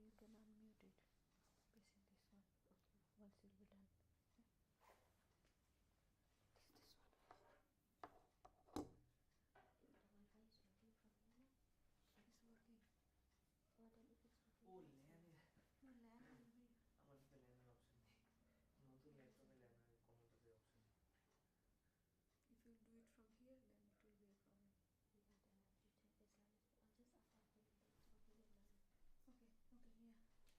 you can unmute it. Pressing this one. Okay. Once you'll be done. This one. If the Wi-Fi is working from here, It's working. what then if it's working? Oh, LAN. No, LAN will be. আমার তো LAN option নেই নতুন ল্যাপটপে LAN কোনোটাতে option নেই If you do it from here, then it will be a problem. Yeah, then I have to check as long as I'll just ask after if it's working or not. Okay, yeah.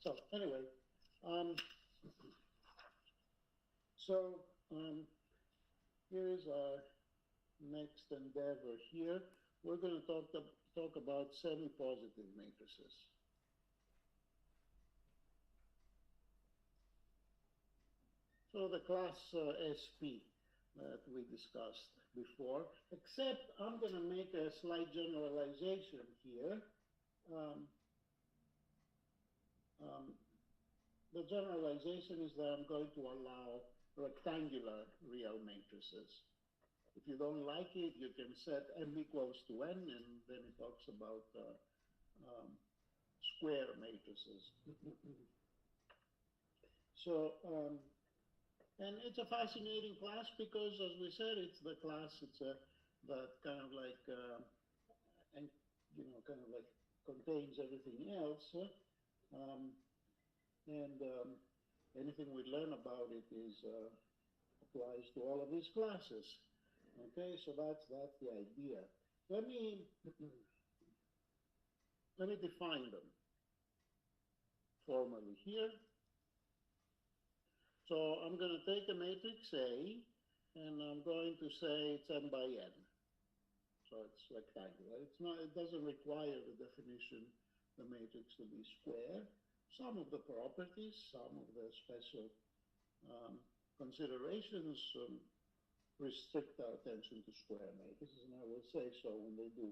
So anyway, um, so here's our next endeavor here. We're going to talk about semi-positive matrices. So the class SP that we discussed before, except I'm going to make a slight generalization here. The generalization is that I'm going to allow rectangular real matrices. If you don't like it, you can set m equals to n, and then it talks about square matrices. So, and it's a fascinating class because, as we said, it's the class, that kind of like, and kind of like contains everything else. Anything we learn about it applies to all of these classes. Okay, so that's the idea. Let me define them formally here. So I'm going to take a matrix A, and I'm going to say it's m by n. So it's rectangular. It doesn't require the definition, the matrix to be square. Some of the properties, some of the special considerations restrict our attention to square matrices, and I will say so when they do.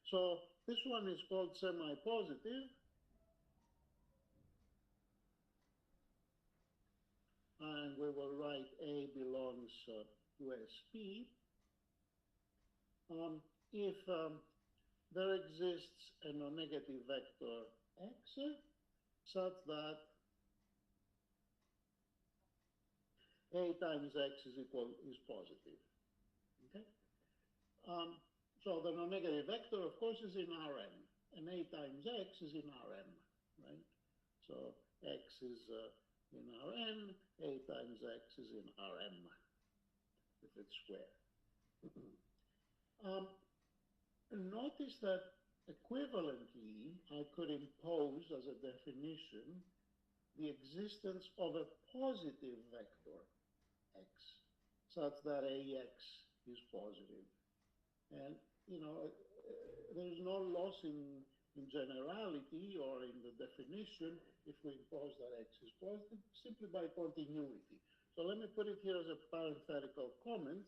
So this one is called semi-positive. And we will write A belongs to SP. If there exists a non-negative vector x such that A times x is positive. Okay? So the non-negative vector, of course, is in Rn, and A times x is in Rm, right? So x is in Rn, A times x is in Rm, if it's square. Notice that equivalently, I could impose as a definition the existence of a positive vector x, such that Ax is positive. And, there's no loss in generality or in the definition if we impose that x is positive, simply by continuity. So let me put it here as a parenthetical comment.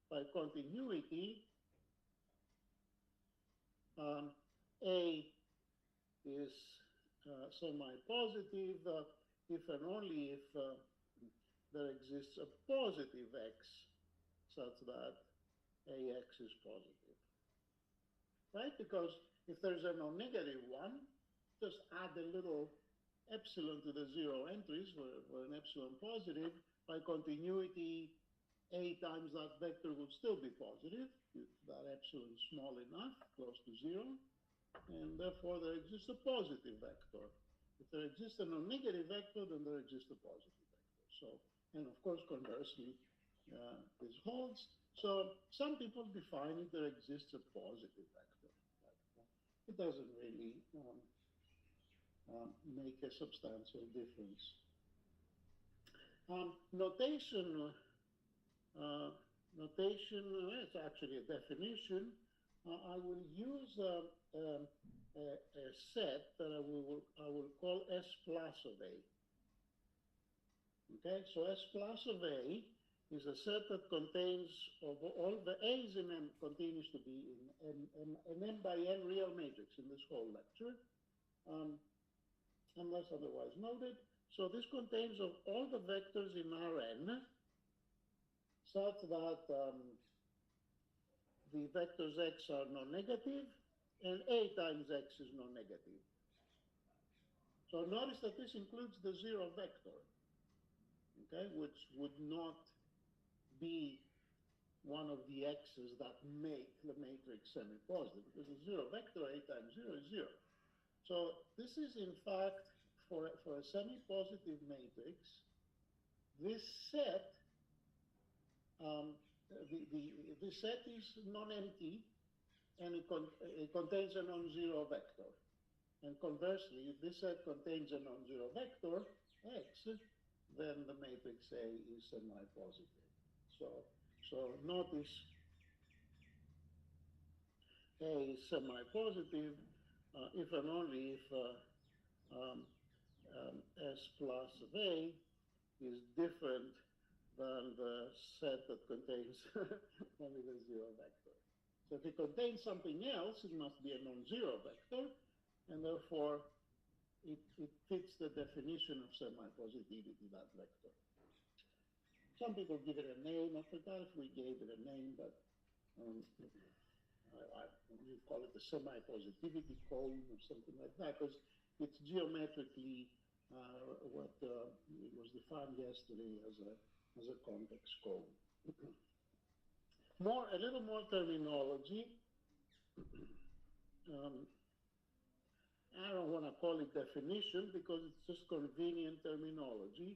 By continuity, A is semi-positive if and only if there exists a positive x such that Ax is positive. Right? Because if there's a non-negative one, just add a little epsilon to the zero entries for an epsilon positive. By continuity, A times that vector would still be positive if that epsilon is small enough, close to zero, and therefore there exists a positive vector. If there exists a non-negative vector, then there exists a positive vector. So, and of course, conversely, this holds. So some people define it, there exists a positive vector. It doesn't really make a substantial difference. Notation, it's actually a definition. I will use a set that I will call S plus of A. Okay, so S plus of A is a set that contains of all the A's in M continues to be in an M by N real matrix in this whole lecture, unless otherwise noted. So this contains of all the vectors in Rn such that the vectors x are non-negative and A times x is non-negative. So notice that this includes the zero vector, okay, which would not be one of the x's that make the matrix semi-positive, because the zero vector A times zero is zero. So this is in fact for a semi-positive matrix, this set the set is non-empty and it contains a non-zero vector. And conversely, if this set contains a non-zero vector, X, then the matrix A is semi-positive. So notice A is semi-positive if and only if S plus of A is different than the set that contains only the zero vector. So if it contains something else, it must be a non-zero vector, and therefore it fits the definition of semi-positivity, that vector. Some people give it a name. I forgot if we gave it a name, but we call it the semi-positivity cone or something like that, because it's geometrically what was defined yesterday as a convex cone. A little more terminology. I don't want to call it definition because it's just convenient terminology.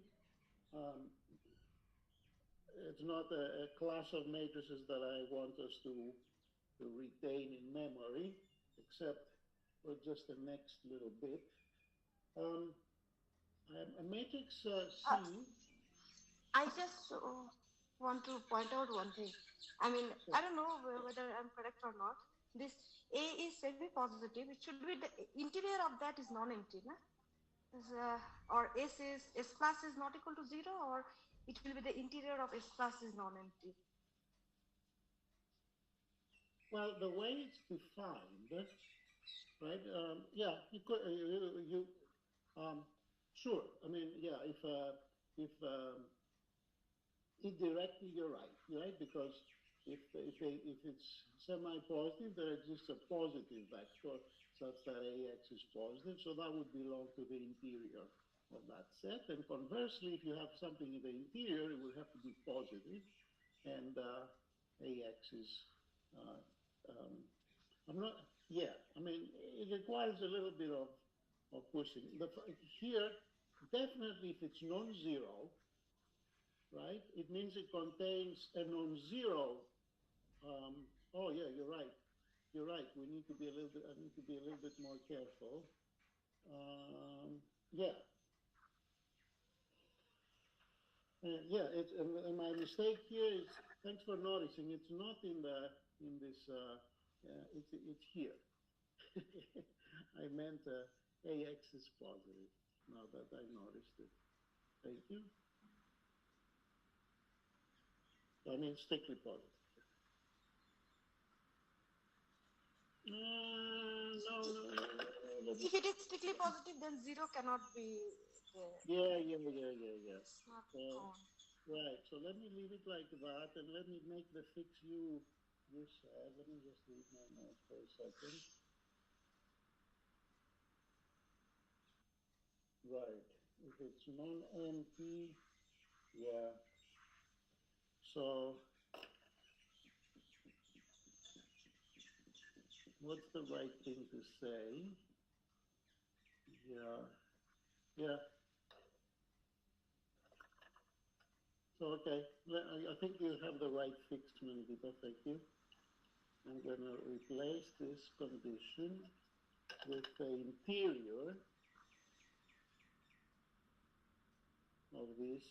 It's not a class of matrices that I want us to retain in memory, except for just the next little bit. A matrix C. I just want to point out one thing. I mean, I don't know whether I'm correct or not. This A is semi-positive. It should be the interior of that is non-empty, no? Or S plus is not equal to 0, or it will be the interior of S plus is non-empty. Well, the way it's defined, right? Yeah, you could. Sure. I mean, yeah. If indirectly, you're right, because if it's semi-positive, there exists a positive vector such that AX is positive, so that would belong to the interior of that set. And conversely, if you have something in the interior, it will have to be positive, and AX is. I mean, it requires a little bit of pushing. Here, definitely, if it's non-zero, right? It means it contains a non-zero. Oh yeah, you're right. You're right. We need to be a little bit. I need to be a little bit more careful. Yeah. Yeah. And my mistake here is. Thanks for noticing. It's not in this. It's here. I meant AX is positive. Now that I noticed it. Thank you. I mean strictly positive. No. If it is strictly positive, then 0 cannot be there. Yeah. It's not gone. Right. So let me leave it like that, and let me make the fix you said. Let me just read my notes for a second. Right. If it's non-empty, yeah. So what's the right thing to say? Yeah. So, okay, I think you have the right fix, Manvita, thank you. I'm going to replace this condition with the interior of this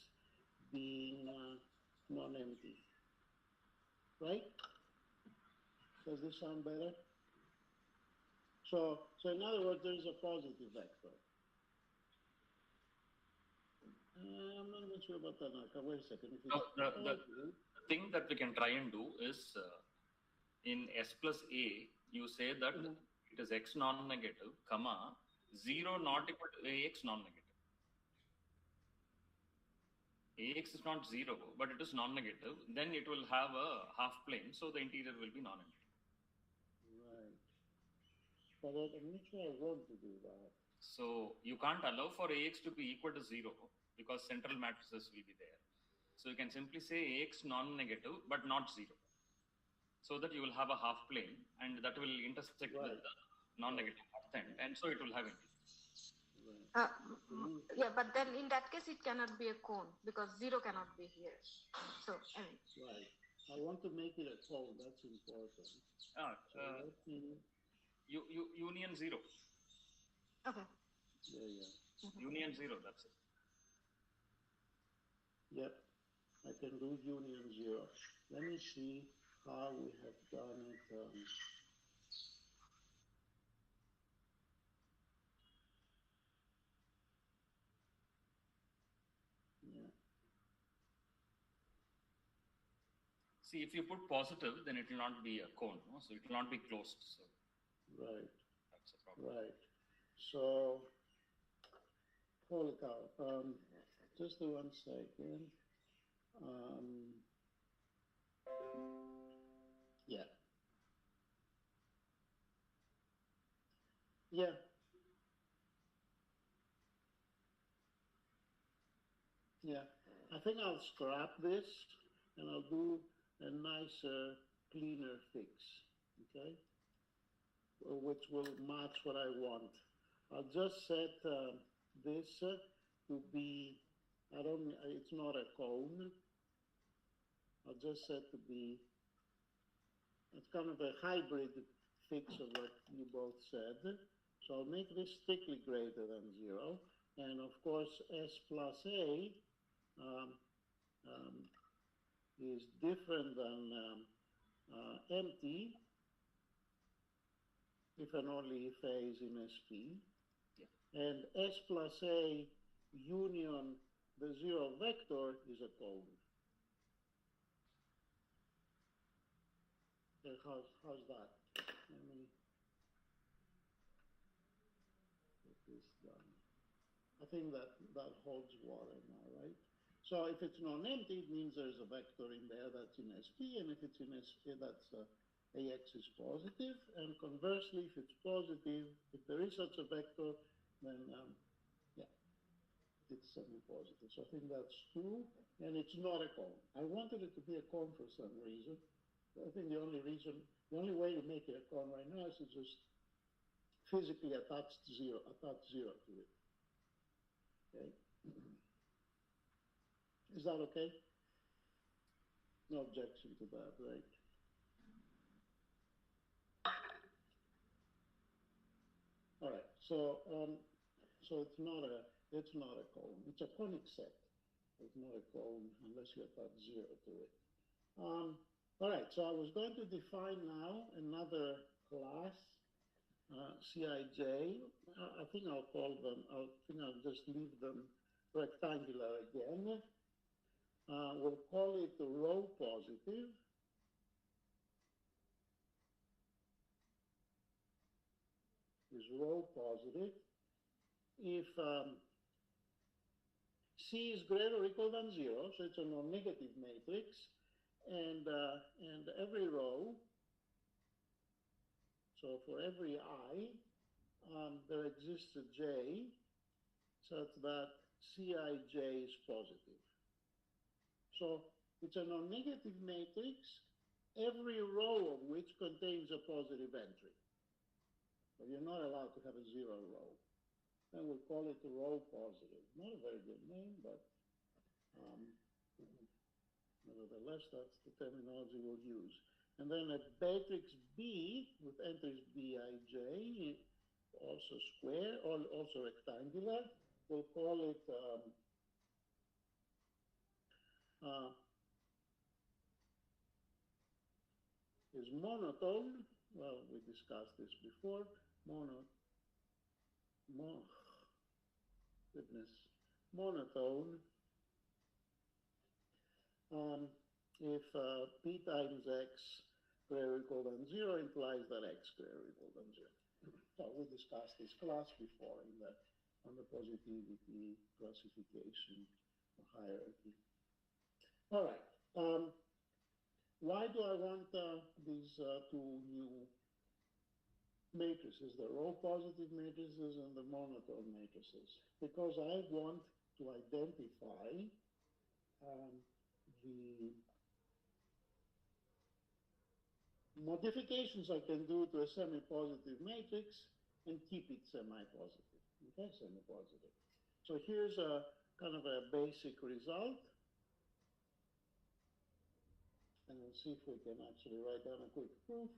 being non-empty, right? Does this sound better? So in other words, there's a positive vector. I'm not even sure about that now. Wait a second. The thing that we can try and do is in S plus A, you say that it is X non-negative, comma, 0 not equal to AX non-negative. AX is not 0, but it is non-negative. Then it will have a half plane, so the interior will be non-negative. Right. But I'm not sure I want to do that. So you can't allow for AX to be equal to 0 because central matrices will be there. So you can simply say AX non-negative but not 0. So that you will have a half plane and that will intersect with the non-negative extent, and so it will have integral. Yeah, but then in that case it cannot be a cone because 0 cannot be here. So right. I want to make it a cone. That's important. Union 0. Okay. Yeah. Union 0, that's it. Yep. I can do union 0. Let me see how we have done it. Yeah. See, if you put positive, then it will not be a cone, no? So it will not be closed. So Right. that's a problem. Right. So, holy cow. Just 1 second. Yeah. Yeah. Yeah. I think I'll scrap this and I'll do a nicer, cleaner fix. Okay. Which will match what I want. I'll just set this to be, it's not a cone. I'll just set to be, it's kind of a hybrid fix of what you both said. So I'll make this strictly greater than 0. And of course, S plus A is different than empty if and only if A is in SP. Yeah. And S plus A union the 0 vector is a cone. Okay, how's that? Let me get this done. I think that holds water now, right? So if it's non-empty, it means there's a vector in there that's in SP, and if it's in SP, that's AX is positive. And conversely, if it's positive, if there is such a vector, then yeah, it's semi-positive. So I think that's true, and it's not a cone. I wanted it to be a cone for some reason. I think the only way to make it a cone right now is to just physically attach zero to it. Okay. Is that okay? No objection to that, right? All right. So it's not a cone. It's a conic set. It's not a cone unless you attach 0 to it. All right. So I was going to define now another class, Cij. I think I'll call them. I'll just leave them rectangular again. We'll call it rho positive. Is rho positive if C is greater or equal than 0, so it's a non-negative matrix, and every row, so for every I, there exists a J such that Cij is positive. So it's a non-negative matrix, every row of which contains a positive entry. But you're not allowed to have a 0 row. Then we'll call it rho positive. Not a very good name, but nevertheless, that's the terminology we'll use. And then a matrix B with entries Bij, also square, also rectangular, we'll call it is monotone. Well, we discussed this before. Monotone. If p times x greater or equal than 0 implies that x greater or equal than 0. So we discussed this class before on the positivity classification hierarchy. All right. Why do I want these two new matrices, the rho positive matrices and the monotone matrices? Because I want to identify the modifications I can do to a semi-positive matrix and keep it semi-positive. Okay, semi-positive. So here's a kind of a basic result. And we'll see if we can actually write down a quick proof.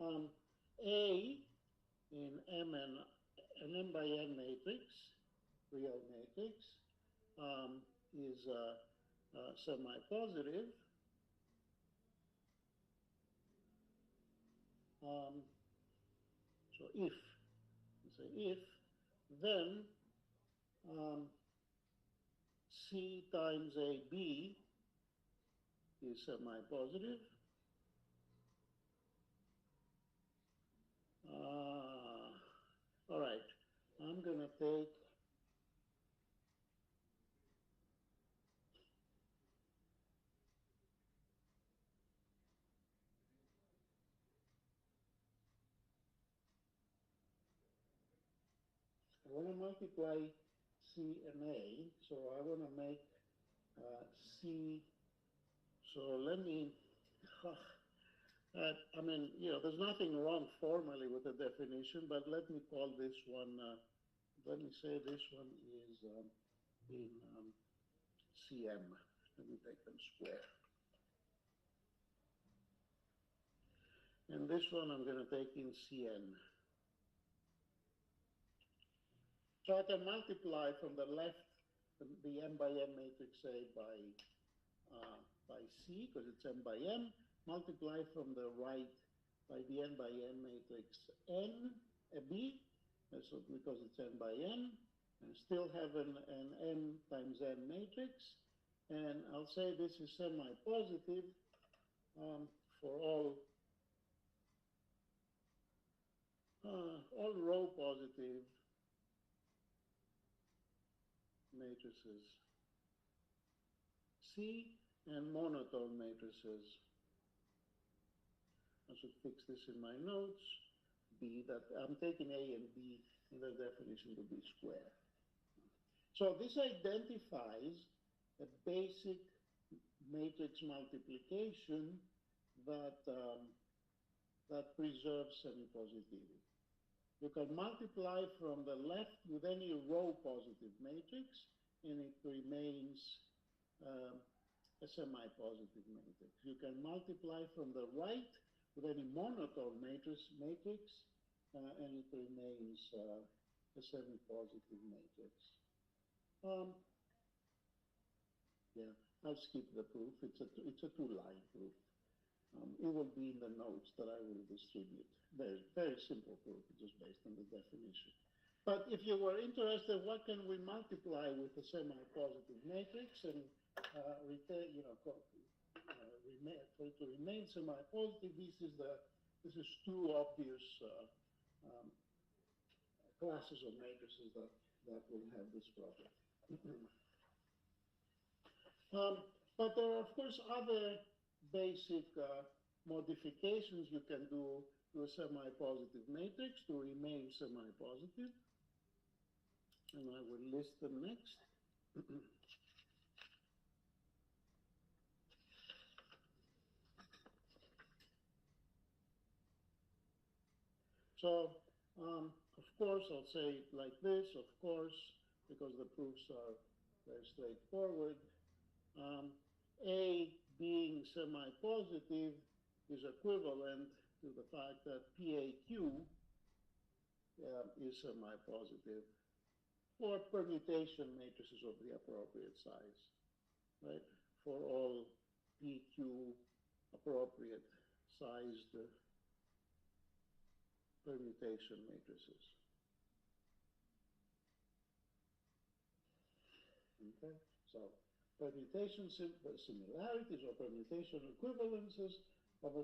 A in M and an n by n matrix, real matrix, is semi-positive. So if, then C times AB is semi-positive. All right, I'm going to take I want to multiply C and A, so I want to make C. So let me, I mean, there's nothing wrong formally with the definition, but let me call this one, let me say this one is in CM. Let me take them square. And this one I'm going to take in CN. So I can multiply from the left the m by n matrix A by C, because it's m by m, multiply from the right by the n by n matrix N, B, so because it's n by n, and still have an n times n matrix, and I'll say this is semi-positive for all row positive matrices C and monotone matrices. I should fix this in my notes. B, that I'm taking A and B in the definition to be square. So this identifies a basic matrix multiplication that preserves semi-positivity. You can multiply from the left with any row positive matrix, and it remains a semi-positive matrix. You can multiply from the right with any monotone matrix, and it remains a semi-positive matrix. Yeah, I'll skip the proof. It's a two-line proof. It will be in the notes that I will distribute. Very, very simple proof, just based on the definition. But if you were interested, what can we multiply with a semi-positive matrix and retain, for it to remain semi-positive? This is two obvious classes of matrices that will have this property. But there are, of course, other basic modifications you can do to a semi-positive matrix to remain semi-positive. And I will list them next. So, of course, I'll say it like this, of course, because the proofs are very straightforward. A being semi-positive is equivalent to the fact that PAQ is semi-positive for permutation matrices of the appropriate size, right? For all PQ appropriate sized permutation matrices. Okay, so permutation similarities or permutation equivalences of a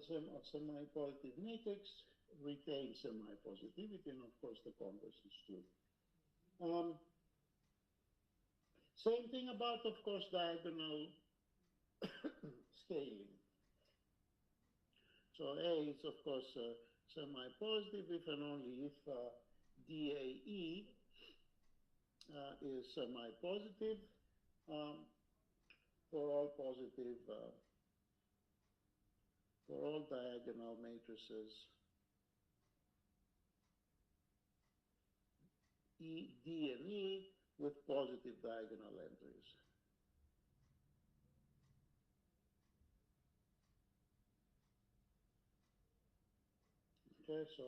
semi-positive matrix retain semi-positivity, and of course the converse is true. Same thing about, of course, diagonal scaling. So A is, of course, semi-positive if and only if DAE is semi-positive for all positive, for all diagonal matrices D and E with positive diagonal entries. Okay, so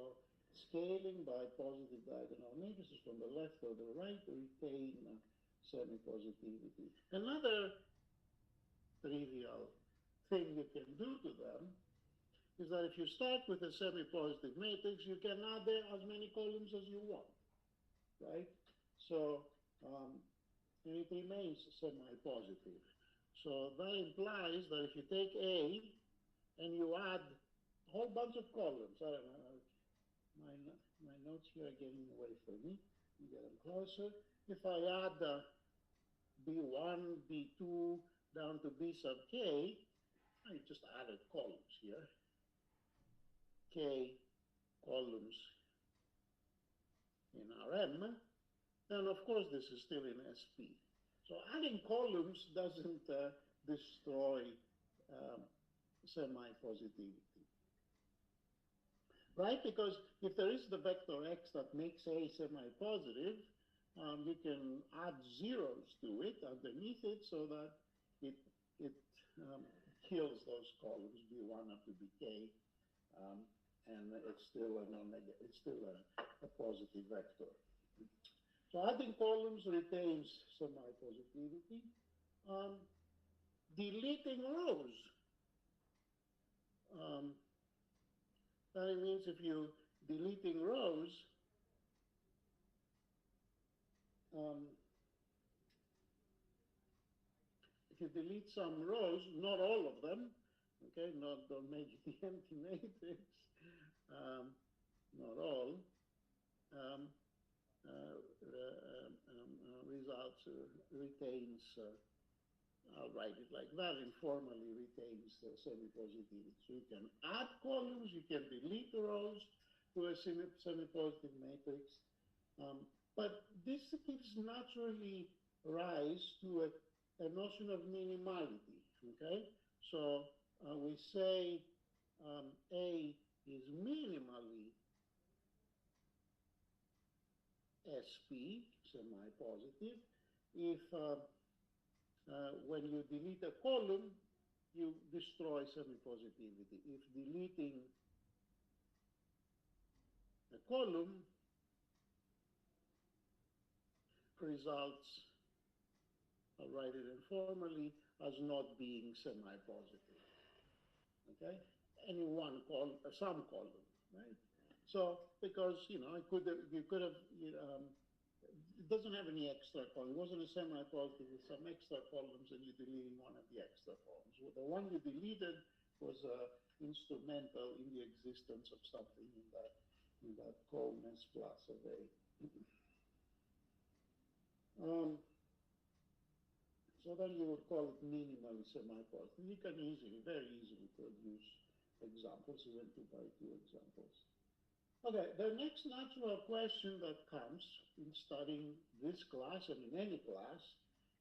scaling by positive diagonal matrices from the left or the right retain semi-positivity. Another trivial thing you can do to them is that if you start with a semi-positive matrix, you can add there as many columns as you want, right? So it remains semi-positive. So that implies that if you take A and you add a whole bunch of columns, I don't know, my notes here are getting away from me. Let me get them closer. If I add B1, B2 down to B sub K, I just added columns here. K columns in Rm, then of course this is still in SP. So adding columns doesn't destroy semi-positivity, right? Because if there is the vector x that makes A semi-positive, you can add zeros to it underneath it so that it kills those columns B1 up to Bk, and it's still a non-negative. It's still a positive vector. So adding columns retains semi-positivity. Deleting rows. That means if you deleting rows, if you delete some rows, not all of them, okay, don't make it the empty matrix, not all, results retains, I'll write it like that, informally retains semi-positivity. So you can add columns, you can delete rows to a semi-positive matrix, but this gives naturally rise to a notion of minimality, okay? So we say A is minimally SP, semi-positive, if when you delete a column, you destroy semi-positivity. If deleting a column results, I'll write it informally, as not being semi-positive, okay? Any one column, some column, right? So, because, you know, you could have, it doesn't have any extra column. It wasn't a semi-positive with some extra columns and you're deleting one of the extra columns. Well, the one you deleted was instrumental in the existence of something in that coldness plus of A. So then you would call it minimally semi-positive. You can very easily produce examples, even 2x2 examples. Okay, the next natural question that comes in studying this class and in any class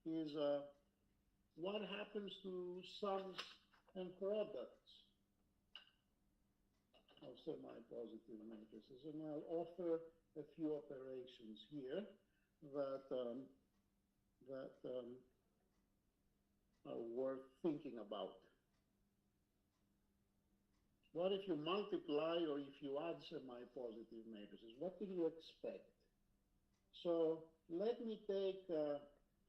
is what happens to sums and products of semi-positive matrices? And I'll offer a few operations here that are worth thinking about. What if you multiply or if you add semi-positive matrices? What can you expect? So let me take,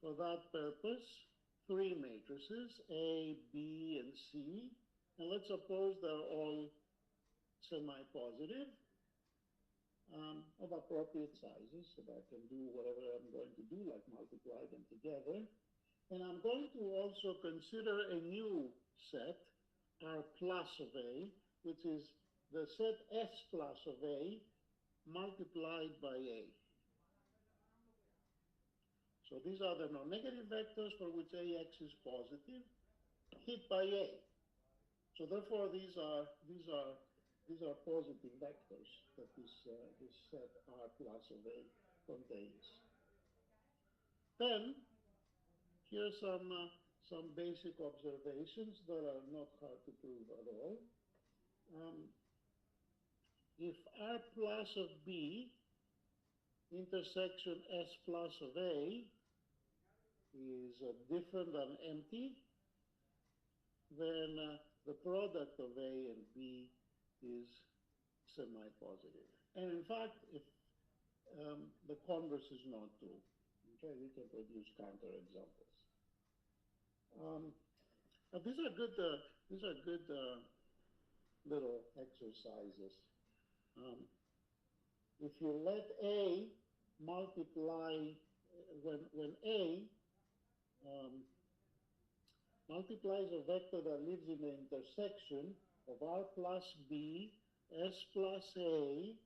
for that purpose, three matrices, A, B, and C. And let's suppose they're all semi-positive of appropriate sizes, so that I can do whatever I'm going to do, like multiply them together. And I'm going to also consider a new set, R plus of A, which is the set S plus of A multiplied by A. So these are the non-negative vectors for which AX is positive, hit by A. So therefore these are positive vectors that this set R plus of A contains. Then here are some basic observations that are not hard to prove at all. If R plus of B intersection S plus of A is different than empty, then the product of A and B is semi-positive. And in fact, if the converse is not true, okay, we can produce counterexamples. These are good. Little exercises. If you let A multiply when A multiplies a vector that lives in the intersection of R plus B, S plus A,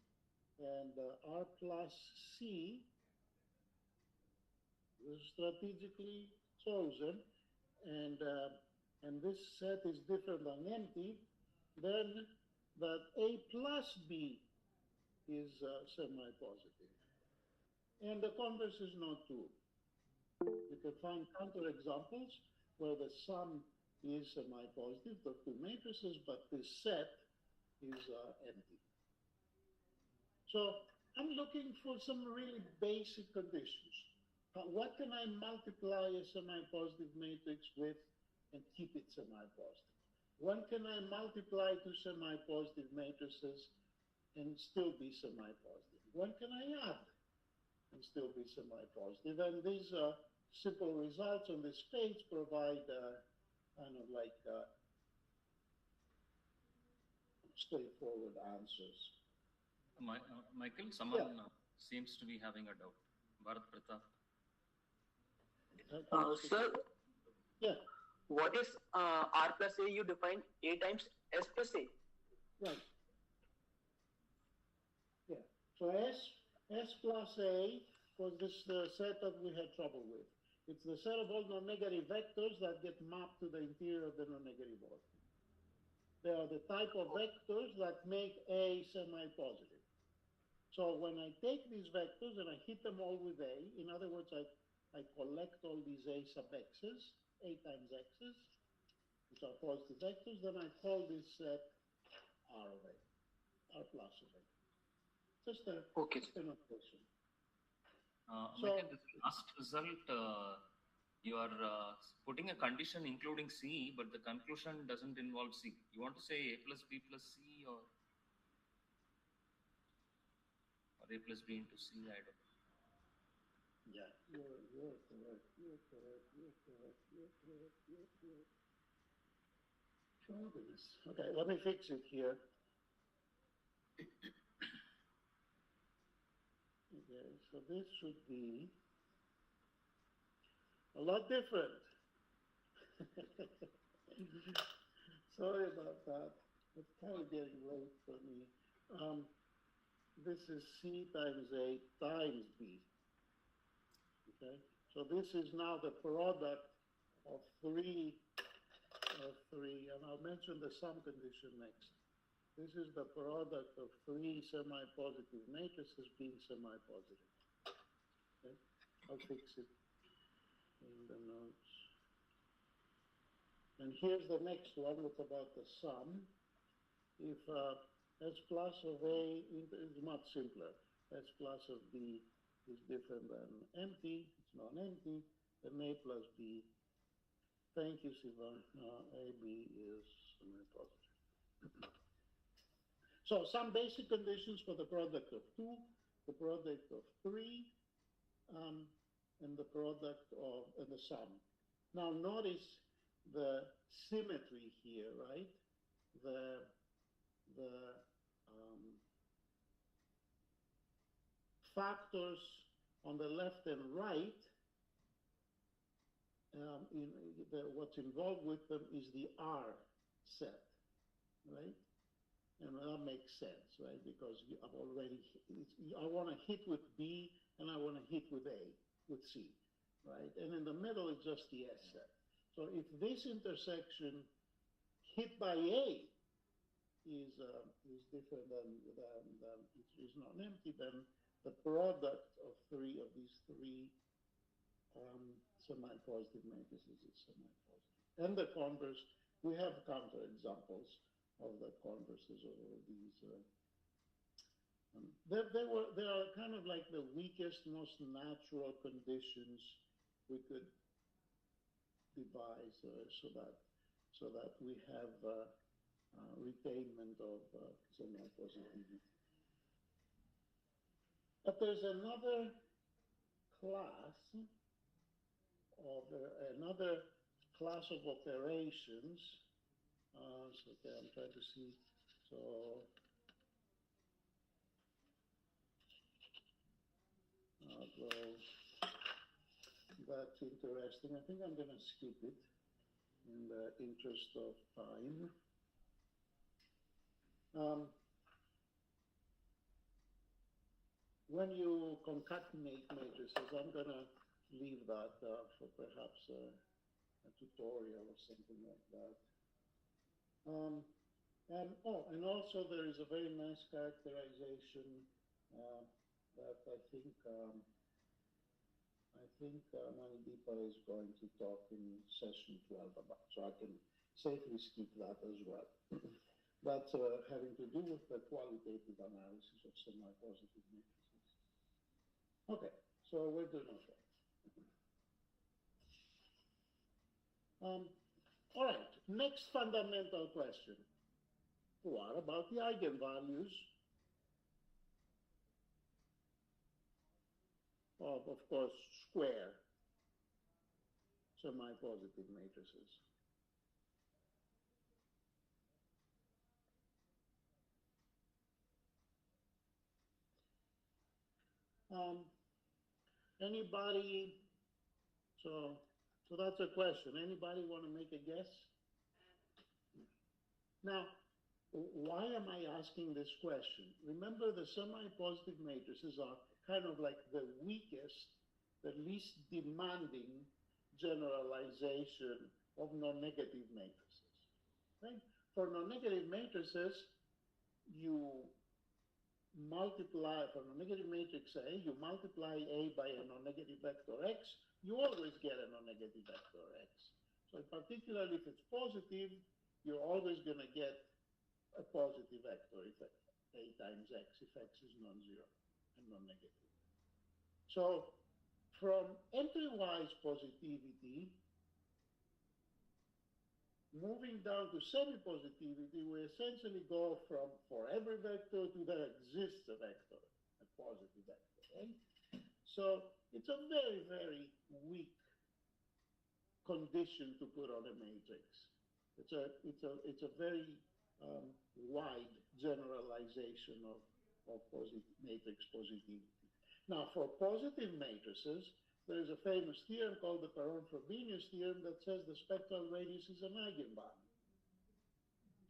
and R plus C, is strategically chosen, and this set is different than empty, then that A plus B is semi-positive. And the converse is not true. You can find counterexamples where the sum is semi-positive, the two matrices, but this set is empty. So I'm looking for some really basic conditions. What can I multiply a semi-positive matrix with and keep it semi-positive? When can I multiply two semi-positive matrices and still be semi-positive? When can I add and still be semi-positive? And these simple results on this page provide kind of like straightforward answers. Michael, someone seems to be having a doubt. Bharat Pratap. Sir, yeah. What is R plus A? You define A times S plus A. Right. Yeah. So S plus A was this set that we had trouble with. It's the set of all non-negative vectors that get mapped to the interior of the non-negative order. They are the type of vectors that make A semi-positive. So when I take these vectors and I hit them all with A, in other words, I collect all these A sub x's, A times x's, which are positive vectors, then I call this set R of A, R plus of A. Just a notation. Michael, this last result, you are putting a condition including C, but the conclusion doesn't involve C. You want to say A plus B plus C or A plus B into C? I don't know. Yeah, you're correct. Oh, goodness. Okay, let me fix it here. Okay, so this should be a lot different. Sorry about that. It's kind of getting late for me. This is C times A times B. Okay, so this is now the product of three, and I'll mention the sum condition next. This is the product of three semi-positive matrices being semi-positive. Okay, I'll fix it in the notes. And here's the next one. It's about the sum. If S plus of A is much simpler. S plus of B is different than empty. It's non-empty. Then A plus B. Thank you, Siva. AB is semi-positive. So some basic conditions for the product of 2, the product of 3, and the product of the sum. Now notice the symmetry here, right? The factors on the left and right, what's involved with them is the R set, right? And that makes sense, right? Because I want to hit with B and I want to hit with A, with C, right? And in the middle is just the S set. So if this intersection hit by A is different than is not empty, then the product of these three semi-positive matrices is semi-positive. And the converse, we have counterexamples of the converses of these. They are kind of like the weakest, most natural conditions we could devise so that we have retainment of semi-positivity. But there's another class of operations. So okay, I'm trying to see. So well, that's interesting. I think I'm going to skip it in the interest of time. When you concatenate matrices, I'm going to leave that for perhaps a tutorial or something like that. And also there is a very nice characterization that I think Manideepa is going to talk in session 12 about, so I can safely skip that as well. That's having to do with the qualitative analysis of semi-positive matrices. Okay, so we're doing okay. All right, next fundamental question. What about the eigenvalues of course, square semi-positive matrices? Anybody? So that's a question. Anybody want to make a guess? Now, why am I asking this question? Remember, the semi-positive matrices are kind of like the weakest, the least demanding generalization of non-negative matrices. Right? For non-negative matrices, you multiply, for a negative matrix A, you multiply A by a non-negative vector X, you always get a non-negative vector X. So particularly if it's positive, you're always going to get a positive vector if A times X, if X is non-zero and non-negative. So from entry-wise positivity, moving down to semi-positivity, we essentially go from for every vector to there exists a vector, a positive vector, right? So it's a very, very weak condition to put on a matrix. It's a very wide generalization of matrix positivity. Now, for positive matrices, there is a famous theorem called the Perron-Frobenius theorem that says the spectral radius is an eigenvalue.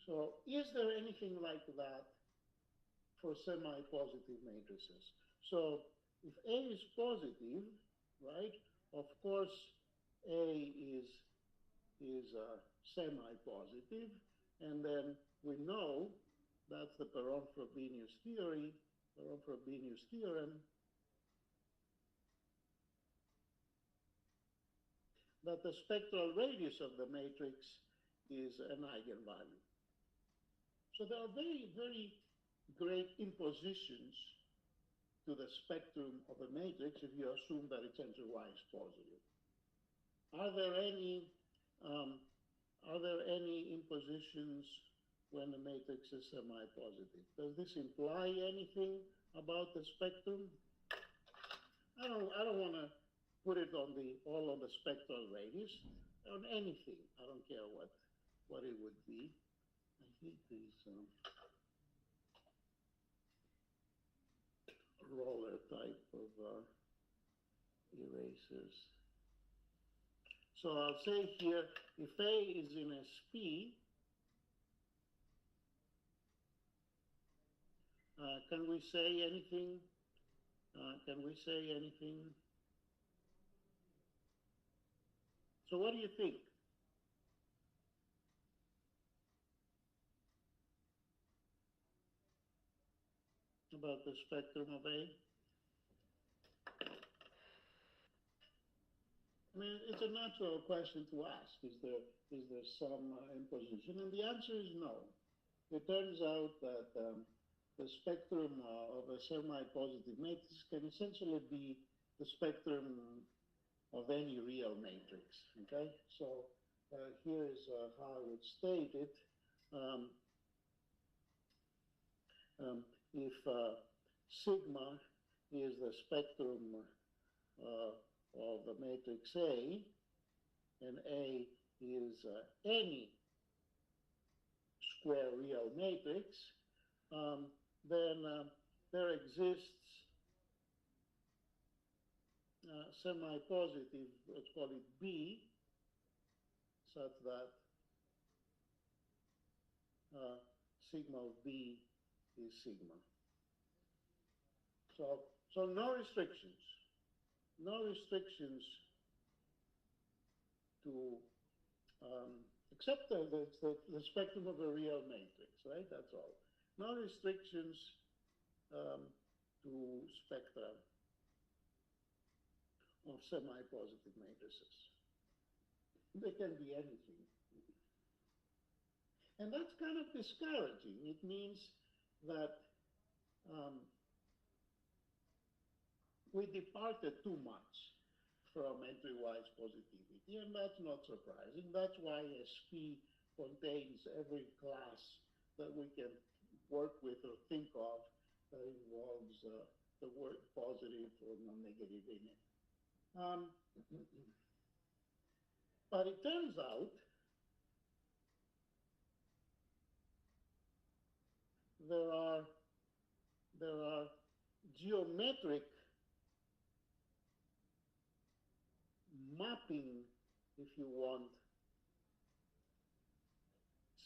So is there anything like that for semi-positive matrices? So if A is positive, right, of course A is semi-positive, and then we know that's the Perron-Frobenius theorem, that the spectral radius of the matrix is an eigenvalue. So there are very, very great impositions to the spectrum of a matrix if you assume that its entry-wise positive. Are there any impositions when the matrix is semi-positive? Does this imply anything about the spectrum? I don't want to put it on all on the spectral radius, on anything. I don't care what it would be. I hate these roller type of erasers. So I'll say here, if A is in SP, can we say anything? So what do you think? About the spectrum of A? I mean, it's a natural question to ask. Is there some imposition? And the answer is no. It turns out that the spectrum of a semi-positive matrix can essentially be the spectrum of any real matrix. Okay, so here is how I would state it. If sigma is the spectrum of the matrix A, and A is any square real matrix, then there exists semi-positive, let's call it B, such that sigma of B is sigma. So no restrictions to except the spectrum of a real matrix, right? That's all. No restrictions to spectra of semi-positive matrices. They can be anything. And that's kind of discouraging. It means that we departed too much from entry-wise positivity, and that's not surprising. That's why SP contains every class that we can work with or think of that involves the word positive or non-negative in it. But it turns out there are geometric mapping, if you want,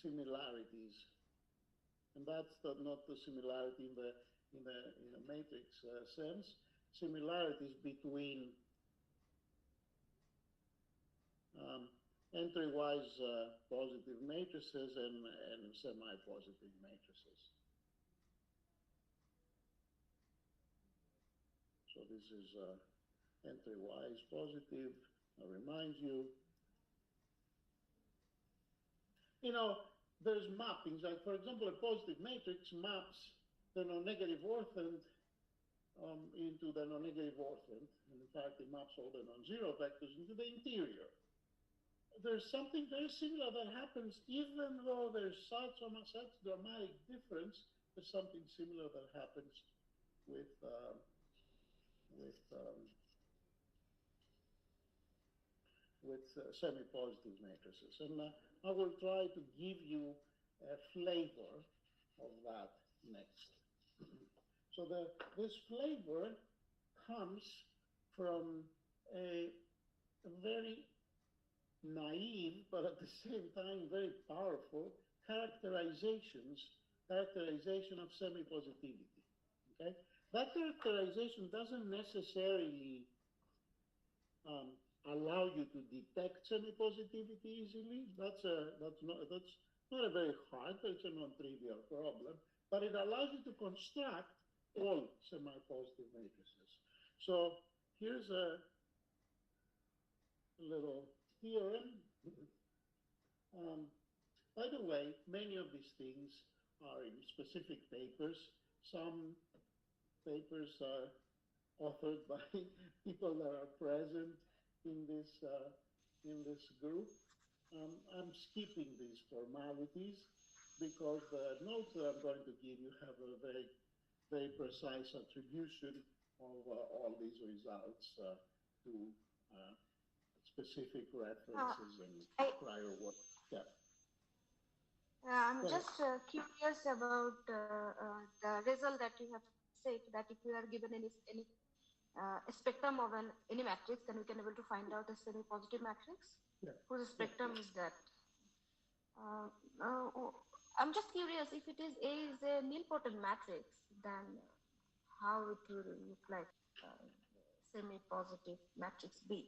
similarities, and that's not the similarity in the matrix sense. Similarities between entry-wise positive matrices and semi-positive matrices. So this is entry-wise positive. I'll remind you. You know, there's mappings. Like, for example, a positive matrix maps the non-negative orthant into the non-negative orthant. And in fact, it maps all the non-zero vectors into the interior. There's something very similar that happens, even though there's such dramatic difference. There's something similar that happens with semi-positive matrices, and I will try to give you a flavor of that next. So this flavor comes from a very naive, but at the same time very powerful characterization of semi-positivity. Okay, that characterization doesn't necessarily allow you to detect semi-positivity easily. That's not a very hard, but it's a non-trivial problem. But it allows you to construct all semi-positive matrices. So here's a little theorem. By the way, many of these things are in specific papers. Some papers are authored by people that are present in this group. I'm skipping these formalities because the notes that I'm going to give you have a very, very precise attribution of all these results to specific references and prior work. Yeah. I'm just curious about the result that you have said, that if we are given any a spectrum of any matrix, then we can able to find out a semi-positive matrix. Yeah. Whose spectrum is that? I'm just curious, if it is A is a nilpotent matrix, then how it will look like semi-positive matrix B?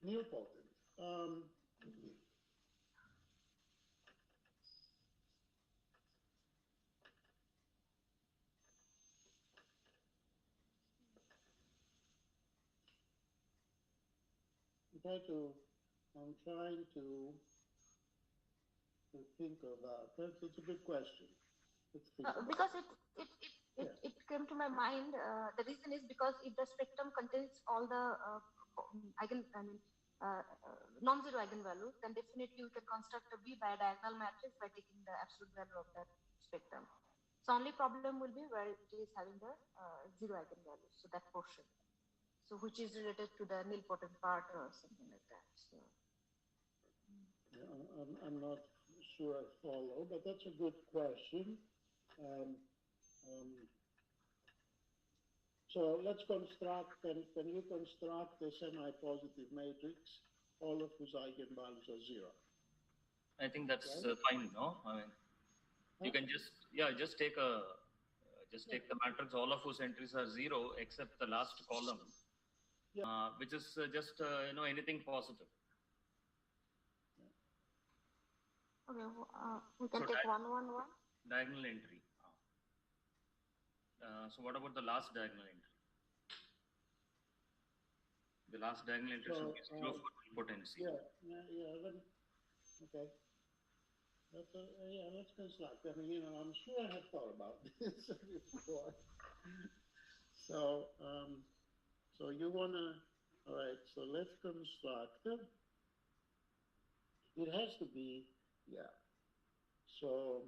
Nilpotent. I'm trying to think of that. That's a good question. Because it came to my mind. The reason is because if the spectrum contains all the non-zero eigenvalues, then definitely you can construct a B by a diagonal matrix by taking the absolute value of that spectrum. So only problem will be where it is having the zero eigenvalue, so that portion. So which is related to the nilpotent part or something like that. So yeah, I'm not sure I follow, but that's a good question. Um, um, so let's construct, can you construct a semi-positive matrix, all of whose eigenvalues are zero? I think that's Right? fine, no? I mean, you can just take take the matrix, all of whose entries are zero except the last column, which is just anything positive. okay, we can take 1, 1, 1. Diagonal entry. So what about the last diagonal entry? The last diagonal entry should be zero for potency. Okay. Let's construct. I mean, I'm sure I have thought about this before. So, so you wanna, all right, so let's construct. It has to be, yeah. So,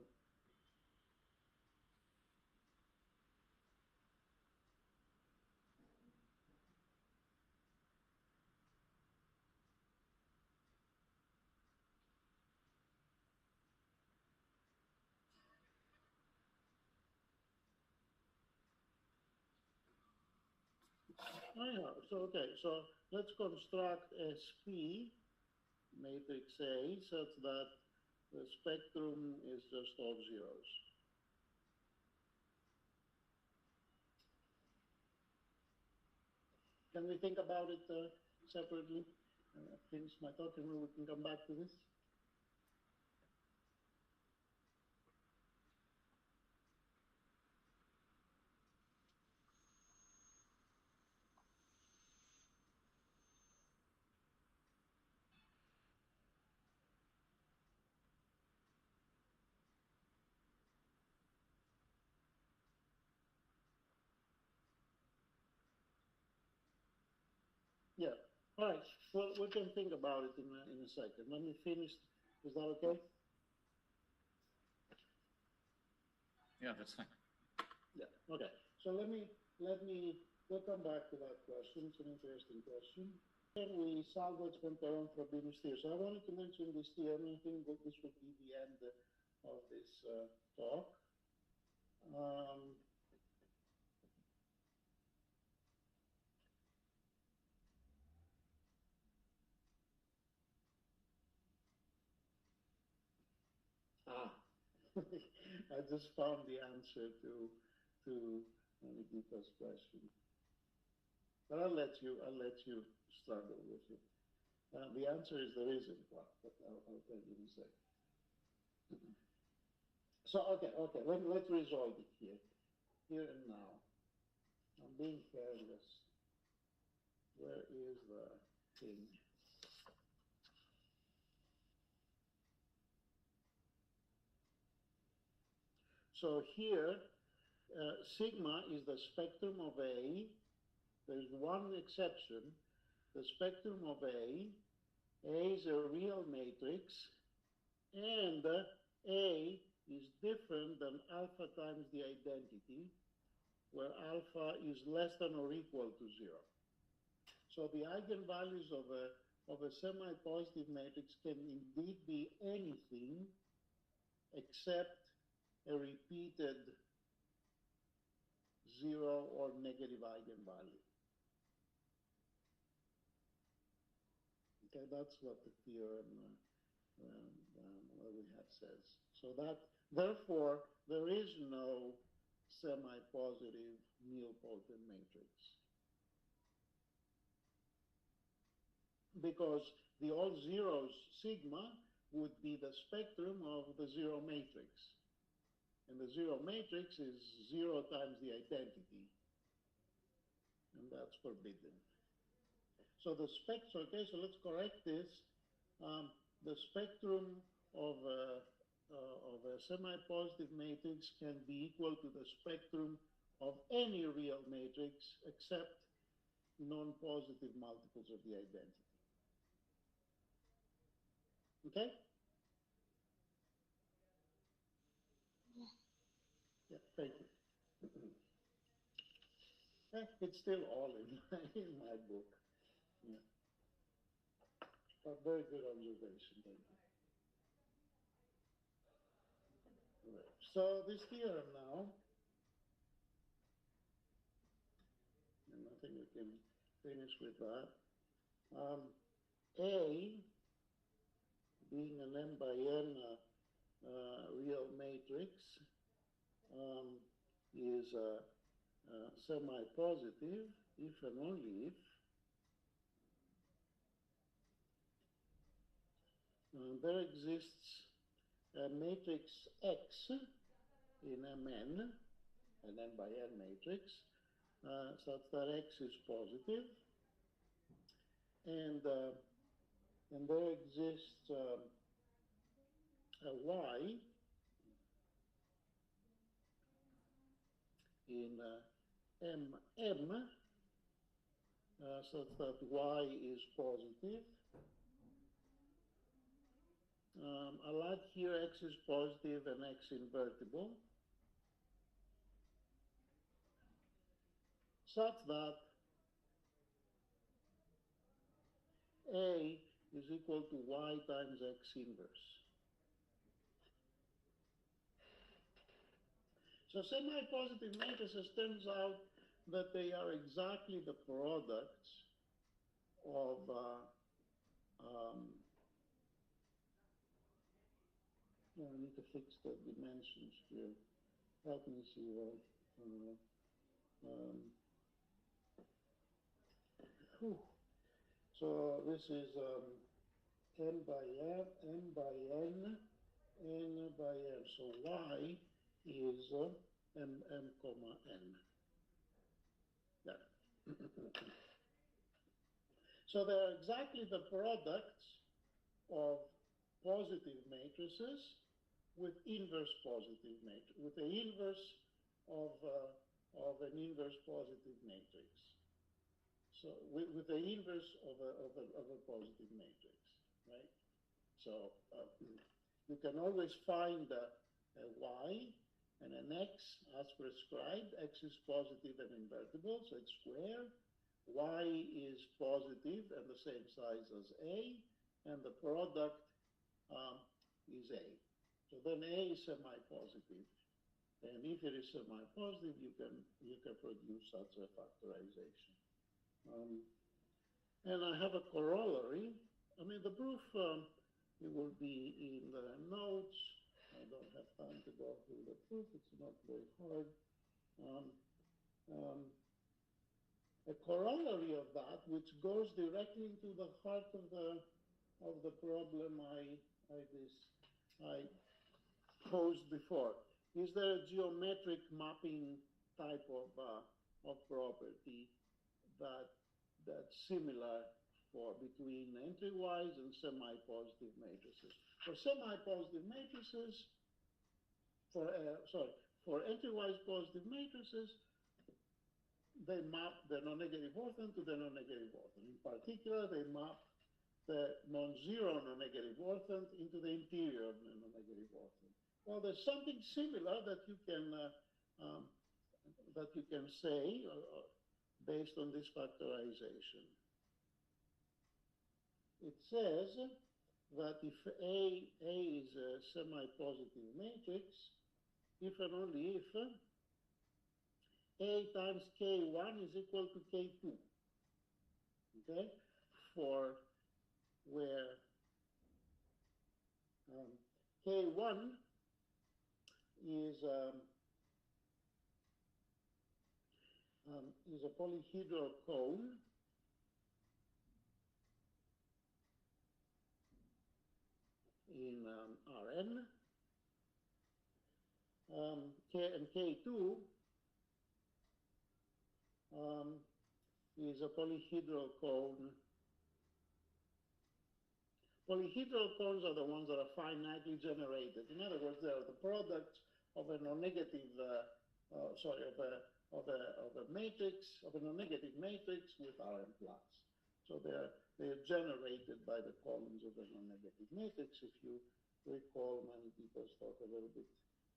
so okay, so let's construct SP matrix A such that the spectrum is just all zeros. Can we think about it separately? Finish my talk and we can come back to this. Yeah. All right. Well, we can think about it in a second. Let me finish. Is that okay? Yeah, that's fine. Yeah. Okay. So we'll come back to that question. It's an interesting question. Can we salvage Penteron from Venus here? So I wanted to mention this here, and I think that this would be the end of this talk. I just found the answer to Nikita's question. But I'll let you struggle with it. The answer is there isn't one, but I'll tell you in a second. So okay, let's resolve it here and now. I'm being careless. Where is the thing? So here, sigma is the spectrum of A. There's one exception. The spectrum of A is a real matrix, and A is different than alpha times the identity, where alpha is less than or equal to 0. So the eigenvalues of a semi-positive matrix can indeed be anything except a repeated 0 or negative eigenvalue. Okay, that's what the theorem that we have says. So that, therefore, there is no semi-positive nilpotent matrix. Because the all zeros sigma would be the spectrum of the zero matrix. And the zero matrix is 0 times the identity. And that's forbidden. So the spectrum, okay, so let's correct this. The spectrum of a semi-positive matrix can be equal to the spectrum of any real matrix except non-positive multiples of the identity. Okay? Yeah. Thank you. It's still all in my book. Yeah. A very good observation. Thank you. Right. So this theorem now, and I think we can finish with that. A, being an m by n real matrix, is semi-positive if and only if there exists a matrix X in Mn, an n by n matrix, such that X is positive, and there exists a Y in MM, such that Y is positive. I like here X is positive and X invertible, such that A is equal to Y times X inverse. So semi-positive matrices turns out that they are exactly the products of I need to fix the dimensions here. Help me see that. So this is n by n, n by n, n by n. So y is m comma n. There. So they're exactly the products of positive matrices with inverse positive matrix, with the inverse of an inverse positive matrix. So with the inverse of a positive matrix, right? So you can always find a y and an x as prescribed. X is positive and invertible, so it's square. Y is positive and the same size as A, and the product is A. So then A is semi-positive, and if it is semi-positive, you can produce such a factorization. And I have a corollary. I mean, the proof it will be in the notes. I don't have time to go through the proof. It's not very hard. A corollary of that, which goes directly into the heart of the problem I posed before. Is there a geometric mapping type of property that's similar between entry-wise and semi-positive matrices? For semi-positive matrices, for entry-wise positive matrices, they map the non-negative orthant to the non-negative orthant. In particular, they map the non-zero non-negative orthant into the interior of the non-negative orthant. Well, there's something similar that you can say based on this factorization. It says that if A is a semi-positive matrix, if and only if A times K1 is equal to K2, okay? For where K1 is a polyhedral cone in Rn, and K2 is a polyhedral cone. Polyhedral cones are the ones that are finitely generated. In other words, they are the products of a non-negative, of a matrix, of a non-negative matrix with Rn plus. So they're generated by the columns of a non-negative matrix. If you recall, many people spoke a little bit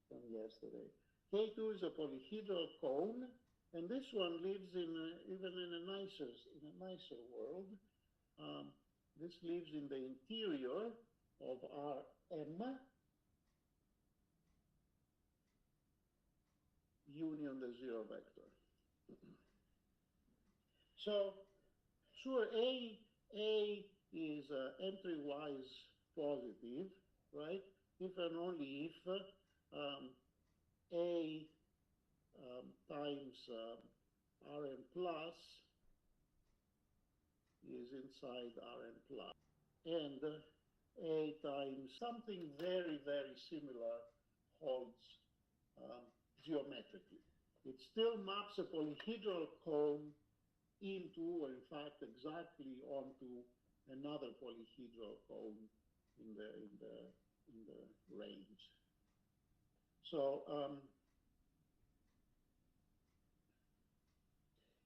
from yesterday. K2 is a polyhedral cone, and this one lives in even in a nicer world. This lives in the interior of Rm union the zero vector. So, sure, A is entry-wise positive, right? If and only if A times Rn plus is inside Rn plus, and A times something very, very similar holds geometrically. It still maps a polyhedral cone into, or in fact, exactly onto another polyhedral cone in the range. So,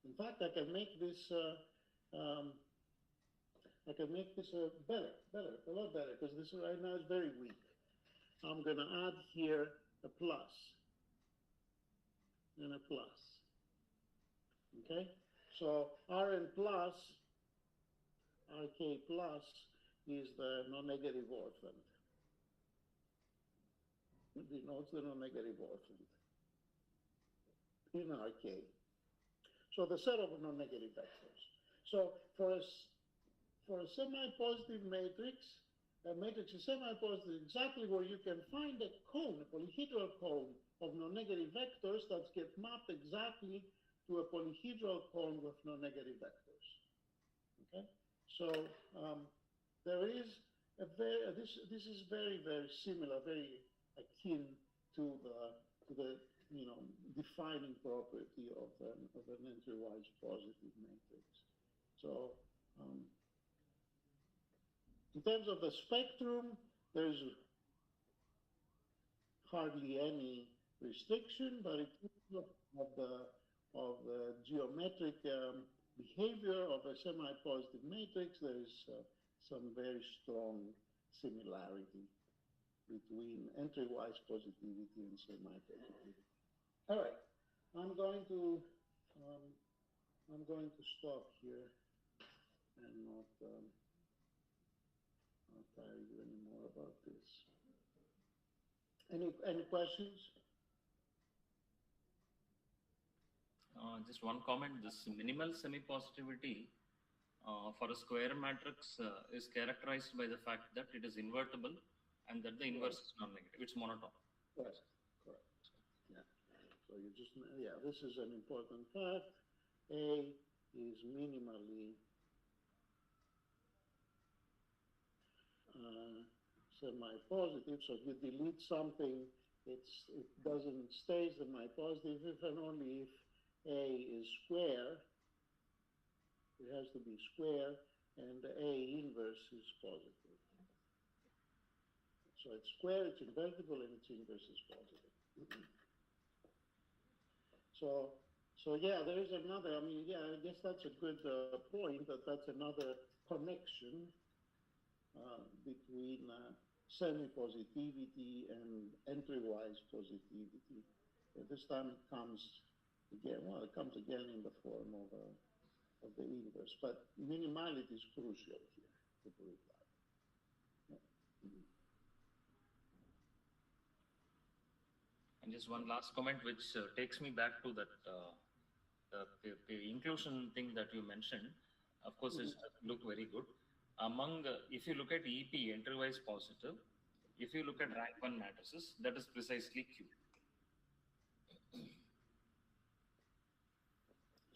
in fact, I can make this better, a lot better, because this right now is very weak. I'm going to add here a plus and a plus. Okay? So Rn plus, Rk plus is the non-negative orphan. It denotes the non-negative orphan in Rk. So the set of non-negative vectors. So for a semi-positive matrix, a matrix is semi-positive exactly where you can find a cone, a polyhedral cone of non-negative vectors that get mapped exactly to a polyhedral cone with non-negative vectors. Okay, so there is a this is very, very similar, very akin to the defining property of an entry-wise positive matrix. So in terms of the spectrum, there's hardly any restriction, but in terms of the geometric behavior of a semi-positive matrix, there is some very strong similarity between entry-wise positivity and semi-positivity. All right, I'm going to stop here and not tire you anymore about this. Any questions? Just one comment. This minimal semi-positivity for a square matrix is characterized by the fact that it is invertible and that the inverse is non-negative. It's monotone. Correct. Yeah. So you just, this is an important fact. A is minimally semi-positive. So if you delete something, it doesn't stay semi-positive if and only if A is square. It has to be square, and the A inverse is positive. So it's square, it's invertible, and its inverse is positive. So yeah, there is another, I guess that's a good point, that's another connection between semi-positivity and entry-wise positivity. And this time it comes again, in the form of the inverse, but minimality is crucial here, to prove that. Yeah. And just one last comment, which takes me back to that the inclusion thing that you mentioned. Of course, it doesn't look very good. If you look at EP, entry-wise positive, if you look at rank 1 matrices, that is precisely Q.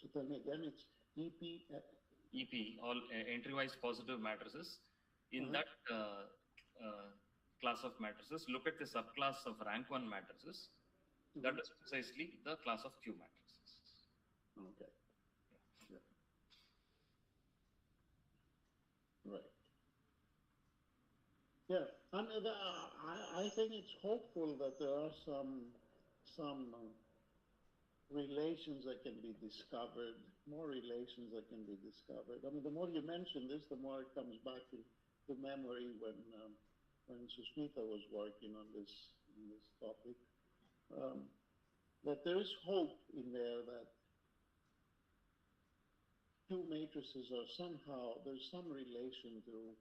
So tell me again, it's EP? EP, all entry-wise positive matrices. In that class of matrices, look at the subclass of rank 1 matrices. That is precisely the class of Q matrices. Okay. Yeah. Right. Yeah, I think it's hopeful that there are some relations that can be discovered, more relations that can be discovered. The more you mention this, the more it comes back to memory when Susmita was working on this topic. that there is hope in there that two matrices are somehow, there's some relation to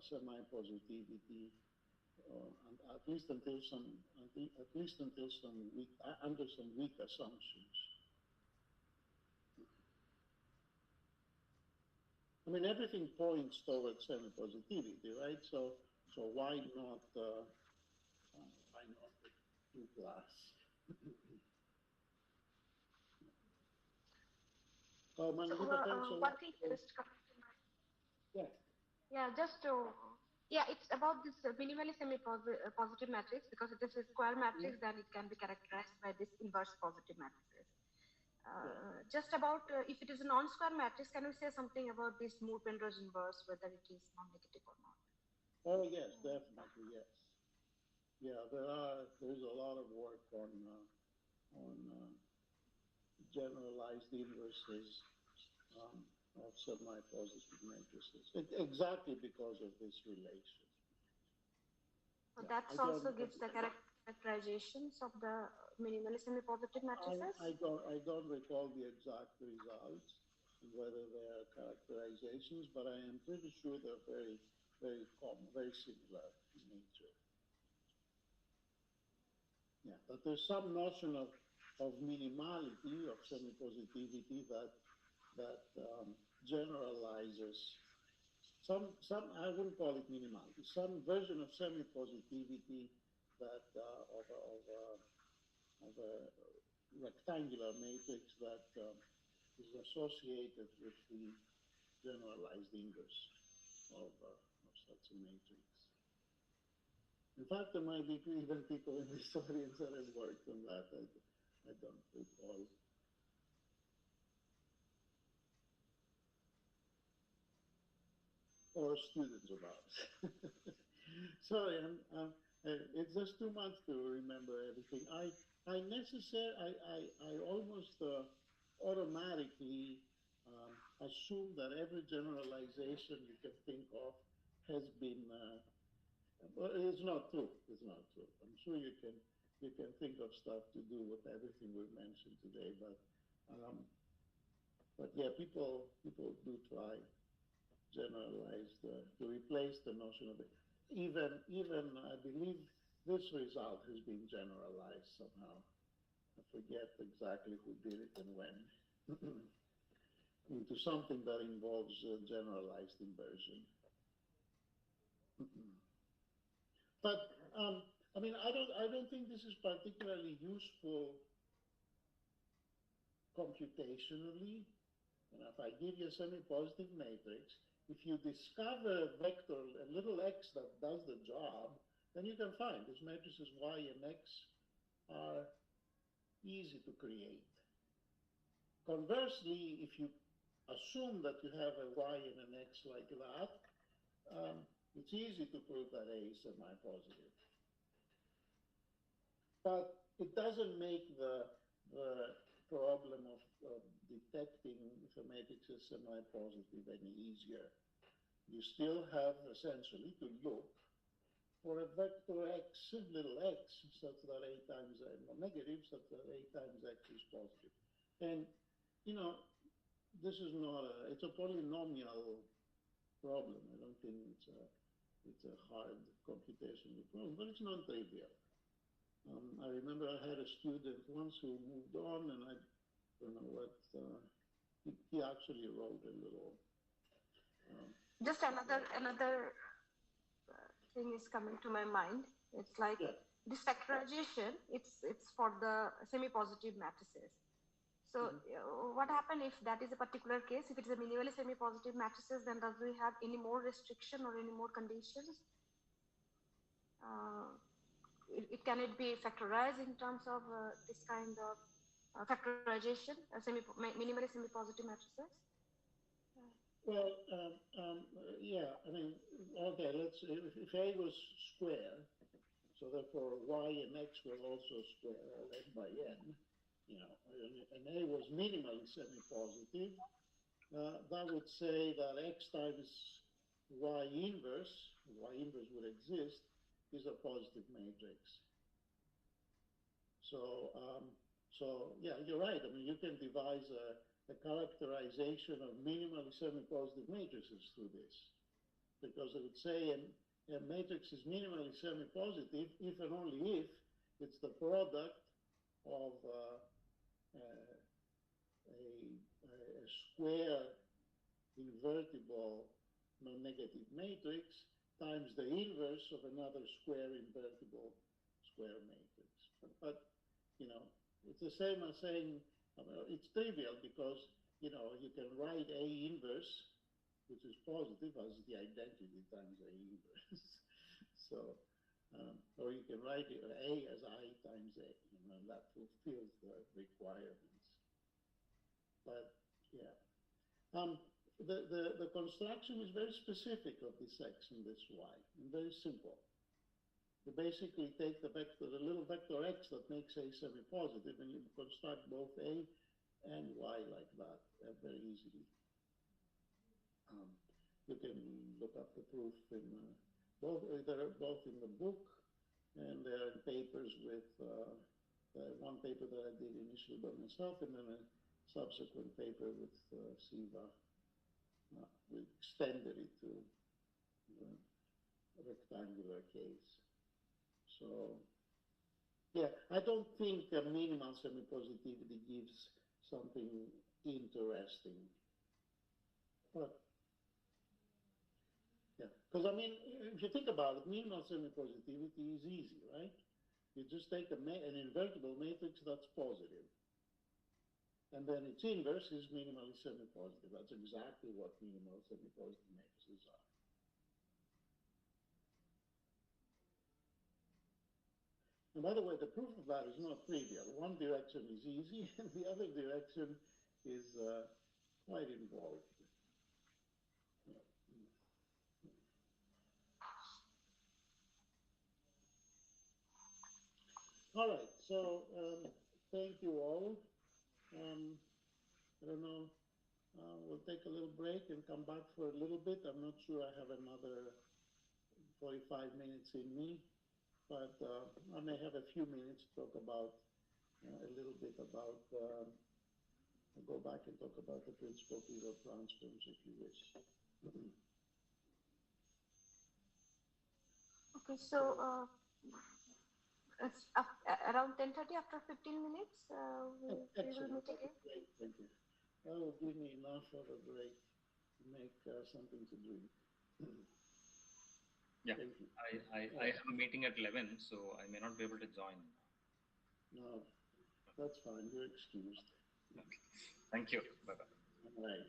semi-positivity, at least until some weak, under some weak assumptions. I mean, everything points towards semi-positivity, right? So why not the 2 plus? One thing just coming to mind. Yeah. Yeah, just to, yeah, it's about this minimally semi-positive matrix, because it is a square matrix, then it can be characterized by this inverse positive matrices. Just about if it is a non-square matrix, can we say something about this Moore-Penrose inverse, whether it is non-negative or not? Oh yes, definitely yes. Yeah, there's a lot of work on generalized inverses of semi-positive matrices, exactly because of this relation. So that also gives the characterizations of the minimally semi-positive matrices? I don't recall the exact results, whether they are characterizations, but I am pretty sure they're very, very common, very similar in nature. Yeah, but there's some notion of minimality, of semi-positivity that generalizes some, I wouldn't call it minimality, some version of semi-positivity that of a rectangular matrix that is associated with the generalized inverse of such a matrix. In fact, there might be even people in this audience that have worked on that. I don't recall. Or students of ours. Sorry, it's just too much to remember everything. I almost automatically assume that every generalization you can think of has been. Well, it's not true. It's not true. I'm sure you can think of stuff to do with everything we've mentioned today, but yeah, people do try generalized to replace the notion of it. Even I believe this result has been generalized somehow. I forget exactly who did it and when. Into something that involves generalized inversion. But I mean, I don't think this is particularly useful computationally. And if I give you a semi-positive matrix, if you discover a vector, a little x that does the job, then you can find these matrices y and x are easy to create. Conversely, if you assume that you have a y and an x like that, it's easy to prove that A is semi-positive. But it doesn't make the problem of detecting if a matrix is semi-positive any easier. You still have essentially to look for a vector x, little x, such that A times negative, such that A times x is positive. And, you know, this is not it's a polynomial problem. I don't think it's a hard computational problem, but it's non-trivial. I remember I had a student once who moved on, and I don't know what, he actually wrote a little. Just another thing is coming to my mind. It's like this factorization, it's for the semi-positive matrices. So what happens if that is a particular case? If it is a minimally semi-positive matrices, then does we have any more restriction or any more conditions? Can it be factorized in terms of this kind of factorization, minimally semi-positive matrices? Well, yeah, I mean, okay, let's, if A was square, so therefore y and x will also square led by n, you know, and A was minimally semi-positive, that would say that x times y inverse would exist, is a positive matrix. So yeah, you're right. I mean, you can devise a characterization of minimally semi-positive matrices through this, because it would say a matrix is minimally semi-positive if and only if it's the product of a square invertible non-negative matrix times the inverse of another square invertible square matrix. But, you know, it's the same as saying, it's trivial because, you know, you can write A inverse, which is positive, as the identity times A inverse. So, or you can write A as I times A, you know, and that fulfills the requirements. But, yeah. The construction is very specific of this X and this Y, and very simple. You basically take the little vector X that makes A semi-positive, and you construct both A and Y like that very easily. You can look up the proof in they're both in the book, and they're in papers with one paper that I did initially by myself, and then a subsequent paper with Siva. We extended it to a rectangular case. So, yeah, I don't think a minimal semi-positivity gives something interesting. But, yeah, because I mean, if you think about it, minimal semi-positivity is easy, right? You just take an invertible matrix that's positive. And then its inverse is minimally semi-positive. That's exactly what minimal semi-positive matrices are. And by the way, the proof of that is not trivial. One direction is easy, and the other direction is quite involved. All right, so thank you all. I don't know, we'll take a little break and come back for a little bit. I'm not sure I have another 45 minutes in me, but I may have a few minutes to talk about a little bit about, I'll go back and talk about the principal Taylor transforms if you wish. Okay, so it's around 10:30 after 15 minutes. We will meet again. Great, thank you. That will give me enough of a break to make something to drink. Yeah, Thank you. I have a meeting at 11, so I may not be able to join. No, that's fine. You're excused. Okay. Thank you. Bye-bye. All right.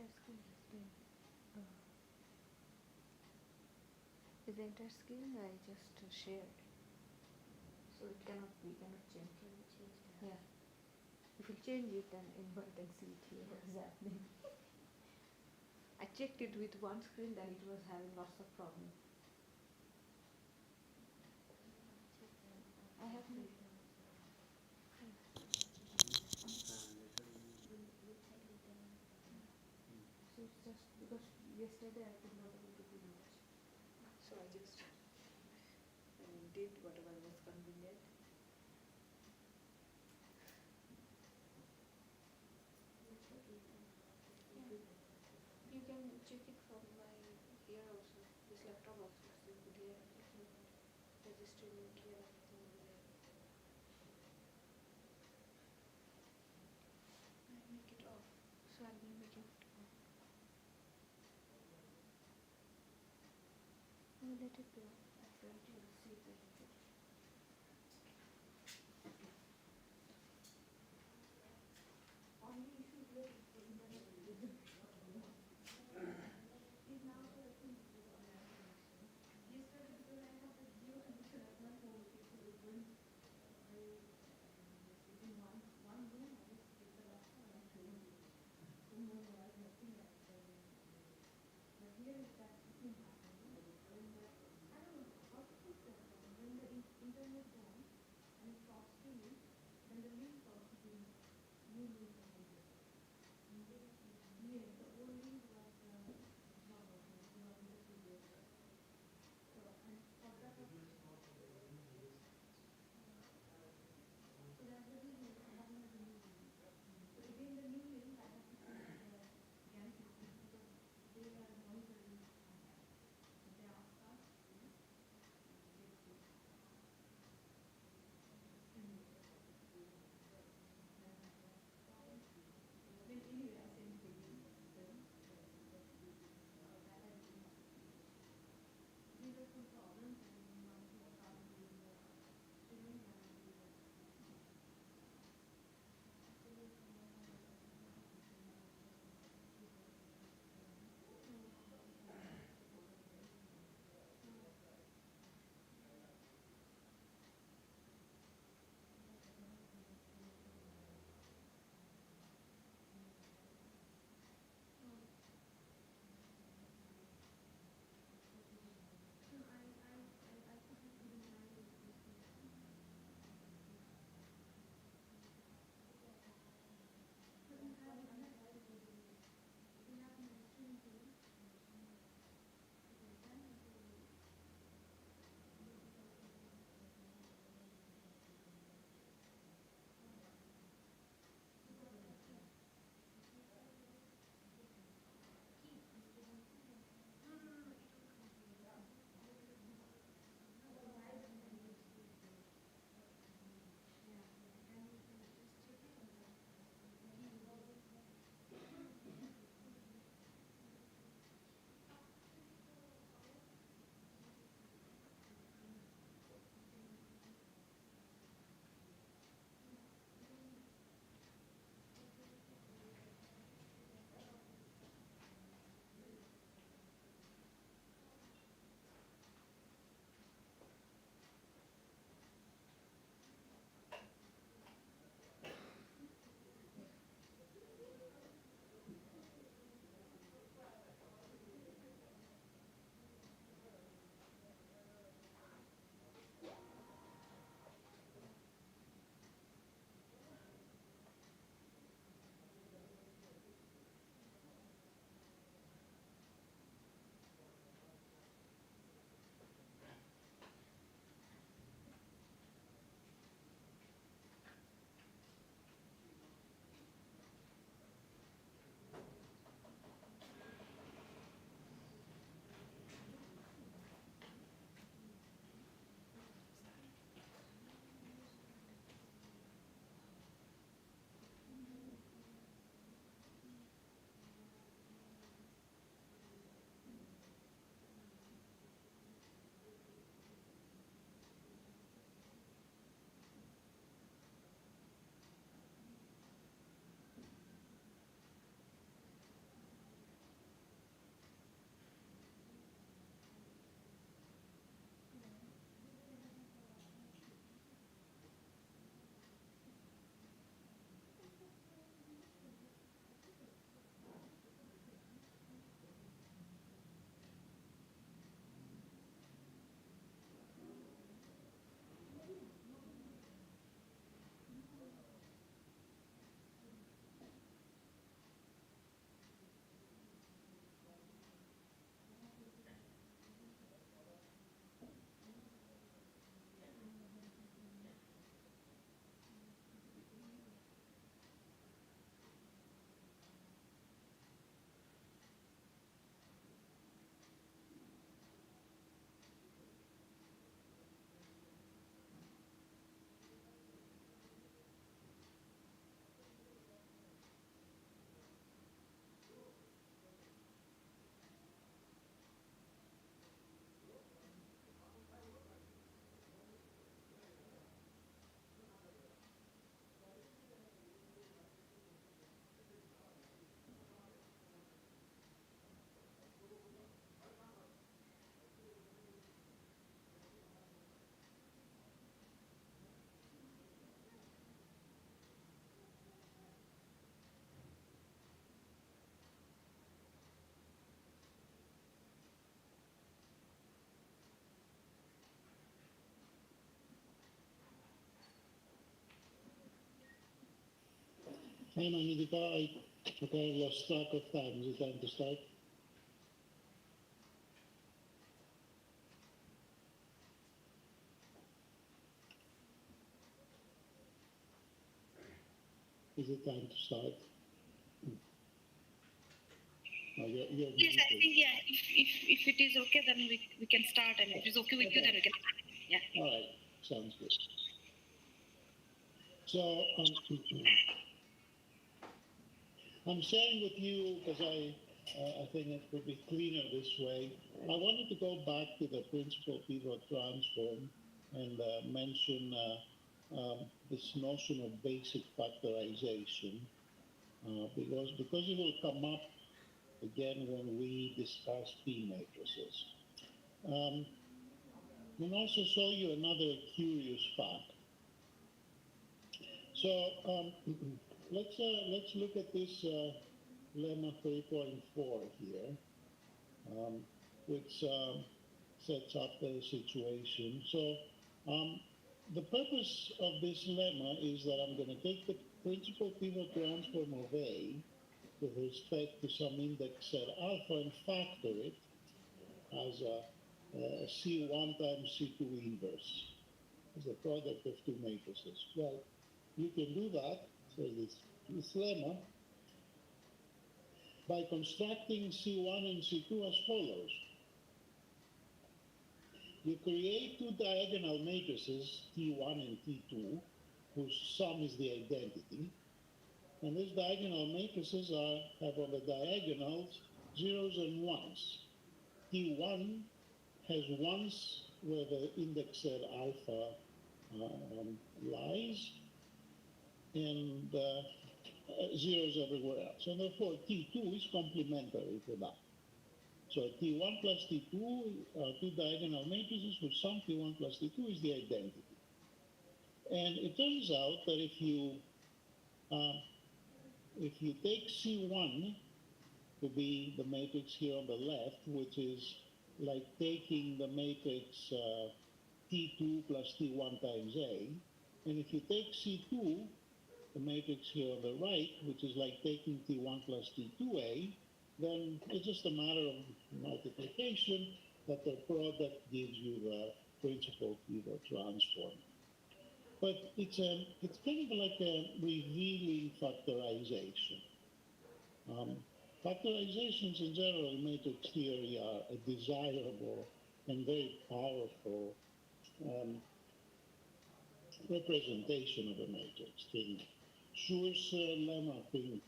entire screen has been is the entire screen I just shared, so it cannot, we cannot change. Can we change that? Yeah, if you change it, then invert and see it here what is happening. I checked it with one screen, then it was having lots of problems. Check them. I have no. We'll check it then. So it's just because yesterday I could not able to do much, so I just did whatever was convenient. We'll check it then. You can check it from my here also, this laptop also, so you could hear everything, registering it here, everything over there. I make it off, so I'll be making it off. No, let it be off. I'll try to see if I can get it. Only issue here is the internet is now I think yesterday because I have the Jio connection at my home, it was going in one room I just take the laptop and showing you. So no, I have nothing like that. But here is that nothing happening. And I don't know how to fix that problem. When the Hi, Manidika. I lost track of time. Is it time to start? Is it time to start? No, you're Yes, I muted. think, yeah, if it is okay, then we can start, and if it's okay with you, then we can start. Yeah. All right, sounds good. So I'm sharing with you because I think it would be cleaner this way. I wanted to go back to the principal pivot transform and mention this notion of basic factorization because it will come up again when we discuss P matrices. And also show you another curious fact. So let's look at this lemma 3.4 here, which sets up the situation. So the purpose of this lemma is that I'm going to take the principal pivot transform of A with respect to some index set alpha and factor it as a C1 times C2 inverse as a product of two matrices. Well, you can do that, so this lemma, by constructing C1 and C2 as follows. You create two diagonal matrices, T1 and T2, whose sum is the identity. And these diagonal matrices have on the diagonals zeros and ones. T1 has ones where the index set alpha lies, and zeros everywhere else. And therefore, T2 is complementary to that. So T1 plus T2 are two diagonal matrices whose sum T1 plus T2 is the identity. And it turns out that if you take C1 to be the matrix here on the left, which is like taking the matrix T2 plus T1 times A, and if you take C2, the matrix here on the right, which is like taking T1 plus T2A, then it's just a matter of multiplication that the product gives you the principal pivot transform. But it's kind of like a revealing factorization. Factorizations in general in matrix theory are a desirable and very powerful representation of a matrix. Think Schur's lemma, think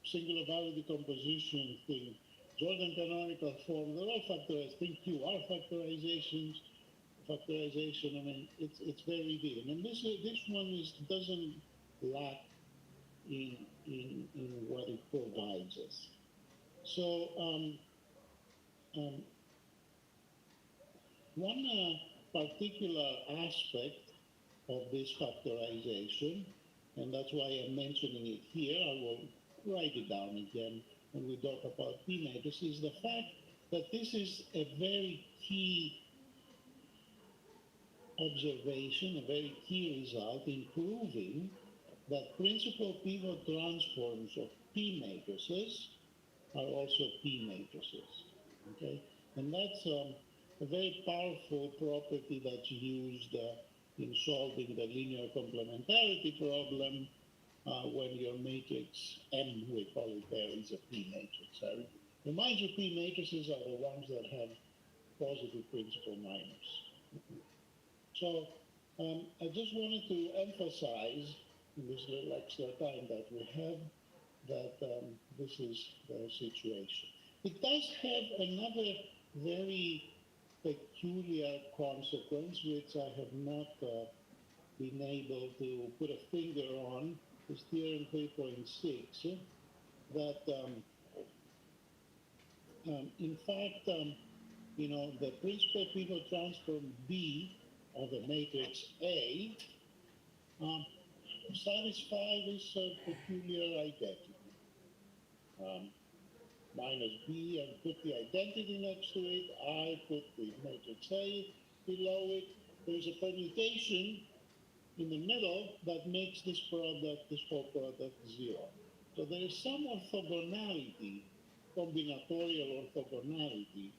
singular value decomposition, think Jordan canonical form. They're all factorized. Think QR factorization. I mean, it's very revealing. And this one doesn't lack in what it provides us. So one particular aspect of this factorization, and that's why I'm mentioning it here, I will write it down again when we talk about P matrix, is the fact that this is a very key observation, a very key result in proving that principal pivot transforms of P matrices are also P matrices, okay? And that's a very powerful property that's used in solving the linear complementarity problem when your matrix M, we call it there, is a P matrix. I remind you, P matrices are the ones that have positive principal minors. So I just wanted to emphasize in this little extra time that we have that this is the situation. It does have another very peculiar consequence, which I have not been able to put a finger on, is theorem 3.6, that in fact, the principal pivot transform B of the matrix A satisfy this peculiar identity. Minus B and put the identity next to it, I put the matrix A below it. There's a permutation in the middle that makes this whole product zero. So there is some orthogonality, combinatorial orthogonality,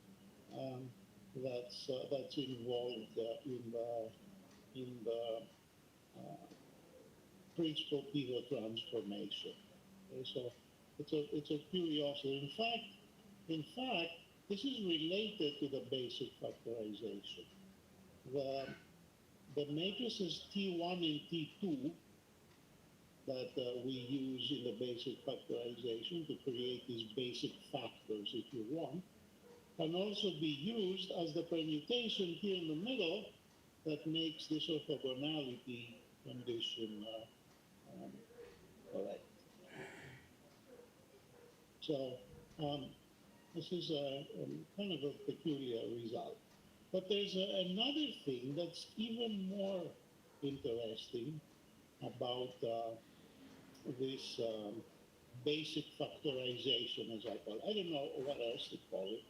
that's involved in the principal pivot transformation. Okay, so it's a curiosity. In fact, this is related to the basic factorization. The matrices T1 and T2 that we use in the basic factorization to create these basic factors, if you want, can also be used as the permutation here in the middle that makes this orthogonality condition correct. So this is a kind of a peculiar result. But there's another thing that's even more interesting about this basic factorization, as I call it. I don't know what else to call it.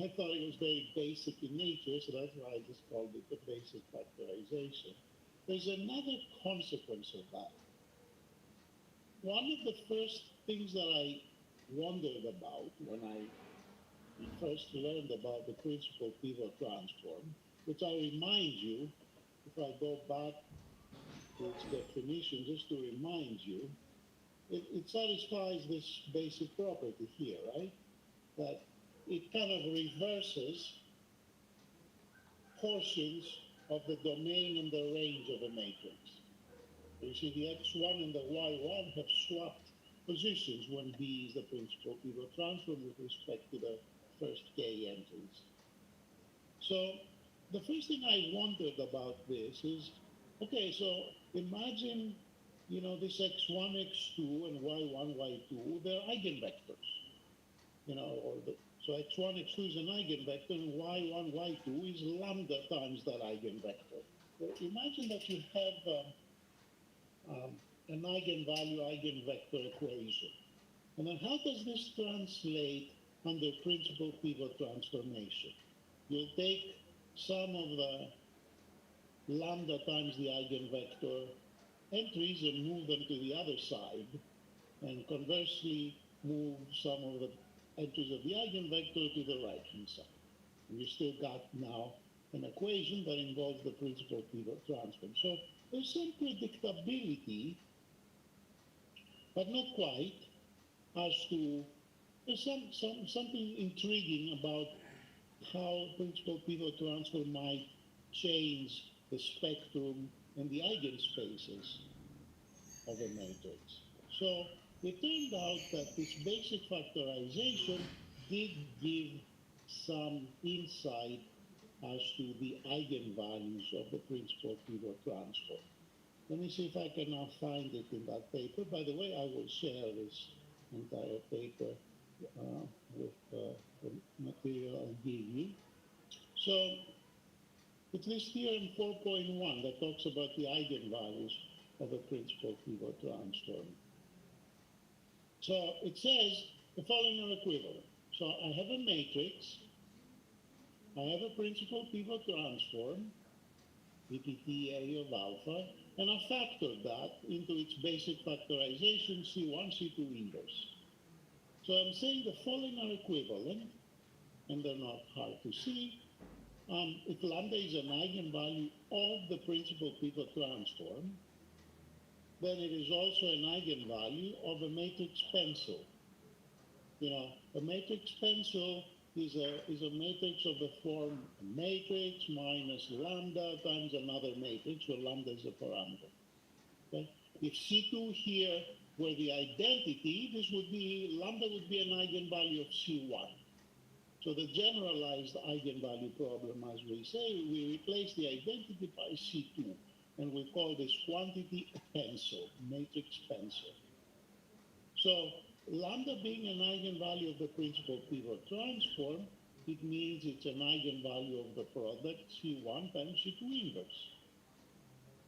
I thought it was very basic in nature, so that's why I just called it the basic factorization. There's another consequence of that. One of the first things that I wondered about when I first learned about the principal pivot transform, which I remind you, if I go back to its definition, just to remind you, it satisfies this basic property here, right? That it kind of reverses portions of the domain and the range of a matrix. You see, the x1 and the y1 have swapped positions when B is the principal pivot transform with respect to the first k entries. So the first thing I wondered about this is, okay, so imagine, you know, this x1, x2, and y1, y2, they're eigenvectors. You know, so x1, x2 is an eigenvector, and y1, y2 is lambda times that eigenvector. So imagine that you have an eigenvalue-eigenvector equation. And then how does this translate under principal pivot transformation? You'll take some of the lambda times the eigenvector entries and move them to the other side, and conversely move some of the entries of the eigenvector to the right-hand side. And you still got now an equation that involves the principal pivot transform. So there's some predictability, but not quite, as to there's something intriguing about how principal pivot transform might change the spectrum and the eigenspaces of a matrix. So it turned out that this basic factorization did give some insight as to the eigenvalues of the principal pivot transform. Let me see if I can now find it in that paper. By the way, I will share this entire paper with the material I'll give you. So it's this theorem 4.1 that talks about the eigenvalues of a principal pivot transform. So it says the following are equivalent. So I have a matrix, I have a principal pivot transform, VPT A of alpha, and I factored that into its basic factorization C1, C2 inverse. So I'm saying the following are equivalent, and they're not hard to see. If lambda is an eigenvalue of the principal pivot transform, then it is also an eigenvalue of a matrix pencil. You know, a matrix pencil is a matrix of the form matrix minus lambda times another matrix, where lambda is a parameter. Okay? If C2 here were the identity, this would be, lambda would be an eigenvalue of C1. So the generalized eigenvalue problem, as we say, we replace the identity by C2, and we call this quantity a pencil, matrix pencil. So lambda being an eigenvalue of the principal pivot transform, it means it's an eigenvalue of the product C1 times C2 inverse.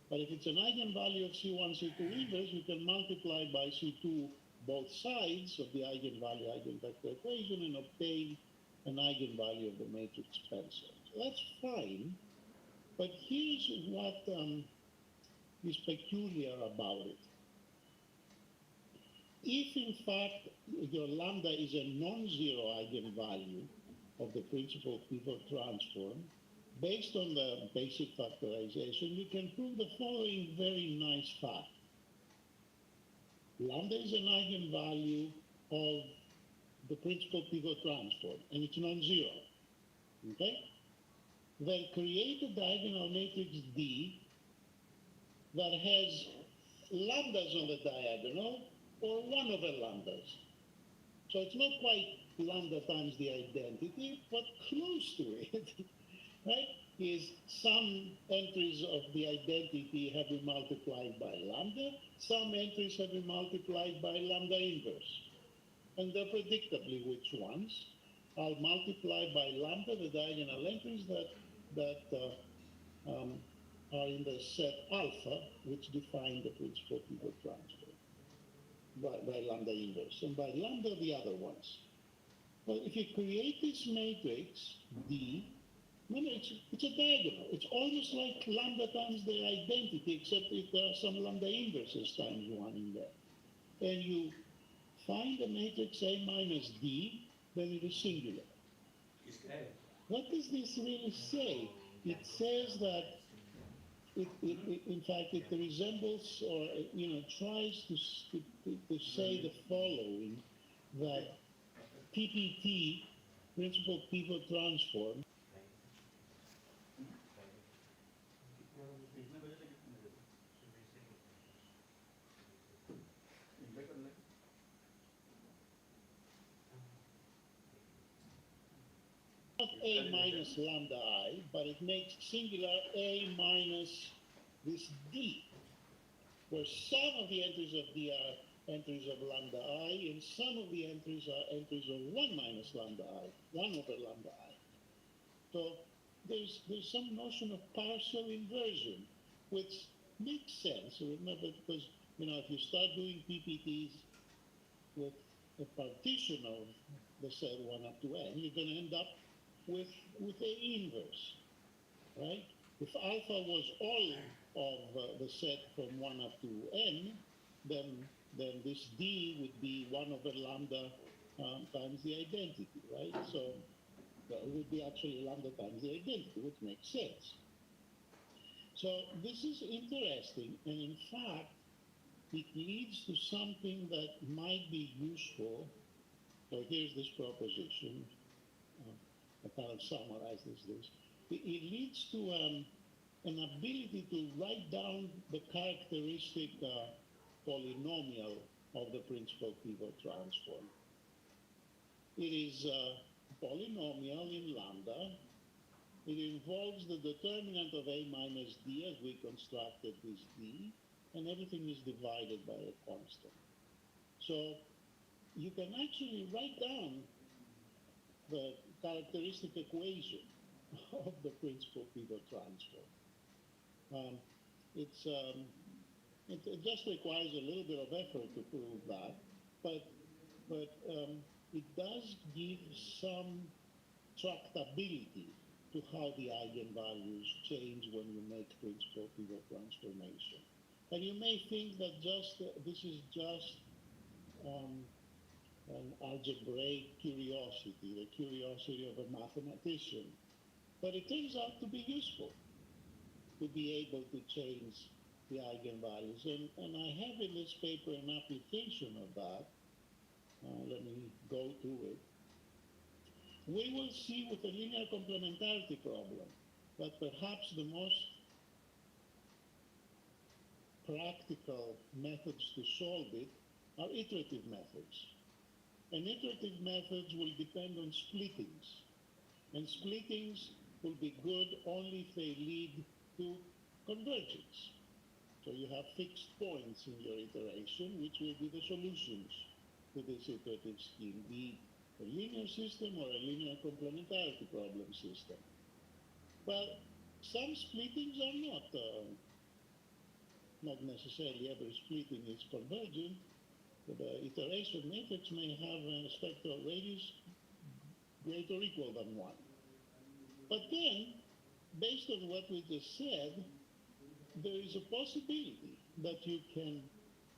But if it's an eigenvalue of C1, C2 inverse, you can multiply by C2 both sides of the eigenvalue-eigenvector equation and obtain an eigenvalue of the matrix pencil. So that's fine, but here's what is peculiar about it. if in fact your lambda is a non-zero eigenvalue of the principal pivot transform, based on the basic factorization, you can prove the following very nice fact. Lambda is an eigenvalue of the principal pivot transform, and it's non-zero, okay? Then create a diagonal matrix D that has lambdas on the diagonal, or 1 over lambdas. So it's not quite lambda times the identity, but close to it, right? Is some entries of the identity have been multiplied by lambda, some entries have been multiplied by lambda inverse. And they're predictably which ones. I'll multiply by lambda the diagonal entries that are in the set alpha, which define the principal pivot transform by lambda inverse, and by lambda the other ones. Well, if you create this matrix D, remember it's a diagonal. It's almost like lambda times the identity, except if there are some lambda inverses times 1 in there. And you find the matrix A minus D, then it is singular. What does this really say? It says that in fact, it resembles or, tries to say the following, that PPT, principal pivot transform, not A minus lambda I, but it makes singular A minus this D, where some of the entries of D are entries of lambda I, and some of the entries are entries of 1 minus lambda I, 1 over lambda I. So there's some notion of partial inversion, which makes sense. Remember, because, if you start doing PPTs with a partition of the set 1 up to n, you're going to end up with A inverse, right? If alpha was all of the set from 1 up to n, then this D would be 1 over lambda times the identity, right? So it would be actually lambda times the identity, which makes sense. So this is interesting, and in fact, it leads to something that might be useful. So here's this proposition. I kind of summarize this. It leads to an ability to write down the characteristic polynomial of the principal pivot transform. It is a polynomial in lambda. It involves the determinant of A minus D as we constructed this D, and everything is divided by a constant. So you can actually write down the characteristic equation of the principal pivot transform. It just requires a little bit of effort to prove that, but it does give some tractability to how the eigenvalues change when you make principal pivot transformation. And you may think that this is just an algebraic curiosity, the curiosity of a mathematician. But it turns out to be useful to be able to change the eigenvalues. And I have in this paper an application of that. Let me go to it. We will see with the linear complementarity problem that perhaps the most practical methods to solve it are iterative methods. And iterative methods will depend on splittings. And splittings will be good only if they lead to convergence. So you have fixed points in your iteration, which will be the solutions to this iterative scheme, be it a linear system or a linear complementarity problem system. Well, some splittings are not necessarily every splitting is convergent. The iteration matrix may have a spectral radius greater or equal than 1. But then, based on what we just said, there is a possibility that you can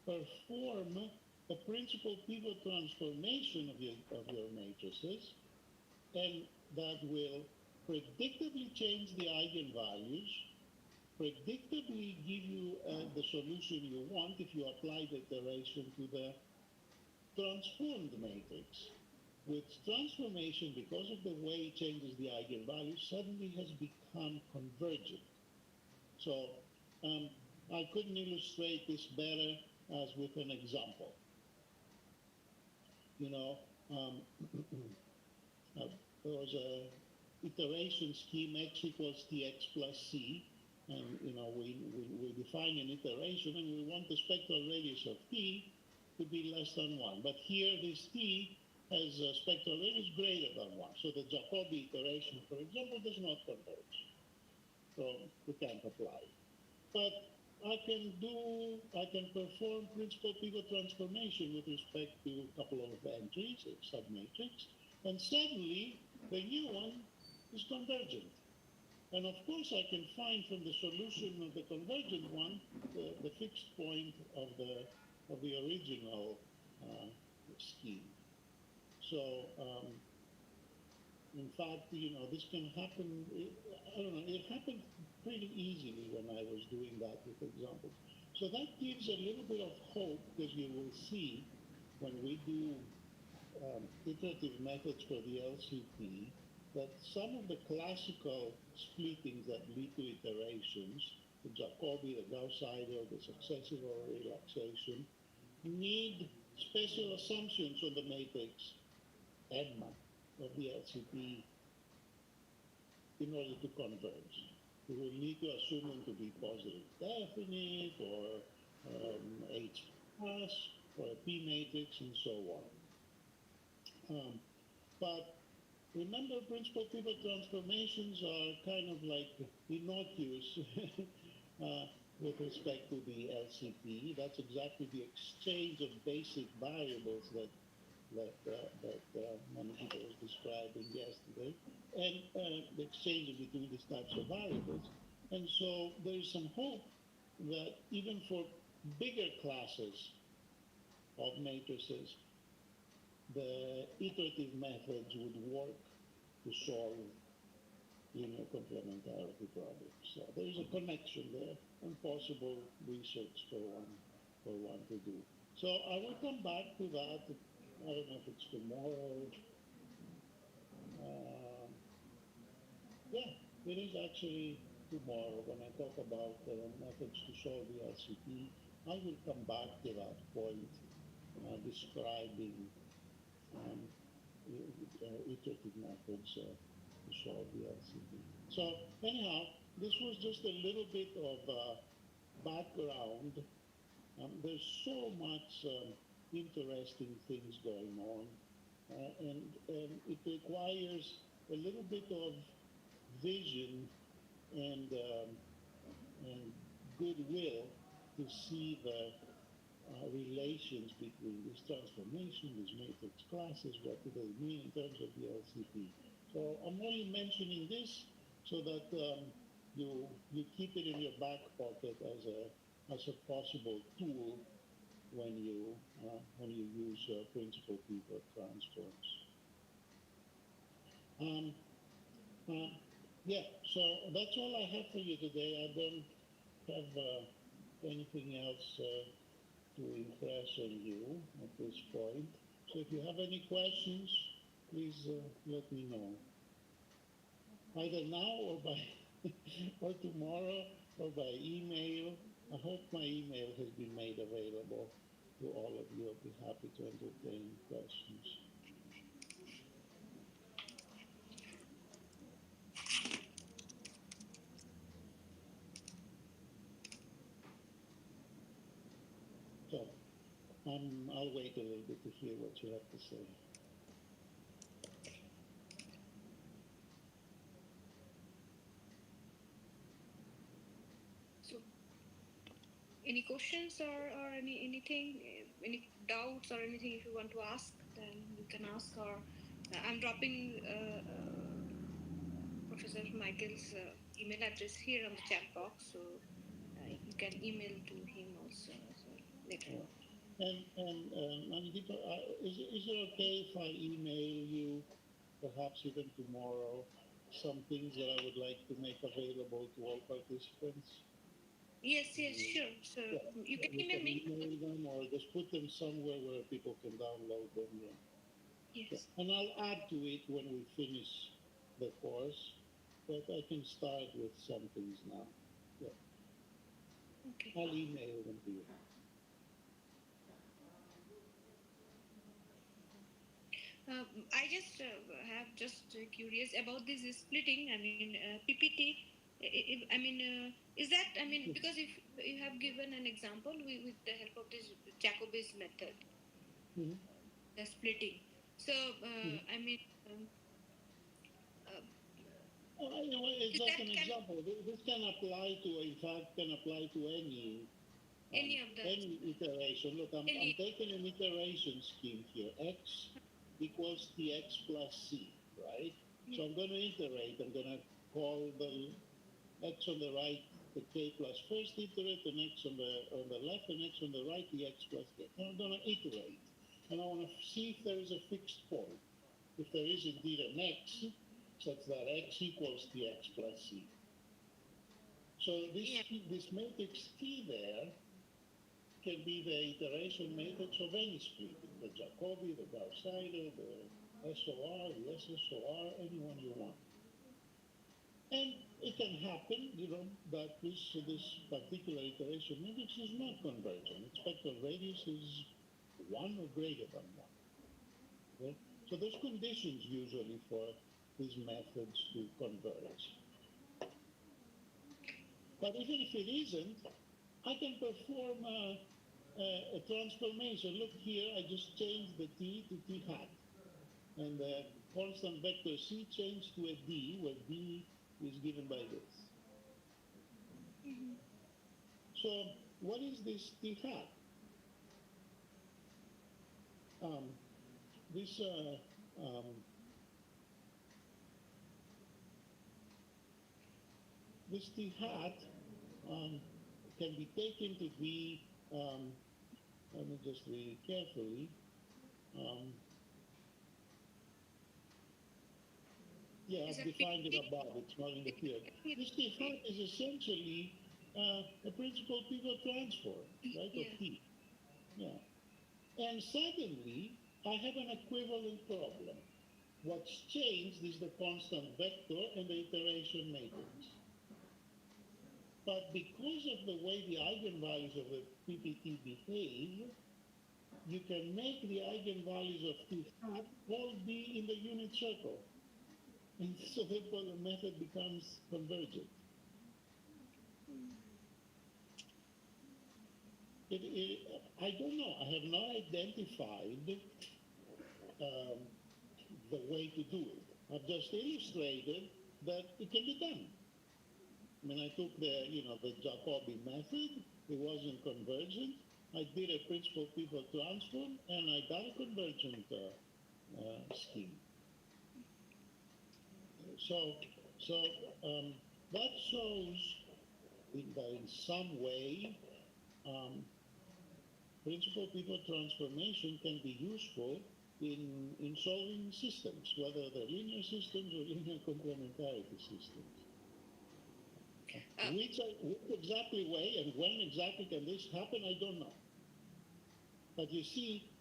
perform a a principal pivot transformation of your matrices, and that will predictably change the eigenvalues, predictably give you the solution you want if you apply the iteration to the transformed matrix, which transformation, because of the way it changes the eigenvalue, suddenly has become convergent. So I couldn't illustrate this better as with an example. You know, there was a iteration scheme x equals tx plus c, and you know we define an iteration and we want the spectral radius of t to be less than 1. But here this t has a spectral radius greater than 1. So the Jacobi iteration, for example, does not converge. So we can't apply. But I can perform principal pivot transformation with respect to a couple of entries, a submatrix, and suddenly the new one is convergent. And of course I can find from the solution of the convergent one the fixed point of the original scheme. So in fact, you know, this can happen, I don't know, it happened pretty easily when I was doing that with examples. So that gives a little bit of hope, because you will see when we do iterative methods for the LCP, that some of the classical splittings that lead to iterations, the Jacobi, the Gauss-Seidel, the successive or relaxation, need special assumptions on the matrix M of the LCP in order to converge. We will need to assume them to be positive definite, or H plus, or a P matrix, and so on. But remember, principal pivot transformations are kind of like innocuous with respect to the LCP. That's exactly the exchange of basic variables that Manojita was describing yesterday, and the exchange between these types of variables. And so there is some hope that even for bigger classes of matrices, the iterative methods would work to solve linear complementarity problems. So there is a connection there, and possible research for one to do. So I will come back to that. I don't know if it's tomorrow. Yeah, it is actually tomorrow when I talk about methods to solve the LCP. I will come back to that point, describing iterative methods to solve the LCP. So anyhow, this was just a little bit of background. There's so much interesting things going on, and it requires a little bit of vision and goodwill to see the relations between this transformation, these matrix classes, what do they mean in terms of the LCP. So I'm only mentioning this so that you keep it in your back pocket as a possible tool when you use principal pivot transforms. Yeah, so that's all I have for you today. I don't have anything else to impress on you at this point. So if you have any questions, please let me know. Either now or by or tomorrow or by email. I hope my email has been made available to all of you. I'll be happy to entertain questions. So I'll wait a little bit to hear what you have to say. So, any questions or anything, any doubts or anything if you want to ask, then you can ask. Or I'm dropping Professor Michael's email address here on the chat box, so you can email to him also later. Mandeep, is it okay if I email you, perhaps even tomorrow, some things that I would like to make available to all participants? Yes, sure. So Yeah, you can you email can me. email them or just put them somewhere where people can download them. Yeah. Yeah. Yes. And I'll add to it when we finish the course, but I can start with some things now. Yeah. Okay. I'll email them to you. I just have just curious about this splitting. I mean, PPT. I mean, is that? I mean, because if you have given an example with the help of this Jacobi's method, Mm-hmm. the splitting. So, Mm-hmm. I mean, uh, It's is just that an can example. This can apply to, in fact, can apply to any of the any iteration. Look, I'm any? taking an iteration scheme here. X equals tx plus c, right? So I'm going to iterate. I'm going to call the x on the right the k plus first iterate, and x on the left, and x on the right the x plus k. And I'm going to iterate, and I want to see if there is a fixed point. If there is indeed an x, such that x equals tx plus c. So this matrix T there can be the iteration matrix of any splitting, the Jacobi, the Gauss-Seidel, the SOR, the SSOR, anyone you want. And it can happen, that this particular iteration matrix is not convergent. Its spectral radius is 1 or greater than 1. Okay? So there's conditions usually for these methods to converge. But even if it isn't, I can perform a transformation. Look here, I just changed the t to t hat. And the constant vector c changed to a d, where d is given by this. Mm-hmm. So what is this t hat? This t hat can be taken to be, let me just read it carefully. Yeah, I've defined it above. It's not in the field. This t hat is essentially a principal pivot transform, right, of t. Yeah. And suddenly, I have an equivalent problem. What's changed is the constant vector and the iteration matrix. But because of the way the eigenvalues of the PPT behave, you can make the eigenvalues of T hat all be in the unit circle. And so therefore the method becomes convergent. I don't know. I have not identified the way to do it. I've just illustrated that it can be done. I mean, I took the Jacobi method. It wasn't convergent. I did a principal pivot transform, and I got a convergent scheme. So that shows that in some way, principal pivot transformation can be useful in solving systems, whether they're linear systems or linear complementarity systems. Which exactly way and when exactly can this happen, I don't know. But you see,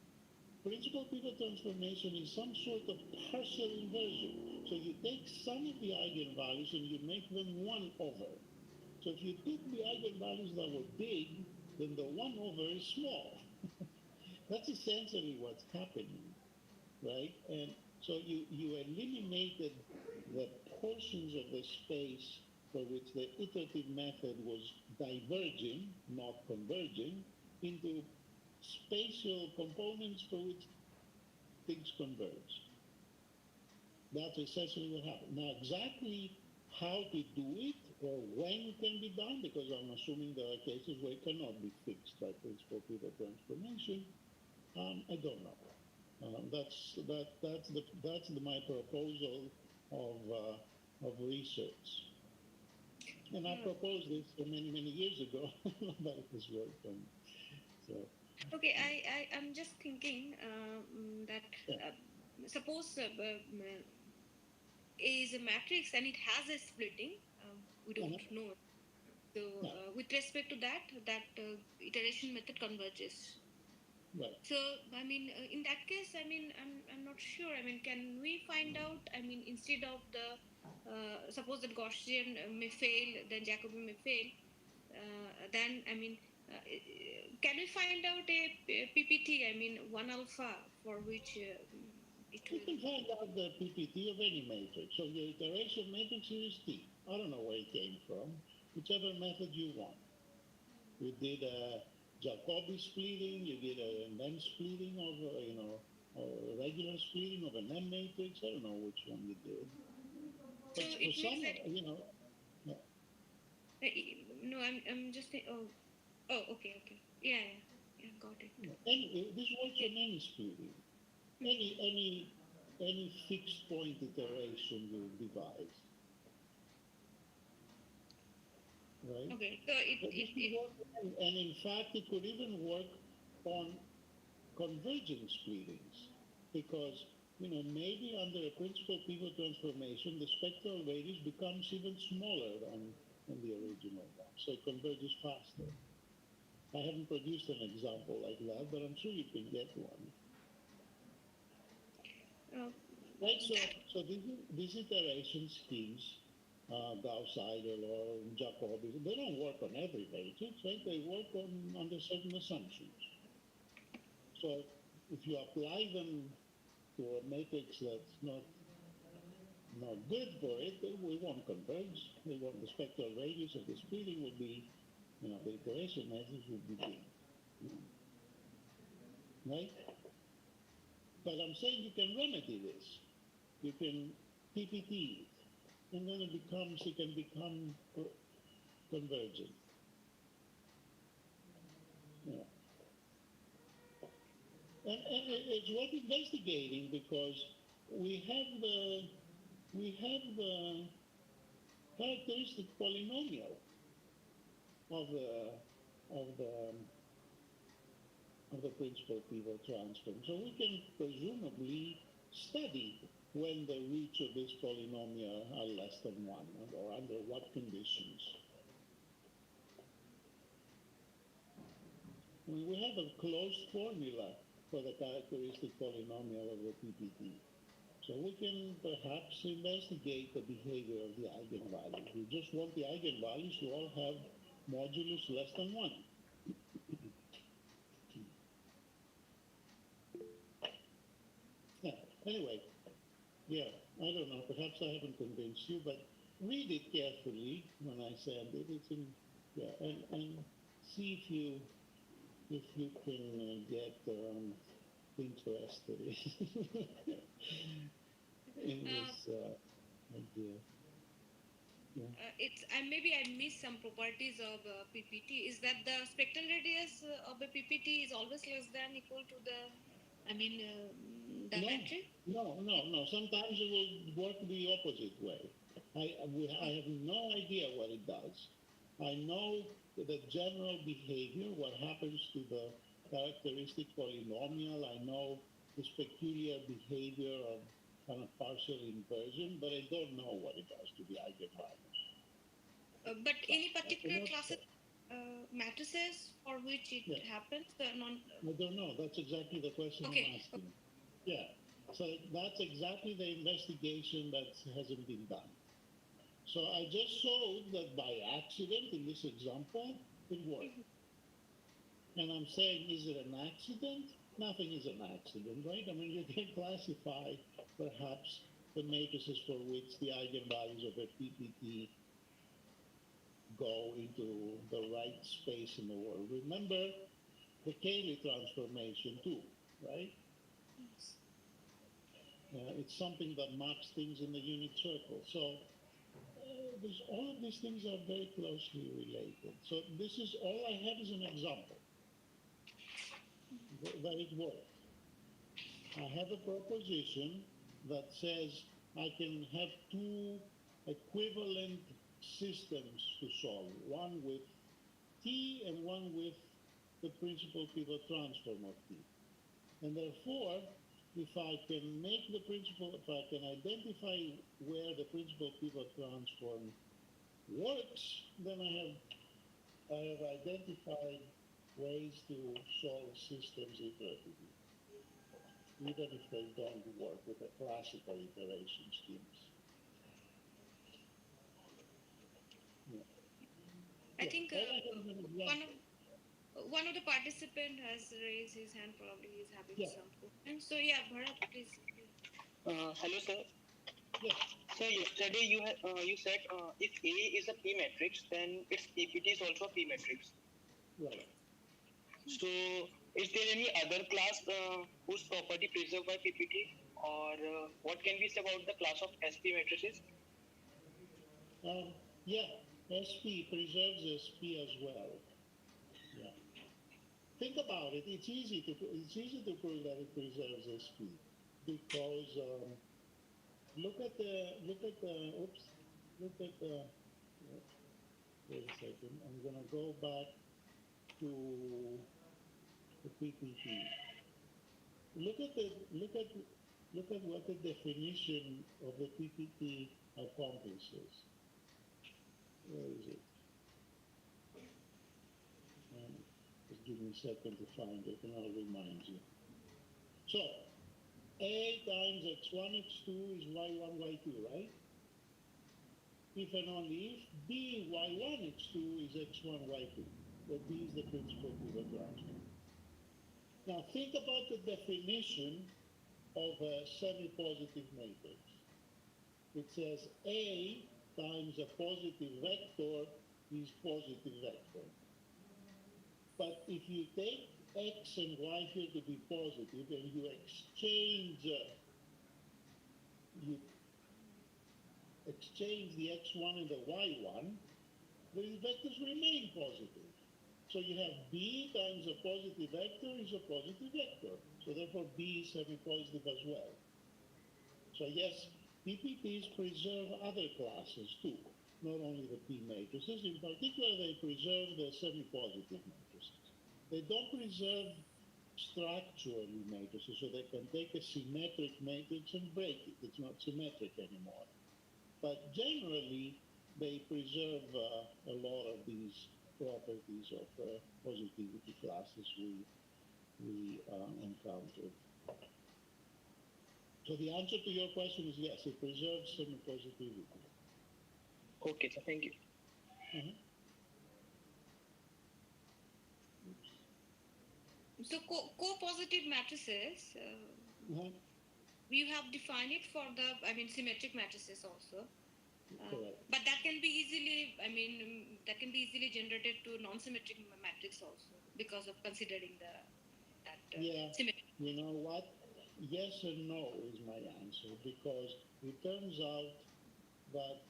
principal pivot transformation is some sort of partial inversion. So you take some of the eigenvalues and you make them 1 over. So if you took the eigenvalues that were big, then the 1 over is small. That's essentially what's happening, right? And so you eliminated the portions of the space for which the iterative method was diverging, not converging, into spatial components for which things converge. That's essentially what happened. Now, exactly how to do it or when it can be done, because I'm assuming there are cases where it cannot be fixed by principal pivot transformation, I don't know. That's my proposal of research. And I proposed this many years ago, but it was worked on. So Okay, I'm just thinking that suppose A is a matrix and it has a splitting. We don't know. So with respect to that, iteration method converges. Right. So I mean, in that case, I mean, I'm not sure. I mean, can we find out? I mean, instead of the suppose that Gaussian may fail, then Jacobi may fail. Then I mean, can we find out a PPT? I mean, 1 alpha for which it You will. can find out the PPT of any matrix. So your iteration matrix here is T. I don't know where it came from. Whichever method you want. You did a Jacobi splitting, you did an M splitting of, or a regular splitting of an M matrix. I don't know which one you did. So But it for some, means that no, I'm just okay, yeah, got it. this works on any splitting, any fixed point iteration you devise, right? Okay, so and in fact, it could even work on convergent splittings, because maybe under a principal pivot transformation, the spectral radius becomes even smaller than the original one, so it converges faster. I haven't produced an example like that, but I'm sure you can get one. Right, so these iteration schemes, Gauss-Seidel or Jacobi, they don't work on every matrix, right? They work under certain assumptions. So if you apply them to a matrix that's not good for it, we won't converge. The spectral radius of the splitting would be, the iteration matrix would be big. Right? But I'm saying you can remedy this. You can PPT it, and then it can become convergent. Yeah. And it's worth investigating, because we have the characteristic polynomial of the principal pivot transform. So we can presumably study when the roots of this polynomial are less than 1, or under what conditions. I mean, we have a closed formula for the characteristic polynomial of the PPT. So we can perhaps investigate the behavior of the eigenvalues. We just want the eigenvalues to all have modulus less than 1. Anyway, I don't know, perhaps I haven't convinced you, but read it carefully when I send it. It's and see if you can get interested in this idea. It's maybe I missed some properties of PPT. Is that the spectral radius of a PPT is always less than equal to the, the matrix? No. Sometimes it will work the opposite way. I have no idea what it does. I know the general behavior, what happens to the characteristic polynomial. I know this peculiar behavior of kind of partial inversion, but I don't know what it does to the eigenvalues. But any particular classes matrices for which it happens? I don't know. That's exactly the question I'm asking. Yeah. So that's exactly the investigation that hasn't been done. So I just showed that by accident in this example, it worked. And I'm saying, is it an accident? Nothing is an accident, right? I mean, you can classify perhaps the matrices for which the eigenvalues of a PPT go into the right space in the world. Remember the Cayley transformation too, right? It's something that maps things in the unit circle. So all of these things are very closely related. So this is all I have is an example that it works. I have a proposition that says I can have two equivalent systems to solve, one with T and one with the principal pivot transform of P. And therefore, if I can identify where the principal pivot transform works, then I have identified ways to solve systems iteratively, even if they don't work with the classical iteration schemes. Yeah. I think one of the participant has raised his hand. Probably he's having some questions. So yeah, Bharat, please. Hello, sir. Yes. So yesterday you said if A is a P matrix, then its PPT is also a P matrix. Right. So is there any other class whose property preserved by PPT, or what can we say about the class of SP matrices? Yeah, SP preserves SP as well. Yeah. Think about it. It's easy to prove that it preserves SP because look at the wait a second. I'm gonna go back to the PPT. Look at what the definition of the PPT accomplishes. Where is it? Just give me a second to find it, and I'll remind you. So, A times x1, x2 is y1, y2, right? If and only if B, y1, x2 is x1, y2. That B is the principal pivot transform. Now, think about the definition of a semi-positive matrix. It says A times a positive vector is positive vector. But if you take x and y here to be positive and you exchange the x1 and the y1, the vectors remain positive. So you have B times a positive vector is a positive vector. So therefore B is semi-positive as well. So yes, PPTs preserve other classes too, not only the P matrices. In particular, they preserve the semi-positive matrices. They don't preserve structurally matrices, so they can take a symmetric matrix and break it. It's not symmetric anymore. But generally, they preserve a lot of these properties of positivity classes we encountered. So the answer to your question is yes, it preserves semi-positivity. Okay, so thank you. So co-positive matrices, you have defined it for the, symmetric matrices also. But that can be easily, generated to non-symmetric matrix also because of considering symmetry. You know what? Yes and no is my answer, because it turns out that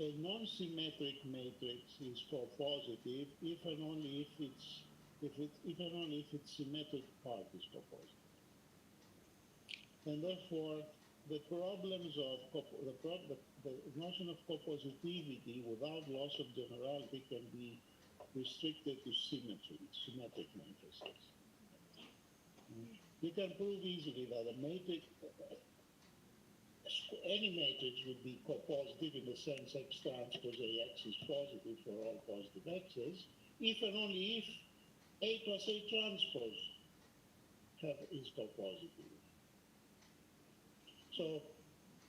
a non-symmetric matrix is co-positive if and only if its symmetric part is co-positive. And therefore, the problems of the notion of copositivity without loss of generality can be restricted to symmetric matrices. You can prove easily that any matrix would be copositive in the sense x transpose AX is positive for all positive x's, if and only if A plus A transpose is copositive. So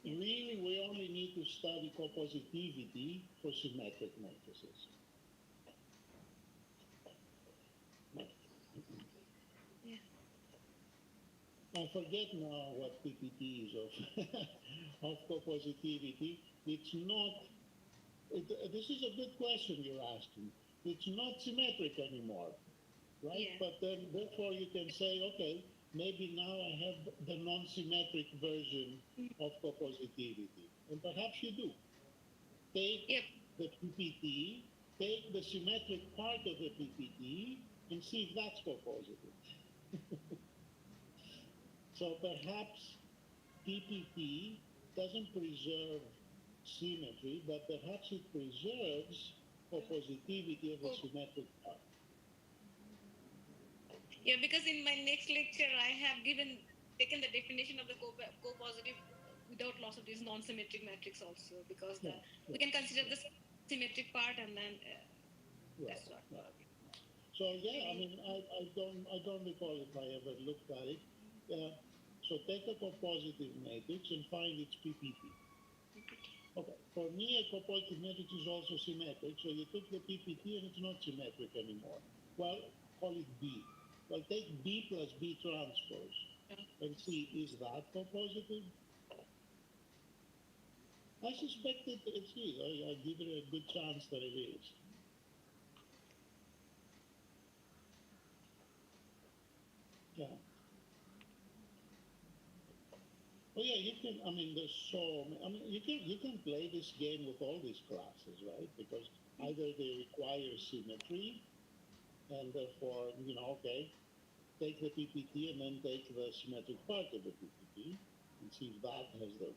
really, we only need to study copositivity for symmetric matrices. Yeah. I forget now what PPT is of copositivity. It's not. This is a good question you're asking. It's not symmetric anymore, right? Yeah. But then, therefore, you can say, okay, maybe now I have the non-symmetric version of copositivity. And perhaps you do. Take the PPT, take the symmetric part of the PPT, and see if that's copositive. So perhaps PPT doesn't preserve symmetry, but perhaps it preserves copositivity of the symmetric part. Yeah, because in my next lecture, I have taken the definition of the co-positive without loss of this non-symmetric matrix also, because we can consider the symmetric part and then that's what. So yeah, I mean, I don't recall if I ever looked at it. So take a co-positive matrix and find its PPT. Okay, for me, a co-positive matrix is also symmetric. So you took the PPT and it's not symmetric anymore. Well, call it B. Well, take B plus B transpose and see, is that co-positive? I suspect it is. I give it a good chance that it is. Yeah. Oh yeah, you can. I mean, there's so. I mean, you can play this game with all these classes, right? Because either they require symmetry, and therefore, okay, take the PPT and then take the symmetric part of the PPT and see if that has the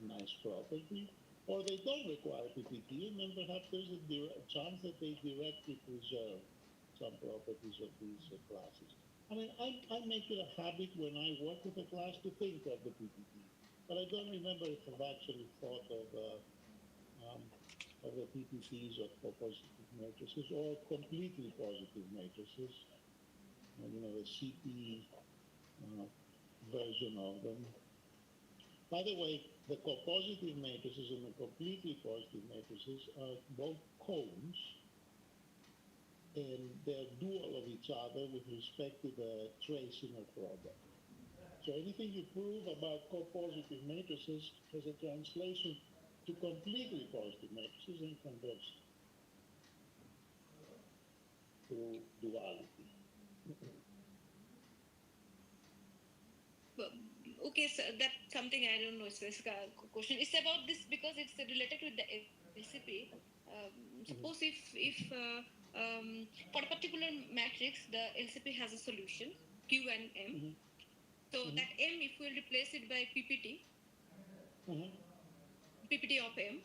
nice property, or they don't require PPT, and then perhaps there's a chance that they directly preserve some properties of these classes. I mean, I make it a habit when I work with a class to think of the PPT, but I don't remember if I've actually thought of the PPTs of positive matrices or completely positive matrices, the CP version of them. By the way, the co-positive matrices and the completely positive matrices are both cones, and they're dual of each other with respect to the trace inner product. So anything you prove about co-positive matrices has a translation to completely positive matrices and conversely to duality. Okay, so that's something I don't know. It's a question. It's about this because it's related with the LCP. Suppose if for a particular matrix, the LCP has a solution, Q and M. So that M, if we'll replace it by PPT, PPT of M,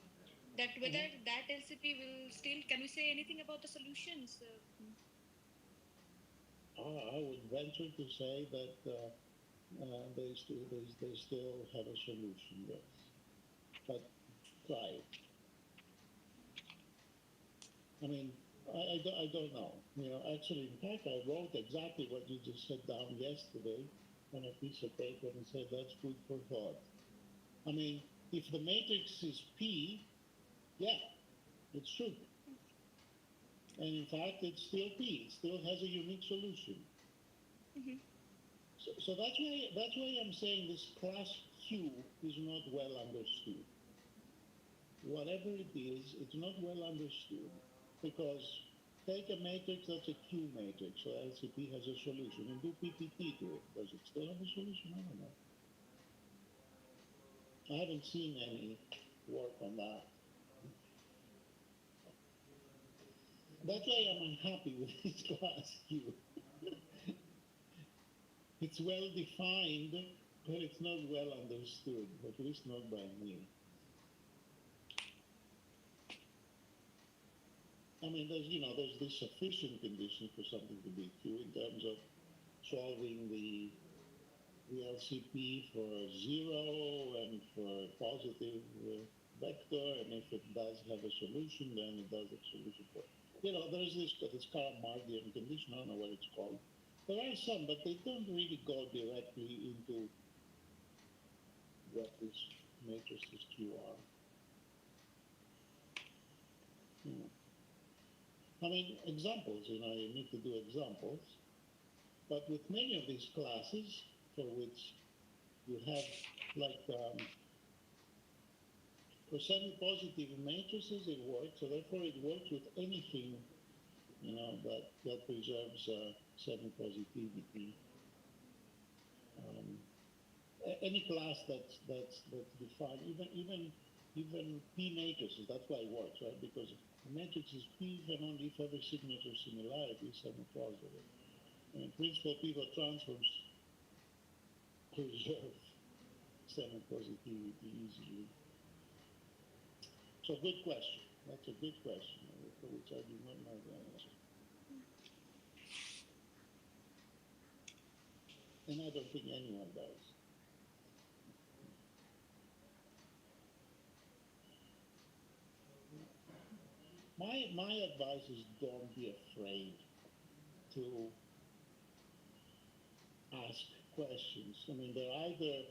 that whether that LCP will still, can we say anything about the solutions? I would venture to say that they still have a solution, yes. But try it. I mean, I don't know. Actually, in fact, I wrote exactly what you just said down yesterday on a piece of paper and said that's food for thought. I mean, if the matrix is P, yeah, it should. And in fact, it's still P. It still has a unique solution. So that's why I'm saying this class Q is not well understood. Whatever it is, it's not well understood because take a matrix that's a Q matrix, so LCP has a solution, and do PPT to it. Does it still have a solution? I don't know. I haven't seen any work on that. That's why I'm unhappy with this class Q. It's well defined, but it's not well understood, at least not by me. I mean, there's this sufficient condition for something to be Q in terms of solving the LCP for 0 and for positive vector, and if it does have a solution, then it does have a solution for. There's this Karamardian condition. I don't know what it's called. There are some, but they don't really go directly into what these matrices Q are. I mean, examples, you need to do examples. But with many of these classes for which you have, like, for semi-positive matrices, it works. So therefore, it works with anything, that preserves semi-positivity. Any class that's defined, even P matrices, that's why it works, right? Because the matrix is P and only if every signature similarity is semi-positive. And in principle, pivot transforms preserve semi-positivity easily. So good question. That's a good question for which I do not know the answer. And I don't think anyone does. My advice is don't be afraid to ask questions. I mean, they either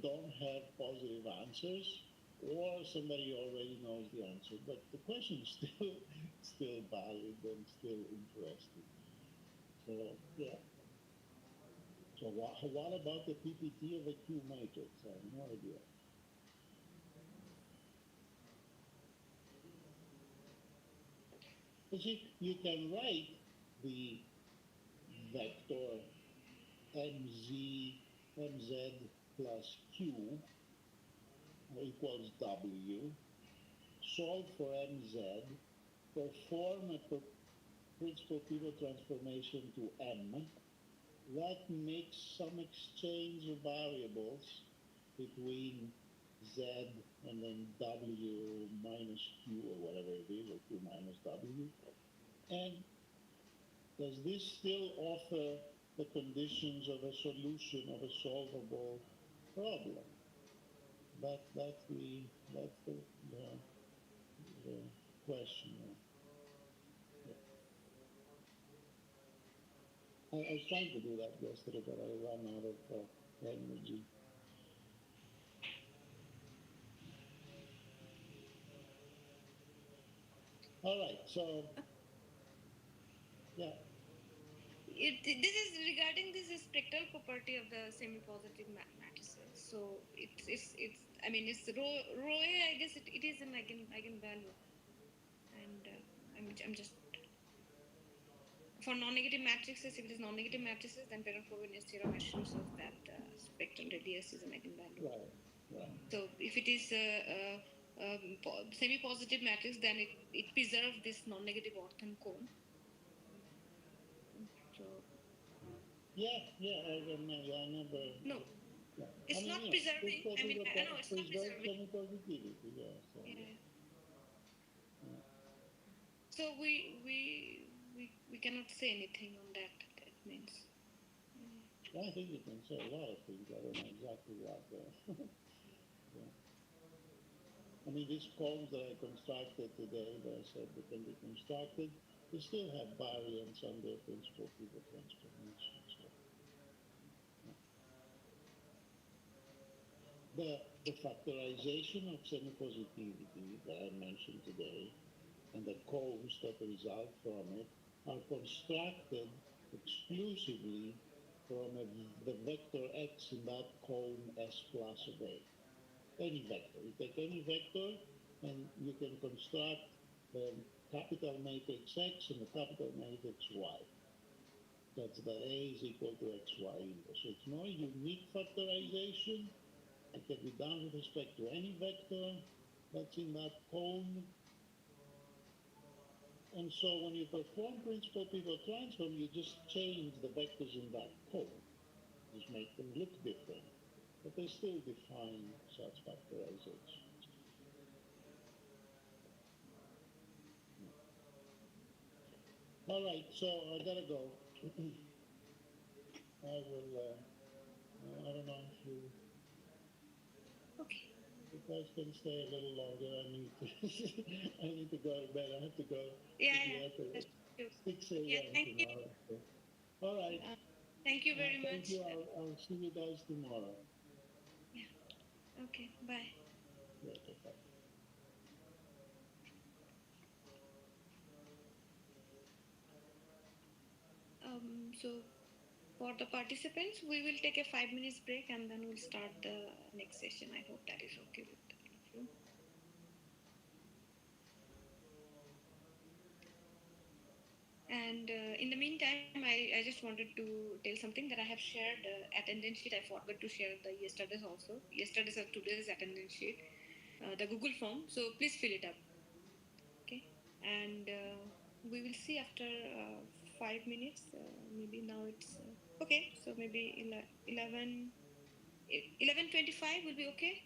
don't have positive answers, or somebody already knows the answer. But the question is still valid and still interesting. So yeah. So what about the PPT of a Q matrix? I have no idea. You see, you can write the vector mz plus q equals w, solve for mz, perform a principal pivot transformation to m. That makes some exchange of variables between z and then w minus q or whatever it is, or q minus w. And does this still offer the conditions of a solution of a solvable problem? That's the question. I was trying to do that yesterday, but I ran out of energy. All right, so yeah. This is regarding this spectral property of the semi-positive matrices. So it's I mean it's rho A. I guess it is an eigenvalue, and I'm just for non-negative matrices. If it is non-negative matrices, then Perron Frobenius theorem assures us that the spectral radius is an eigenvalue. Right. So if it is semi-positive matrix, then it preserves this non-negative orthon cone. So I never. No, it's not preserving. I mean, I know it's not preserving. Positivity, yeah. So, yeah. So we cannot say anything on that. That means. Well, I think you can say a lot of things. I don't know exactly what. Yeah. I mean, these cones that I constructed today, that I said they can be constructed, they still have variance under principal pivot transformation. So, yeah. The factorization of semi-positivity that I mentioned today and the cones that result from it are constructed exclusively from the vector x in that cone S plus of A. Any vector. You take any vector and you can construct the capital matrix X and the capital matrix Y. That's the A is equal to XY inverse. So it's no unique factorization. It can be done with respect to any vector that's in that cone. And so when you perform principal pivot transform, you just change the vectors in that cone. Just make them look different. But they still define such factorization. All right, so I gotta go. I will, I don't know if you... Okay. You guys can stay a little longer. I need to go to bed. I have to go. Yeah. 6 a.m. Yeah, thank tomorrow. you. All right. Thank you very Thank much. you. I'll see you guys tomorrow. Yeah. Okay. Bye. Yeah, okay, bye. So for the participants, we will take a 5 minutes break and then we'll start the next session. I hope that is okay with all of you. And in the meantime, I just wanted to tell something that I have shared attendance sheet. I forgot to share the yesterday's also. Yesterday's or today's attendance sheet, the Google form. So please fill it up. Okay. And we will see after 5 minutes. Maybe now it's okay. So maybe 11:25 will be okay.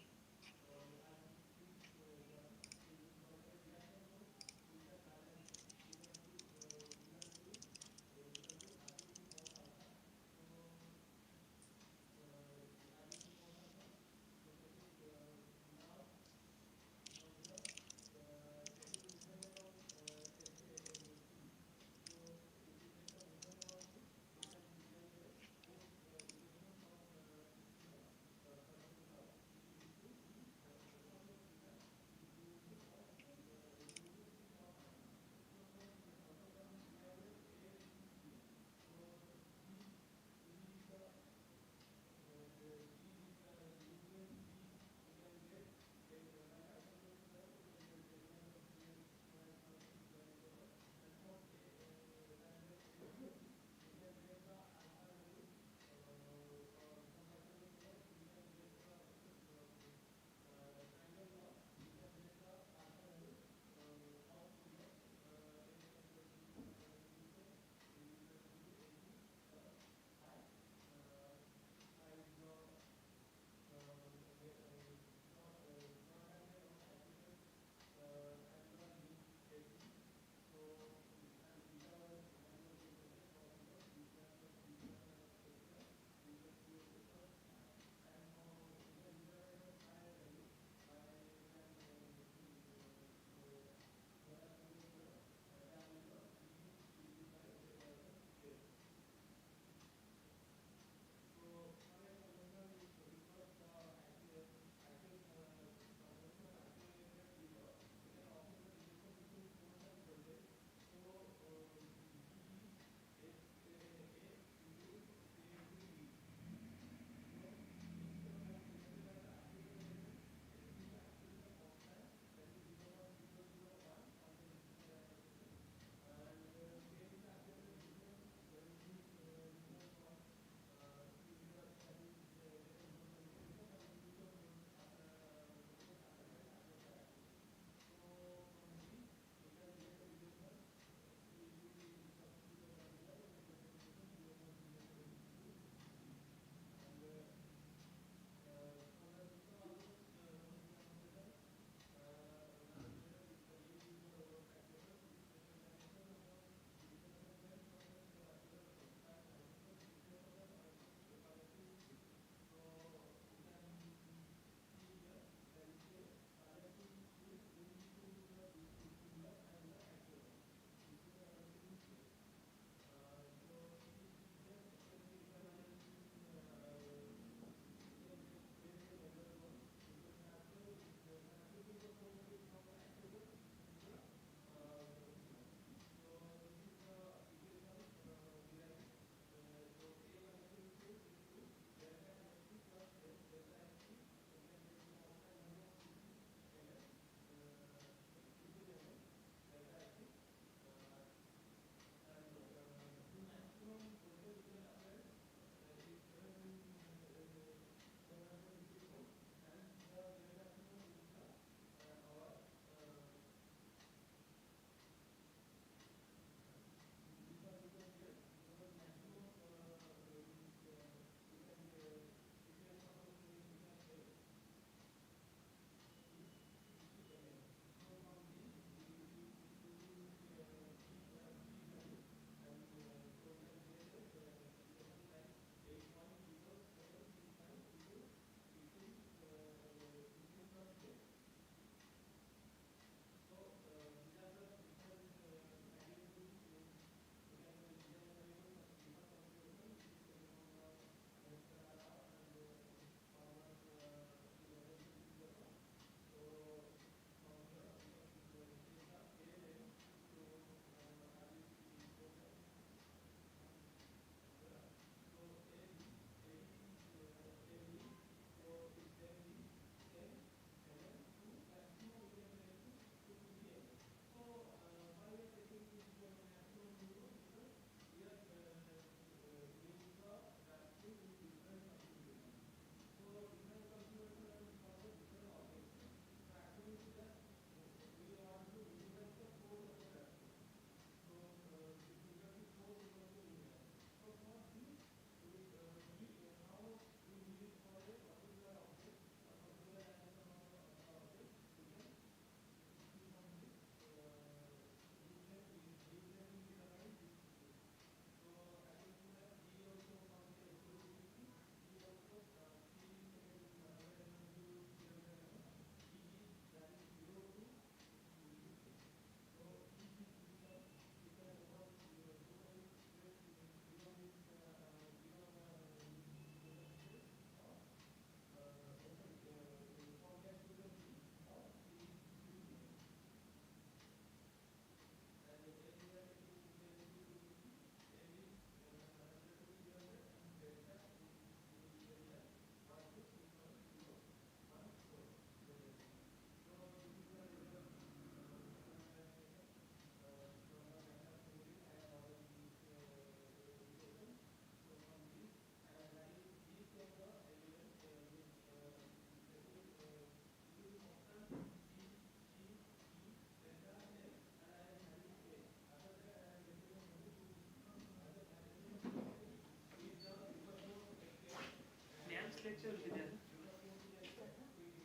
lecture will be there.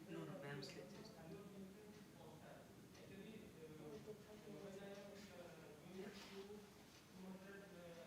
No, no, ma'am's lecture is not. Yeah. 5 minute lectures.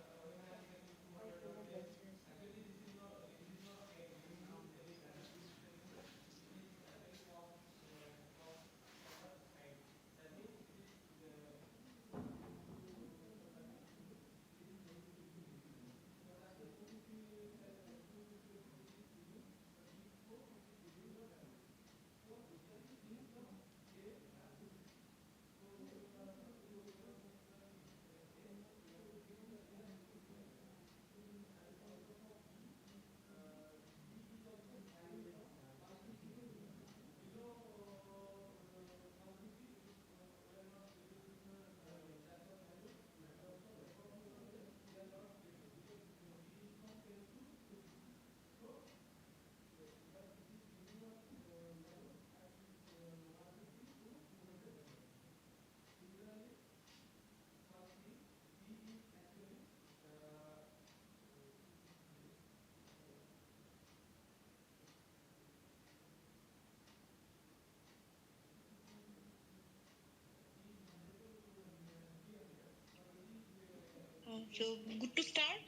So good to start.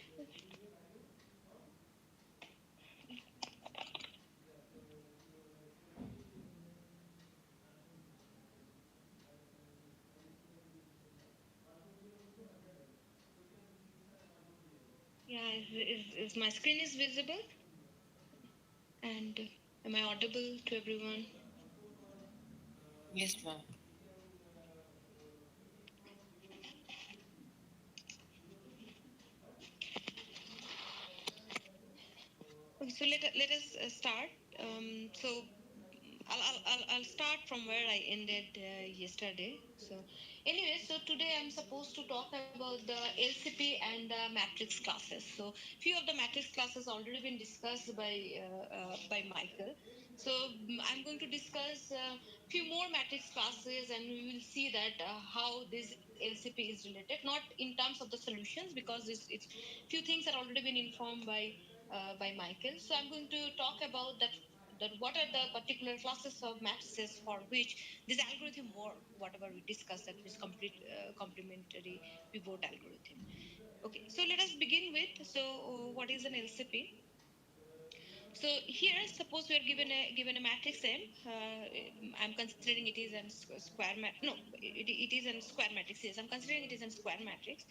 Yeah, is my screen is visible? And am I audible to everyone? Yes, ma'am. Okay, so let us start. So I'll start from where I ended yesterday. So anyway, so today I'm supposed to talk about the LCP and the matrix classes. So few of the matrix classes already been discussed by Michael. So I'm going to discuss few more matrix classes, and we will see that how this LCP is related, not in terms of the solutions, because it's few things are already been informed by Michael. So I'm going to talk about that what are the particular classes of matrices for which this algorithm work, whatever we discussed, that is complete complementary pivot algorithm. Okay, so let us begin with, so what is an LCP? So here, suppose we are given a matrix M. I'm considering it is a square matrix. No, it is a square matrix. Yes, I'm considering it is a square matrix,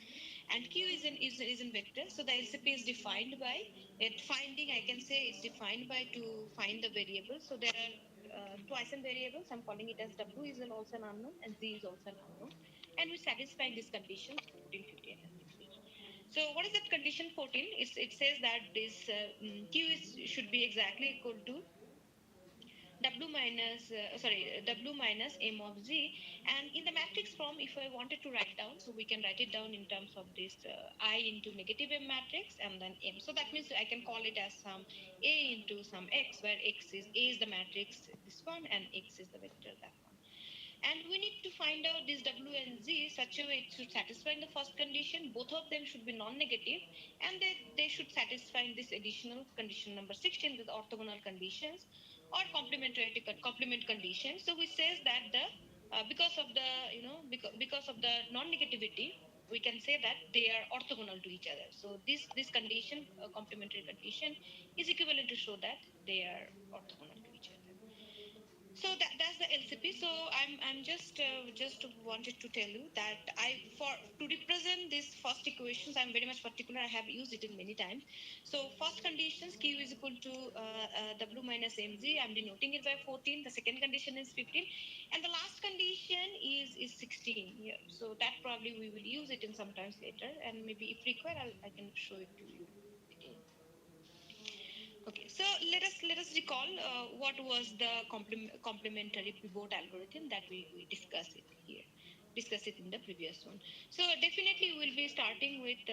and Q is in vector. So the LCP is defined by it finding. I can say it's defined by to find the variable. So there are twice in variables. I'm calling it as W is also an unknown and Z is also an unknown, and we satisfy these conditions 14, 15, and 16. So what is that condition 14? It says that this Q should be exactly equal to W minus M of Z. And in the matrix form, if I wanted to write down, so we can write it down in terms of this I into negative M matrix and then M. So that means I can call it as some A into some X, where A is the matrix, this one, and X is the vector, that one. And we need to find out this W and Z such a way it should satisfy in the first condition. Both of them should be non-negative, and they should satisfy in this additional condition number 16, with orthogonal conditions or complement conditions. So we says that the because of the because of the non-negativity, we can say that they are orthogonal to each other. So this condition, complementary condition, is equivalent to show that they are orthogonal to each other. So that's the LCP. So I'm just wanted to tell you that I for to represent these first equations, I'm very much particular. I have used it in many times. So first conditions, Q is equal to W minus mz. I'm denoting it by 14. The second condition is 15, and the last condition is 16 here. So that probably we will use it in sometimes later, and maybe if required, I can show it to you again. Okay, so let us recall what was the complementary pivot algorithm that we discussed it here, discuss it in the previous one. So definitely we'll be starting with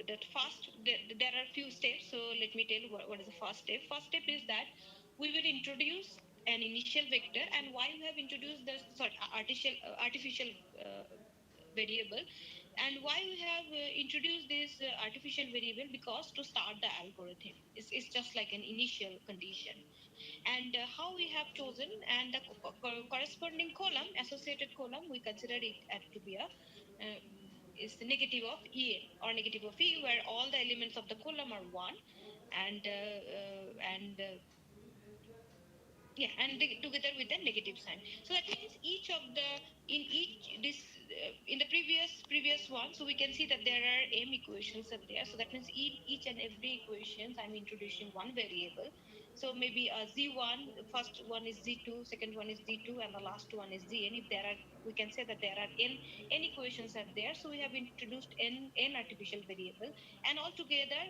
that first. There are few steps. So let me tell you what is the first step. First step is that we will introduce an initial vector, and why we have introduced the artificial variable And why we have introduced this artificial variable? Because to start the algorithm, it's just like an initial condition. And how we have chosen, and the corresponding column, associated column, we consider it to be a is the negative of en or negative of e, where all the elements of the column are 1, and yeah, and together with the negative sign. So that means each of the in each this in the previous one, so we can see that there are m equations are there. So that means each and every equations I'm introducing one variable. So maybe z1, first one is z2, second one is z2, and the last one is zn. If there are, we can say that there are n equations are there. So we have introduced n artificial variable, and altogether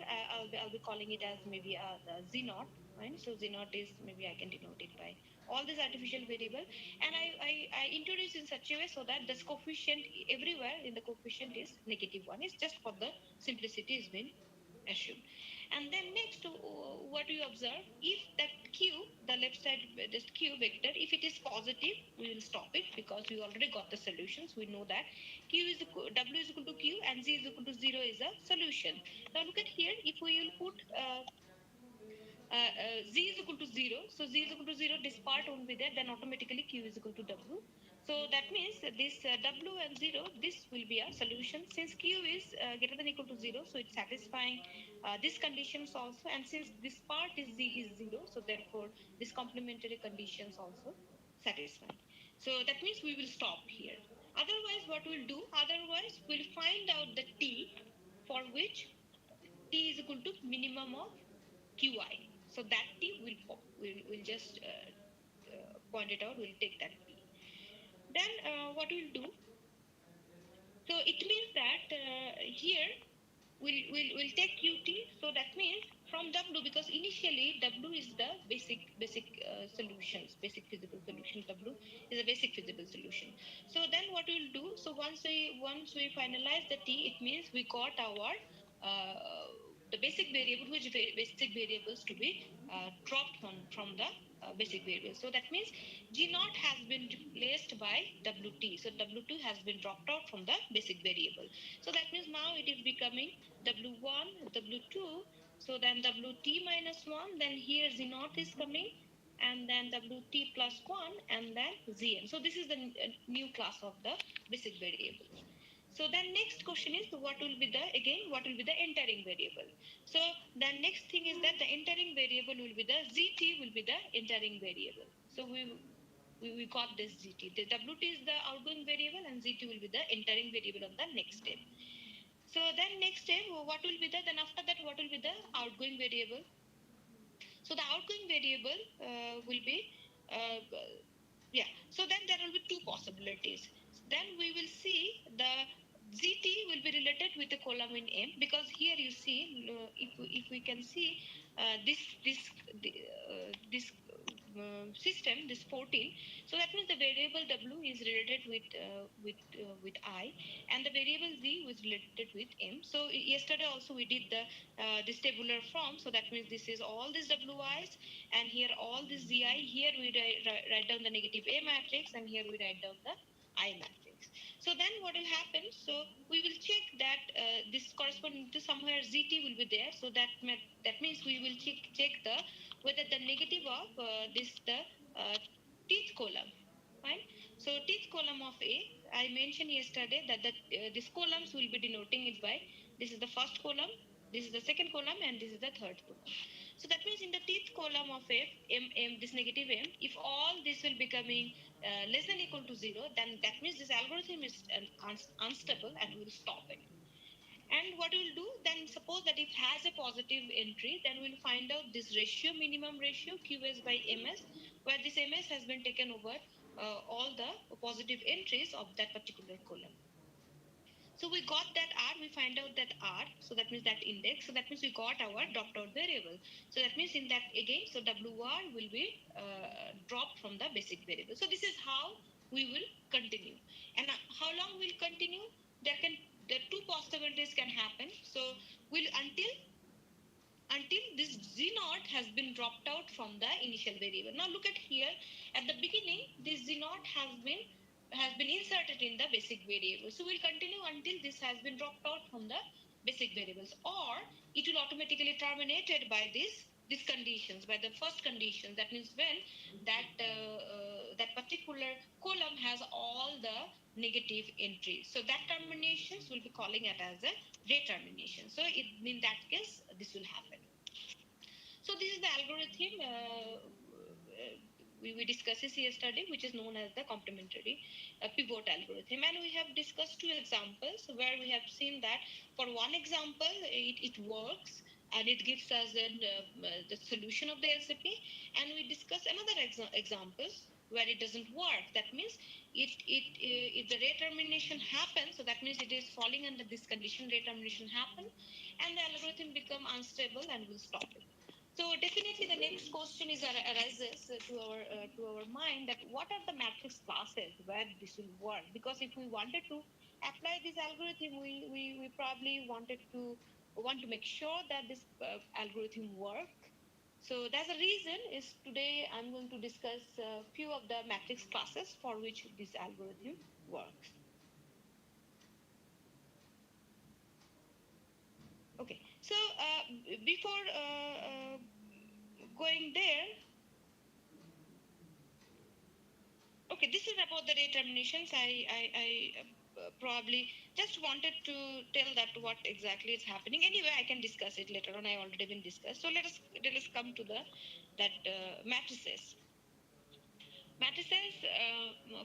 I'll be calling it as maybe the z naught. Right? So z naught is, maybe I can denote it by all this artificial variable, and I introduce in such a way so that the coefficient everywhere in the coefficient is -1. It's just for the simplicity is been assumed. And then next, what you observe, if the q, the left side, this q vector, if it is positive, we will stop it because we already got the solutions. We know that q is w is equal to q and z is equal to 0 is a solution. Now look at here, if we will put z is equal to 0. So z is equal to 0, this part won't be there, then automatically q is equal to w. So that means this w and 0, this will be a solution. Since q is greater than equal to 0, so it's satisfying these conditions also. And since this part is z is 0, so therefore this complementary conditions also satisfied. So that means we will stop here. Otherwise, what we'll do? Otherwise, we'll find out the t for which t is equal to minimum of qi. So that t will just point it out. We'll take that p. Then what we'll do? So it means that here we'll take qt. So that means from w, because initially w is the basic solutions, basic feasible solution. W is a basic feasible solution. So then what we'll do? So once we finalize the t, it means we got our the basic variable, which basic variables to be dropped from the basic variable. So that means g naught has been replaced by wt. So w2 has been dropped out from the basic variable. So that means now it is becoming w1, w2. So then wt minus 1, then here z naught is coming, and then wt plus 1, and then zn. So this is the new class of the basic variables. So then next question is, what will be the, again, what will be the entering variable? So the next thing is that the entering variable will be the zt will be the entering variable. So we got this zt. The wt is the outgoing variable and zt will be the entering variable on the next step. So then next step, what will be the, then after that, what will be the outgoing variable? So the outgoing variable will be, yeah. So then there will be two possibilities. Then we will see the zt will be related with the column in m, because here you see, if we can see this system, this 14. So that means the variable w is related with I, and the variable z was related with m. So yesterday also we did the this tabular form. So that means this is all these wi's, and here all this zi. Here we write down the negative a matrix, and here we write down the I matrix. So then what will happen? So we will check that this corresponding to somewhere zt will be there. So that means we will check the whether the negative of the teeth column. Fine. So teeth column of A, I mentioned yesterday that these columns will be denoting it by, this is the first column, this is the second column, and this is the third column. So that means in the teeth column of F, this negative m, if all this will becoming less than equal to 0, then that means this algorithm is unstable and we will stop it. And what we'll do then, suppose that it has a positive entry, then we'll find out this ratio, minimum ratio qs by ms, where this ms has been taken over all the positive entries of that particular column. So we got that r, we find out that r, so that means that index. So that means we got our dropped out variable. So that means in that again, so wr will be dropped from the basic variable. So this is how we will continue. And how long we'll continue? There two possibilities can happen. So we'll until this z naught has been dropped out from the initial variable. Now look at here, at the beginning this z naught has been has been inserted in the basic variable. So we'll continue until this has been dropped out from the basic variables, or it will automatically terminated by these conditions, by the first condition. That means when that particular column has all the negative entries. So that terminations will be calling it as a retermination. So in that case, this will happen. So this is the algorithm we discussed this yesterday, which is known as the complementary pivot algorithm. And we have discussed two examples where we have seen that for one example, it works and it gives us the solution of the LCP. And we discuss another examples where it doesn't work. That means if the retermination happens, so that means it is falling under this condition, retermination happen, and the algorithm become unstable and will stop it. So definitely the next question arises to our mind, that what are the matrix classes where this will work? Because if we wanted to apply this algorithm, we probably want to make sure that this algorithm work. So that's the reason is today I'm going to discuss a few of the matrix classes for which this algorithm works. Okay, so before going there, okay, this is about the determinations. I probably just wanted to tell that what exactly is happening. Anyway, I can discuss it later on. I already been discussed. So let us come to the matrices. Matrices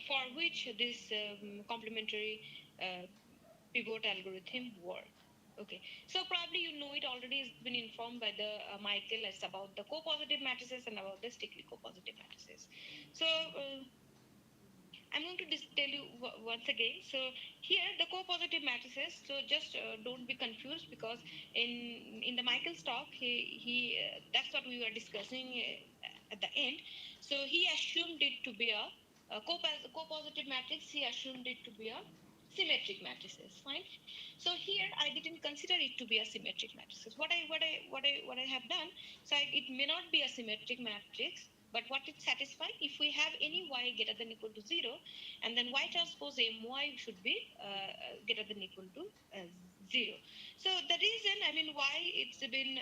for which this complementary uh, pivot algorithm work. Okay, so probably you know it already has been informed by the Michael. It's about the co-positive matrices and about the strictly co-positive matrices. So I'm going to tell you once again. So here the co-positive matrices. So just don't be confused, because in the Michael's talk, he that's what we were discussing at the end. So he assumed it to be a co-positive matrix. He assumed it to be a symmetric matrices. Fine. So here I didn't consider it to be a symmetric matrices. What I have done. So it may not be a symmetric matrix, but what it satisfies, if we have any y greater than equal to 0, and then y transpose my should be greater than equal to 0. So the reason, why it's been,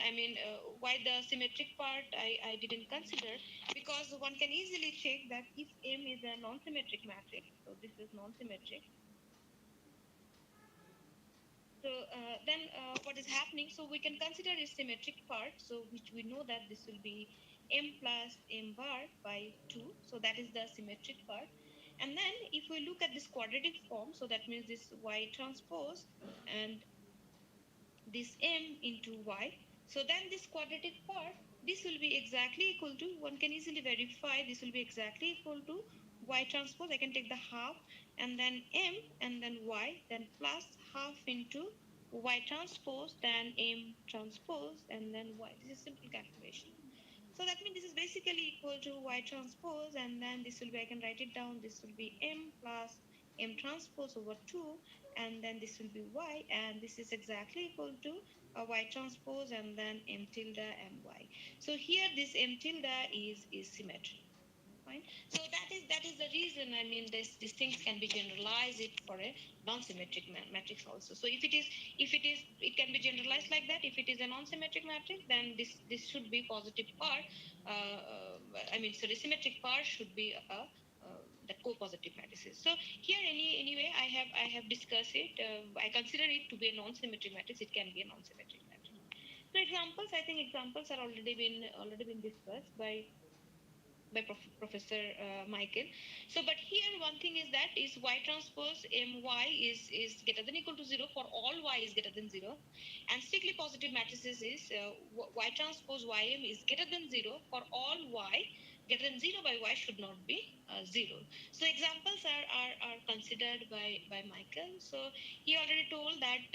why the symmetric part I didn't consider, because one can easily check that if M is a non-symmetric matrix, so this is non-symmetric, so then what is happening? So we can consider a symmetric part, so which we know that this will be m plus m bar by 2. So that is the symmetric part. And then if we look at this quadratic form, so that means this y transpose and this m into y. So then this quadratic part, this will be exactly equal to, one can easily verify, this will be exactly equal to y transpose. I can take the half and then m and then y, then plus half into y transpose, then m transpose, and then y. This is simple calculation. So that means this is basically equal to y transpose, and then this will be, I can write it down, this will be m plus m transpose over 2, and then this will be y, and this is exactly equal to y transpose and then m tilde and y. So here this m tilde is symmetry. Fine. So that is the reason. These things can be generalized it for a non-symmetric matrix also. So if it can be generalized like that. If it is a non-symmetric matrix, then this should be positive part. So the symmetric part should be the co-positive matrices. So here anyway, I have discussed it. I consider it to be a non-symmetric matrix. It can be a non-symmetric matrix. So examples, I think examples are already been discussed by Professor Michael. So, but here one thing is that is y transpose my is greater than equal to 0 for all y is greater than 0, and strictly positive matrices is y transpose ym is greater than 0 for all y greater than 0 by y should not be 0. So examples are considered by Michael. So he already told that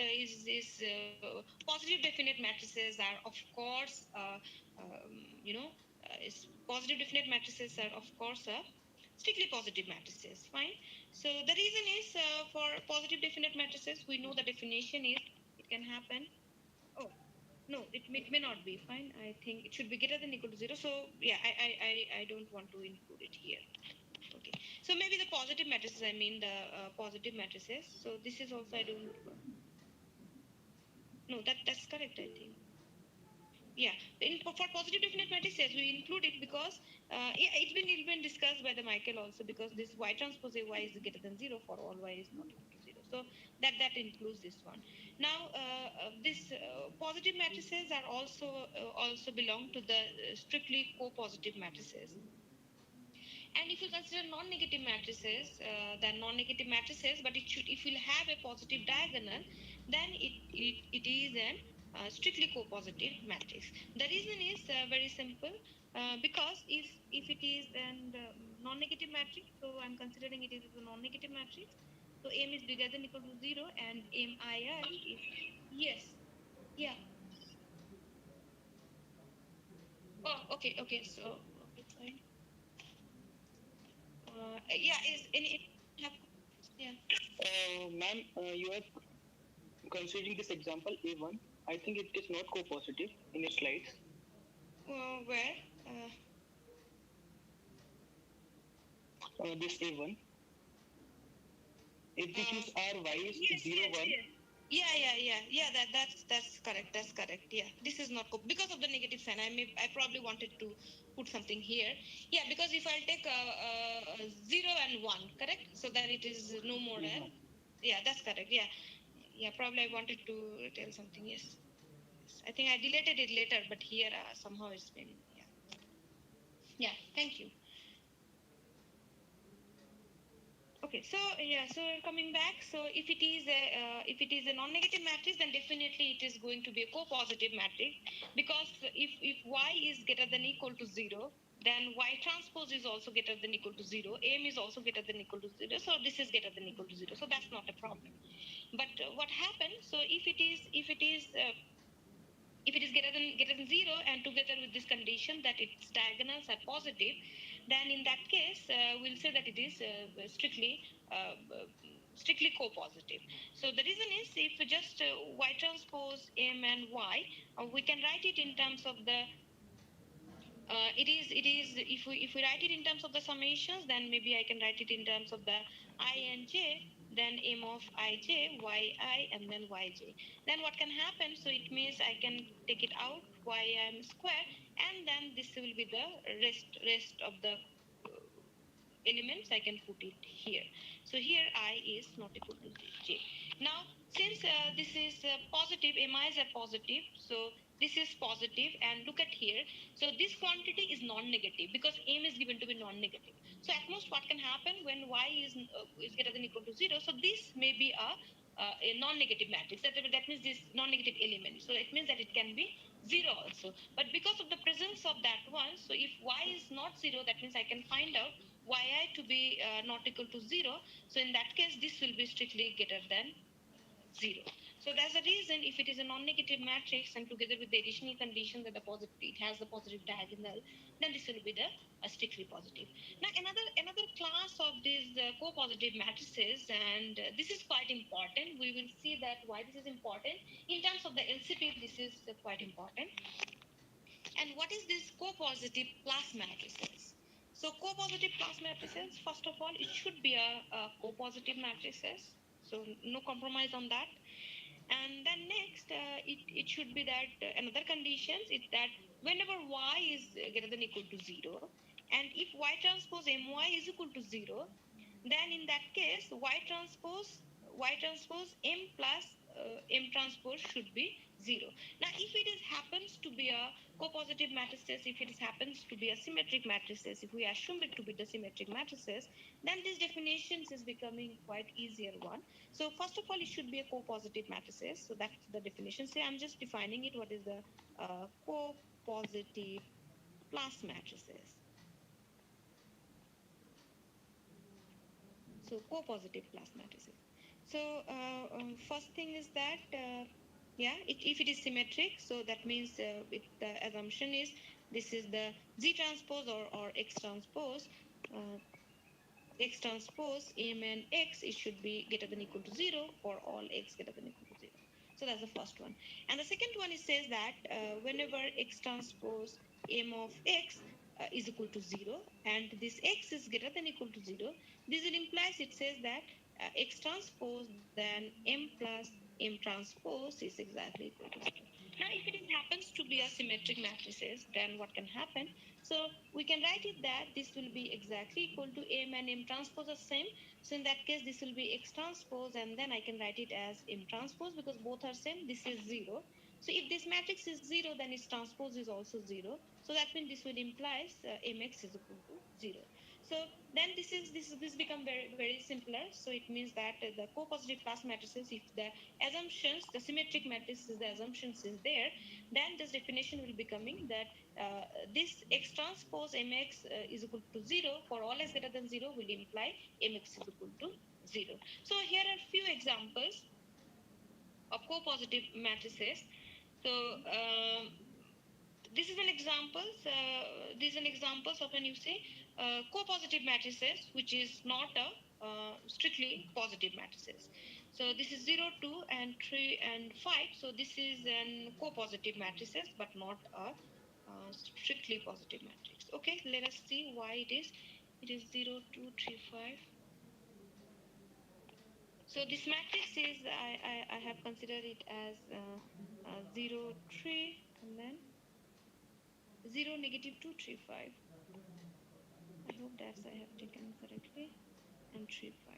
positive definite matrices are of course is positive definite matrices are of course strictly positive matrices. Fine. So the reason is for positive definite matrices, we know the definition is it can happen. Oh no, it may not be. Fine. I think it should be greater than equal to 0. So yeah, I don't want to include it here. Okay. So maybe the positive matrices, I mean the positive matrices. So this is also, I don't, no, that's correct, I think. Yeah, for positive definite matrices, we include it because yeah, it's been discussed by the Michael also, because this y transpose y is greater than 0 for all y is not equal to 0. So that includes this one. Now, this positive matrices are also belong to the strictly co-positive matrices. And if you consider non-negative matrices, then non-negative matrices, but it will have a positive diagonal, then it is an strictly co-positive matrix. The reason is very simple, because if it is an non-negative matrix, so I'm considering it is a non-negative matrix. So m is bigger than equal to 0 and MII is, yes, yeah. Oh, okay. So okay, fine. Yeah, is any have, yeah. Ma'am, you are considering this example A1. I think it is not co-positive in your slides. Where? This A1. If we choose R, Y is Yes, 0, yes, 1. yes. Yeah. That's correct. Yeah, this is not because of the negative sign. I probably wanted to put something here. Yeah, because if I'll take 0 and 1, correct? So then it is no more. Yeah, that's correct. Yeah. Probably I wanted to tell something. Yes. I think I deleted it later, but here somehow it's been. Yeah. Thank you. Okay, so yeah, so coming back, so if it is a non-negative matrix, then definitely it is going to be a co-positive matrix, because if y is greater than equal to 0, then y transpose is also greater than equal to 0, m is also greater than equal to 0, so this is greater than equal to 0, so that's not a problem. But what happens? So if it is greater than 0 and together with this condition that its diagonals are positive, then in that case we'll say that it is uh, strictly co-positive. So the reason is, if just y transpose m and y, we can write it in terms of the it is if we write it in terms of the summations, then maybe I can write it in terms of the I and j, then m of ij, yi, and then yj. Then what can happen? So it means I can take it out, ym square, and then this will be the rest of the elements I can put it here. So here I is not equal to j. Now, since this is positive, mi's are positive, so this is positive, and look at here. So this quantity is non-negative because m is given to be non-negative. So at most what can happen when y is greater than equal to 0, so this may be a non-negative matrix. That means this non-negative element. So it means that it can be 0 also. But because of the presence of that one, so if y is not 0, that means I can find out yi to be not equal to 0. So in that case, this will be strictly greater than 0. So that's the reason, if it is a non-negative matrix and together with the additional condition that it has the positive diagonal, then this will be the strictly positive. Now another class of these co-positive matrices, and this is quite important. We will see that why this is important. In terms of the LCP, this is quite important. And what is this co-positive plus matrices? So co-positive plus matrices, first of all, it should be a co-positive matrices. So no compromise on that. And then next, it should be that another conditions is that whenever y is greater than equal to 0, and if y transpose my is equal to 0, then in that case y transpose m plus m transpose should be 0. Now if it is happens to be a co-positive matrices, if it happens to be a symmetric matrices, if we assume it to be the symmetric matrices, then these definitions is becoming quite easier one. So first of all, it should be a co-positive matrices. So that's the definition. Say I'm just defining it. What is the co-positive plus matrices? So co-positive plus matrices. So first thing is that if it is symmetric, so that means the assumption is this is the Z transpose or X transpose. X transpose m and x, it should be greater than equal to 0 for all x greater than equal to 0. So that's the first one. And the second one, it says that whenever x transpose m of x, is equal to 0 and this x is greater than equal to 0, this will implies it says that x transpose then m plus m transpose is exactly equal to 0. Now if it happens to be a symmetric matrices, then what can happen? So we can write it that this will be exactly equal to m and m transpose are same. So in that case this will be x transpose and then I can write it as m transpose because both are same. This is 0. So if this matrix is 0, then its transpose is also 0. So that means this would implies mx is equal to 0. So then this become very simpler. So it means that the co-positive class matrices, if the assumptions, the symmetric matrices, the assumptions is there, then this definition will be coming that this x transpose mx is equal to 0 for all x greater than 0 will imply mx is equal to 0. So here are few examples of co-positive matrices. So this is an examples. These are examples of when you say co-positive matrices, which is not a strictly positive matrices. So this is 0, 2, and 3, and 5. So this is an co-positive matrices, but not a strictly positive matrix. Okay, let us see why it is. It is 0, 2, 3, 5. So this matrix is, I have considered it as 0, 3, and then 0, negative 2, 3, 5. I hope that I have taken correctly. And 3, 5.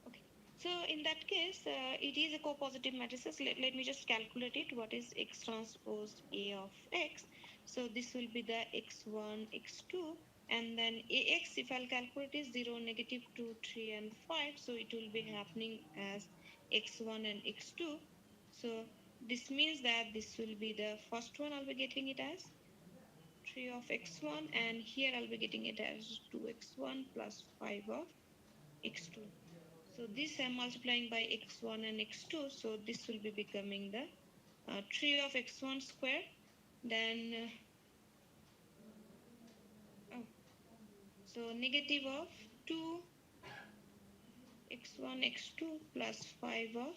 Okay. So in that case, it is a co-positive matrices. Let me just calculate it. What is x transpose A of x? So this will be the x1, x2. And then ax, if I'll calculate, is 0, negative 2, 3, and 5. So it will be happening as x1 and x2. So this means that this will be the first one I'll be getting it as 3 of x1, and here I'll be getting it as 2x1 plus 5 of x2. So this I'm multiplying by x1 and x2, so this will be becoming the 3 of x1 square, then so negative of 2 x1 x2 plus 5 of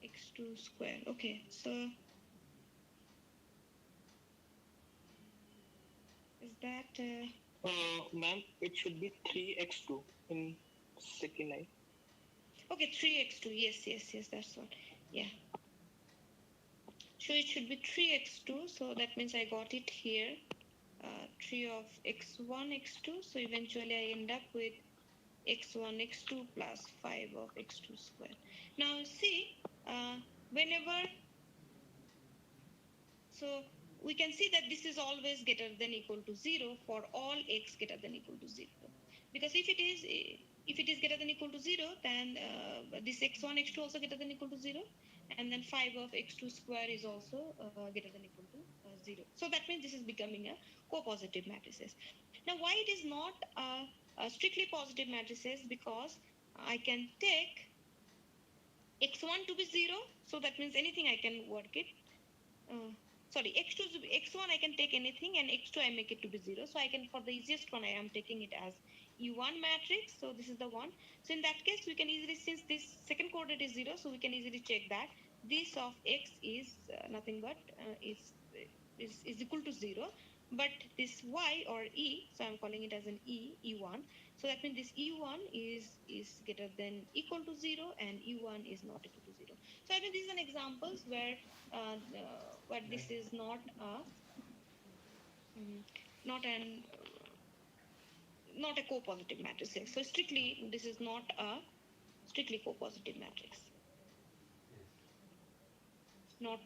x2 square. Okay, so is that Ma'am, it should be 3x2 in second line. okay, 3x2, yes, that's one. Yeah, so it should be 3x2, so that means I got it here, 3 of x1 x2, so eventually I end up with x1 x2 plus 5 of x2 square. Now see, whenever, so we can see that this is always greater than equal to 0 for all x greater than equal to 0, because if it is greater than equal to 0, then this x1 x2 also greater than equal to 0, and then 5 of x2 square is also greater than equal to 0. So that means this is becoming a co-positive matrices. Now why it is not a strictly positive matrices? Because I can take x1 to be 0, so that means anything I can work it. Sorry, x1 I can take anything, and x2 I make it to be 0. So I can, for the easiest one, I am taking it as E1 matrix. So this is the one. So in that case, we can easily, since this second coordinate is 0, so we can easily check that this of x is nothing but is equal to 0. But this y or e, so I'm calling it as an E1. So that means this E1 is greater than equal to 0, and E1 is not equal to 0. So I think these are examples where this is not not an not a co-positive matrix. So strictly, this is not a strictly co-positive matrix. Not.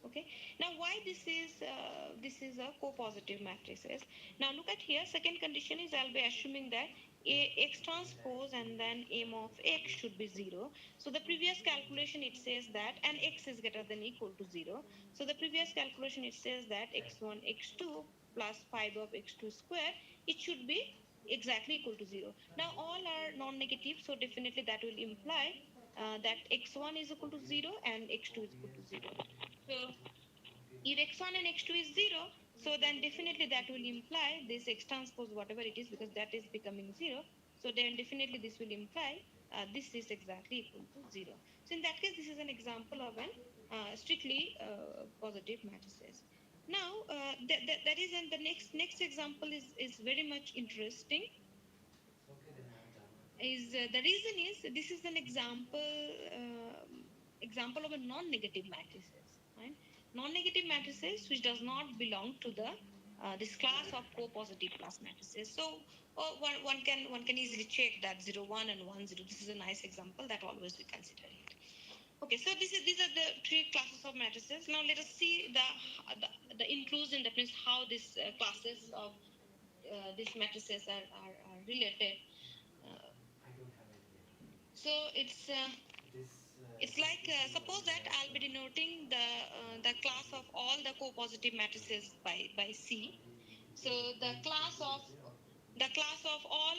Okay. Now why this is a co-positive matrices? Now look at here. Second condition is I'll be assuming that x transpose and then m of x should be 0. So the previous calculation it says that, and x is greater than equal to 0. So the previous calculation it says that x1 x2 plus 5 of x2 square, it should be exactly equal to 0. Now all are non-negative, so definitely that will imply that x1 is equal to 0 and x2 is equal to 0. So if x1 and x2 is 0, so then definitely that will imply this x transpose whatever it is, because that is becoming 0. So then definitely this will imply this is exactly equal to 0. So in that case, this is an example of an strictly positive matrices. Now, that is, and the next example is very much interesting. Okay, then I'm done. Is the reason is this is an example of a non-negative matrices, right? Non-negative matrices which does not belong to the this class of co-positive plus matrices. So one can easily check that 0 1 and 1 0. This is a nice example that always we consider it. Okay, so these are the three classes of matrices. Now let us see the inclusion, that means how these classes of these matrices are related. I don't have any data. So it's This it's like suppose that I'll be denoting the class of all the co-positive matrices by C. So the class of all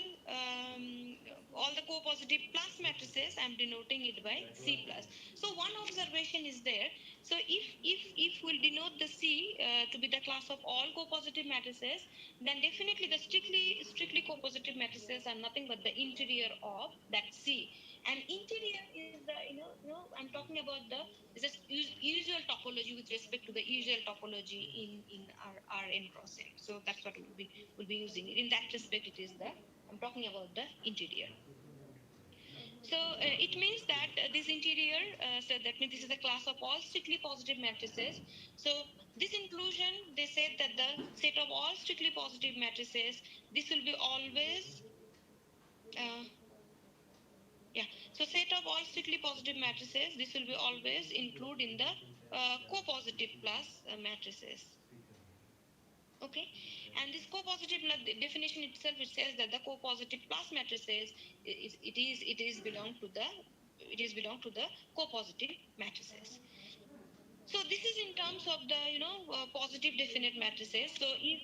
the co-positive plus matrices, I'm denoting it by C plus. So one observation is there. So if we'll denote the C to be the class of all co-positive matrices, then definitely the strictly co-positive matrices are nothing but the interior of that C. And interior is the I'm talking about the is just usual topology with respect to the usual topology in our n cross n. So that's what we'll be using it. In that respect, it is the I'm talking about the interior. So it means that this interior, so that means this is a class of all strictly positive matrices. So this inclusion, they said that the set of all strictly positive matrices, this will be always uh, yeah. So set of all strictly positive matrices, this will be always include in the co-positive plus matrices. Okay, and this co-positive the definition itself, it says that the co-positive plus matrices it is belong to the co-positive matrices. So this is in terms of the positive definite matrices. So if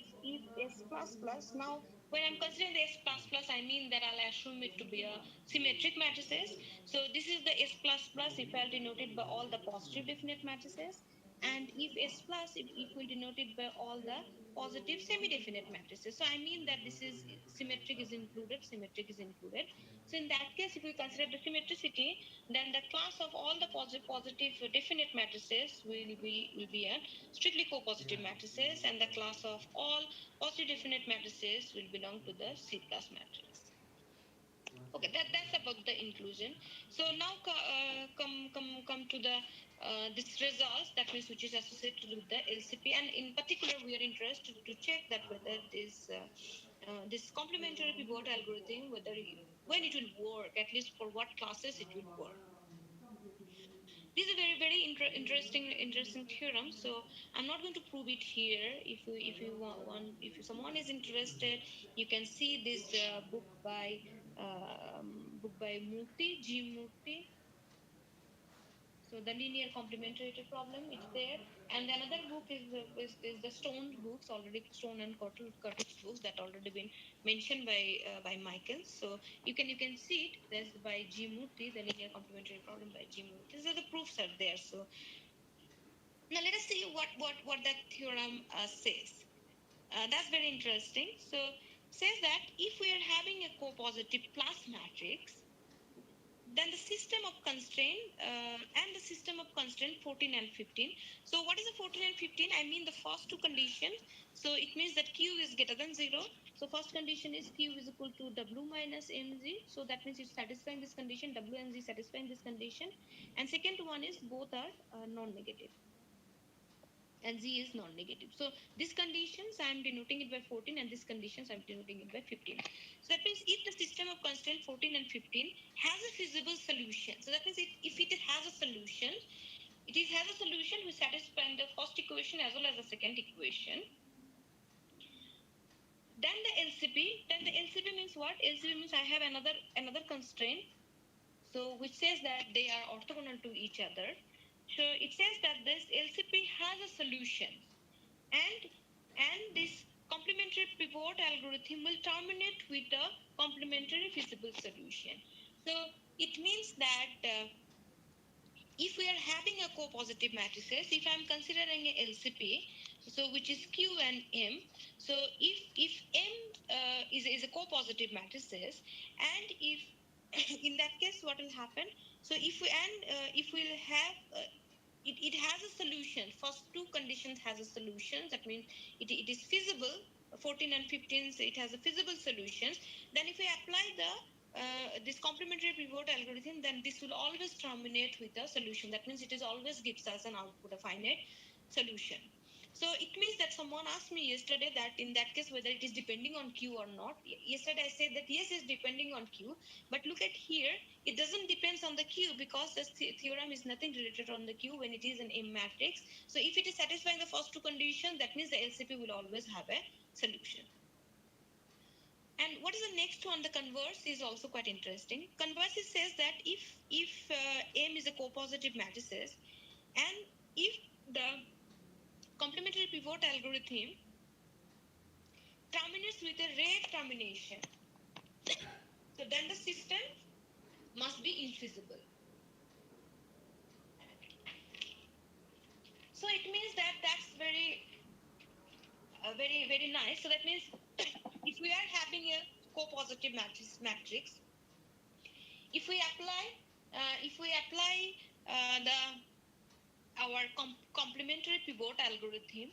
S plus plus, now when I'm considering the S plus plus, I mean that I'll assume it to be a symmetric matrices. So this is the S plus plus if I'll denote it by all the positive definite matrices, and if S plus if we'll denote it by all the positive semi-definite matrices. So I mean that this is symmetric is included. So in that case, if we consider the symmetricity, then the class of all the positive definite matrices will be a strictly co-positive matrices, and the class of all positive definite matrices will belong to the C plus matrix. Okay, that's about the inclusion. So now come to the this results, that means which is associated with the LCP, and in particular we are interested to check that whether this complementary pivot algorithm, when it will work, at least for what classes it will work. This is a very interesting theorem. So I'm not going to prove it here. If someone is interested, you can see this book by Murthy G. Murthy. So the linear complementarity problem, it's there. And another book is the Stone books, already Stone and Curtis books that already been mentioned by Michael. So you can see it. There's by G. Murthy, the linear complementary problem by G. Murthy. So the proofs are there. So now let us see what that theorem says. That's very interesting. So says that if we are having a co-positive plus matrix, then the system of constraint and the system of constraint 14 and 15. So what is the 14 and 15? I mean the first two conditions. So it means that Q is greater than 0. So first condition is Q is equal to W minus MZ. So that means it's satisfying this condition, W and Z satisfying this condition. And second one is both are non-negative, and Z is non-negative. So these conditions I am denoting it by 14, and these conditions I am denoting it by 15. So that means if the system of constraint 14 and 15 has a feasible solution, so that means if it has a solution, has a solution which satisfies the first equation as well as the second equation, then the LCP means what? LCP means I have another constraint, so which says that they are orthogonal to each other. So it says that this LCP has a solution, and this complementary pivot algorithm will terminate with a complementary feasible solution. So it means that if we are having a co-positive matrices, if I'm considering a LCP, so which is Q and M, so if M is a co-positive matrices, and if in that case, what will happen? So if we'll have it has a solution. First two conditions has a solution. That means it is feasible. 14 and 15, so it has a feasible solutions. Then if we apply the this complementary pivot algorithm, then this will always terminate with a solution. That means it is always gives us an output, a finite solution. So it means that someone asked me yesterday that in that case whether it is depending on Q or not. Yesterday I said that yes, it's depending on Q, but look at here, it doesn't depends on the Q because the theorem is nothing related on the Q when it is an M matrix. So if it is satisfying the first two conditions, that means the LCP will always have a solution. And what is the next one? The converse is also quite interesting. Converse says that if M is a co-positive matrices, and if the complementary pivot algorithm terminates with a ray termination, so then the system must be infeasible. So it means that that's very nice. So that means if we are having a co-positive matrix, if we apply the our complementary pivot algorithm,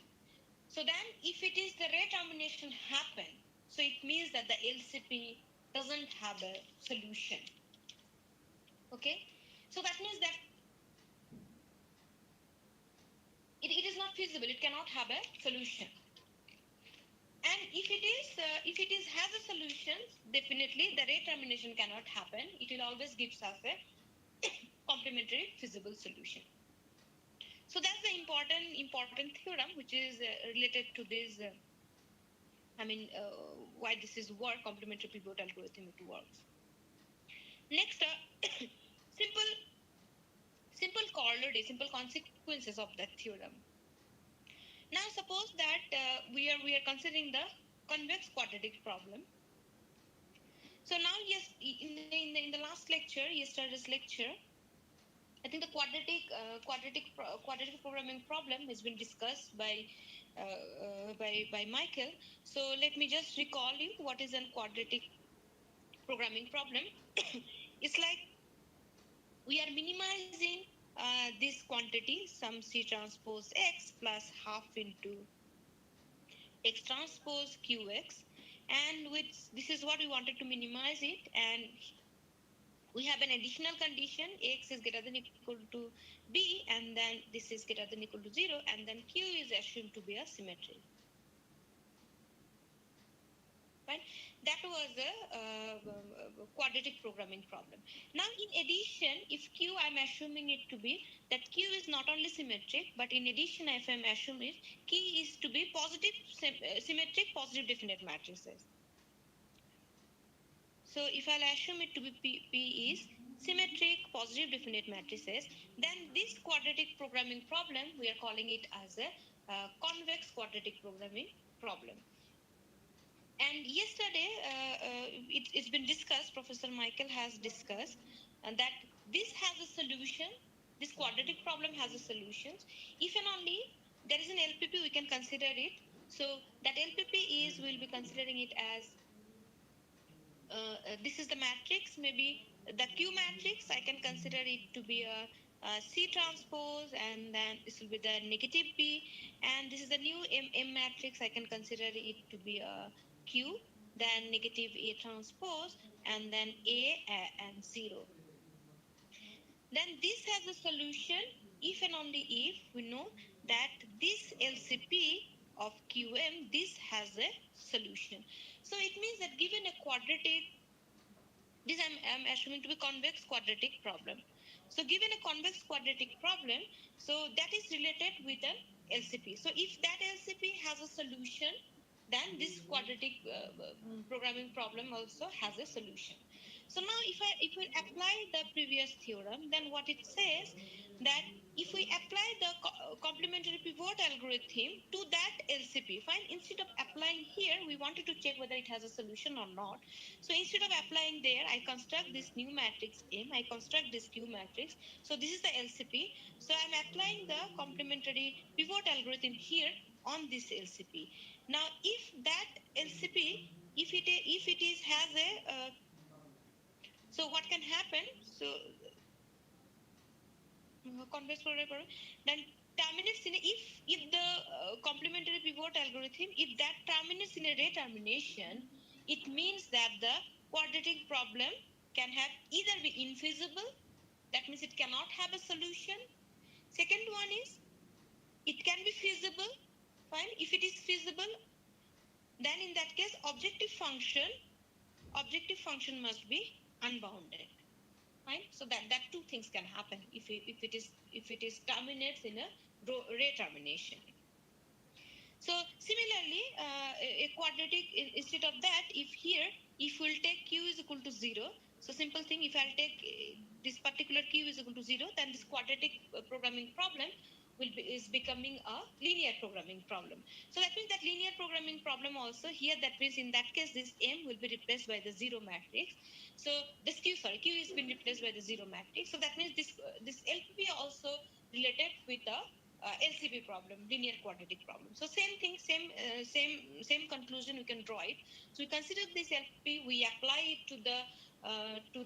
so then if it is the ray termination happen, so it means that the LCP doesn't have a solution. Okay, so that means that it is not feasible. It cannot have a solution. And if it is has a solution, definitely the ray termination cannot happen. It will always gives us a complementary feasible solution. So that's the important theorem which is related to this. Why this is work complementary pivot algorithm it works. Next, simple corollary, simple consequences of that theorem. Now suppose that we are considering the convex quadratic problem. So now yes, in the last lecture, yesterday's lecture, I think the quadratic programming problem has been discussed by Michael. So let me just recall you what is a quadratic programming problem. It's like we are minimizing this quantity, some C transpose X plus half into X transpose QX, and with this is what we wanted to minimize it, and we have an additional condition, X is greater than equal to B, and then this is greater than equal to 0, and then Q is assumed to be a symmetry. Right? That was a quadratic programming problem. Now, in addition, if Q, I'm assuming it to be that Q is not only symmetric, but in addition, if I'm assuming Q is to be positive, symmetric, positive definite matrices. So if I'll assume it to be P is symmetric, positive definite matrices, then this quadratic programming problem, we are calling it as a convex quadratic programming problem. And yesterday, it's been discussed, Professor Michael has discussed, that this has a solution, this quadratic problem has a solution. If and only there is an LPP, we can consider it. So that LPP is, we'll be considering it as this is the matrix, maybe the Q matrix, I can consider it to be a C transpose, and then this will be the negative B, and this is the new M matrix, I can consider it to be a Q, then negative A transpose, and then A and 0. Then this has a solution if and only if we know that this LCP of QM, this has a solution. So it means that given a quadratic, this I'm assuming to be convex quadratic problem. So given a convex quadratic problem, so that is related with an LCP. So if that LCP has a solution, then this quadratic programming problem also has a solution. So now if we apply the previous theorem, then what it says that if we apply the complementary pivot algorithm to that LCP, fine, instead of applying here, we wanted to check whether it has a solution or not. So instead of applying there, I construct this new matrix M, I construct this Q matrix. So this is the LCP. So I'm applying the complementary pivot algorithm here on this LCP. Now, if that LCP, if it is has a So what can happen? So convex forever, then terminates in a, if the complementary pivot algorithm, if that terminates in a retermination, it means that the quadratic problem can have either be infeasible, that means it cannot have a solution. Second one is it can be feasible. Fine. If it is feasible, then in that case objective function must be unbounded. Fine. So that two things can happen if it is terminates in a retermination. So similarly, a quadratic, instead of that, if we'll take q is equal to 0, so simple thing, if I'll take this particular q is equal to 0, then this quadratic programming problem is becoming a linear programming problem. So that means that linear programming problem also here, that means in that case this m will be replaced by the 0 matrix. So this q is been replaced by the 0 matrix. So that means this LPP also related with the LCP problem, linear quadratic problem. So same thing, same conclusion we can draw it. So we consider this LP, we apply it to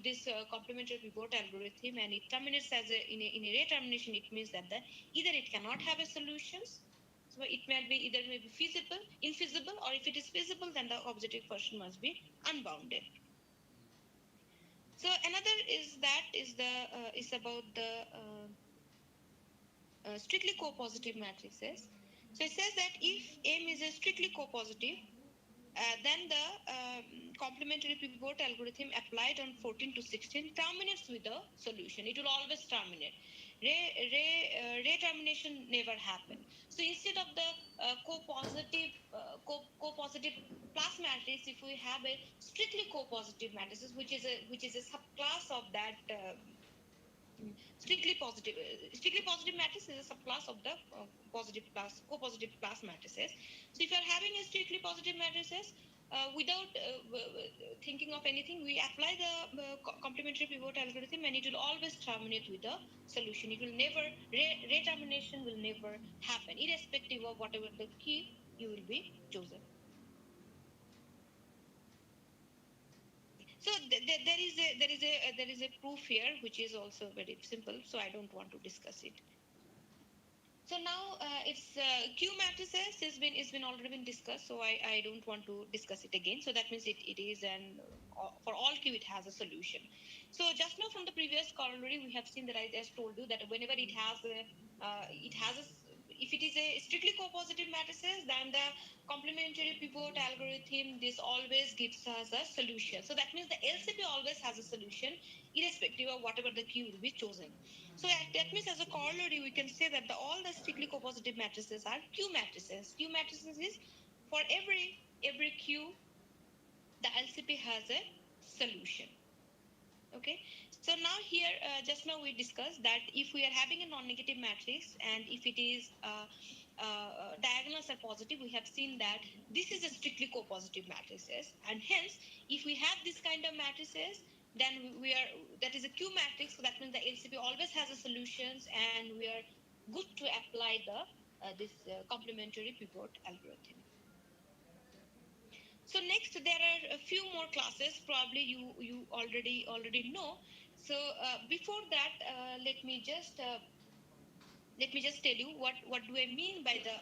this complementary pivot algorithm, and it terminates as in a retermination. It means that either it cannot have a solutions, so it may be either may be feasible, infeasible, or if it is feasible, then the objective function must be unbounded. So another is about the strictly co-positive matrices. So it says that if M is a strictly co-positive, then the complementary pivot algorithm applied on 14 to 16 terminates with a solution. It will always terminate. Re-termination never happen. So instead of the co-positive plus matrix, if we have a strictly co-positive matrices, which is a subclass of that. Strictly positive matrix is a subclass of the co-positive class matrices. So if you are having a strictly positive matrices, without thinking of anything, we apply the complementary pivot algorithm, and it will always terminate with a solution. It will never retermination will never happen, irrespective of whatever the key you will be chosen. So there is a proof here, which is also very simple. So I don't want to discuss it. So now it's Q matrices has been already been discussed. So I don't want to discuss it again. So that means it is for all Q it has a solution. So just now from the previous corollary we have seen that I just told you that whenever it has a if it is a strictly co-positive matrices, then the complementary pivot algorithm this always gives us a solution. So that means the LCP always has a solution, irrespective of whatever the Q will be chosen. So that means as a corollary, we can say that all the strictly co-positive matrices are Q matrices. Q matrices is for every Q, the LCP has a solution. Okay. So now here, just now we discussed that if we are having a non-negative matrix and if it is diagonals are positive, we have seen that this is a strictly co-positive matrices, and hence if we have this kind of matrices, then that is a Q matrix. So that means the LCP always has a solutions, and we are good to apply the this complementary pivot algorithm. So next, there are a few more classes. Probably you already know. So before that, let me just tell you what do I mean by the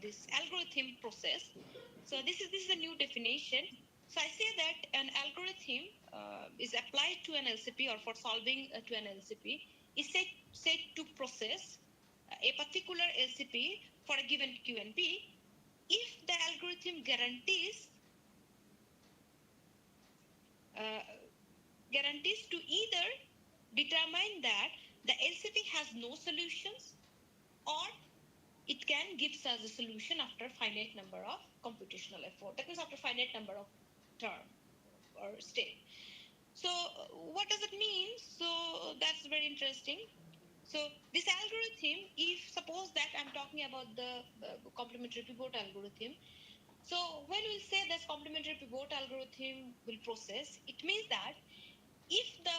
this algorithm process. So this is a new definition. So I say that an algorithm is applied to an LCP, or for solving to an LCP, is said to process a particular LCP for a given Q and P if the algorithm guarantees to either determine that the LCP has no solutions, or it can give us a solution after finite number of computational effort. That means after finite number of term or step. So what does it mean? So that's very interesting. So this algorithm, if suppose that I'm talking about the complementary pivot algorithm, so when we say this complementary pivot algorithm will process, it means that if the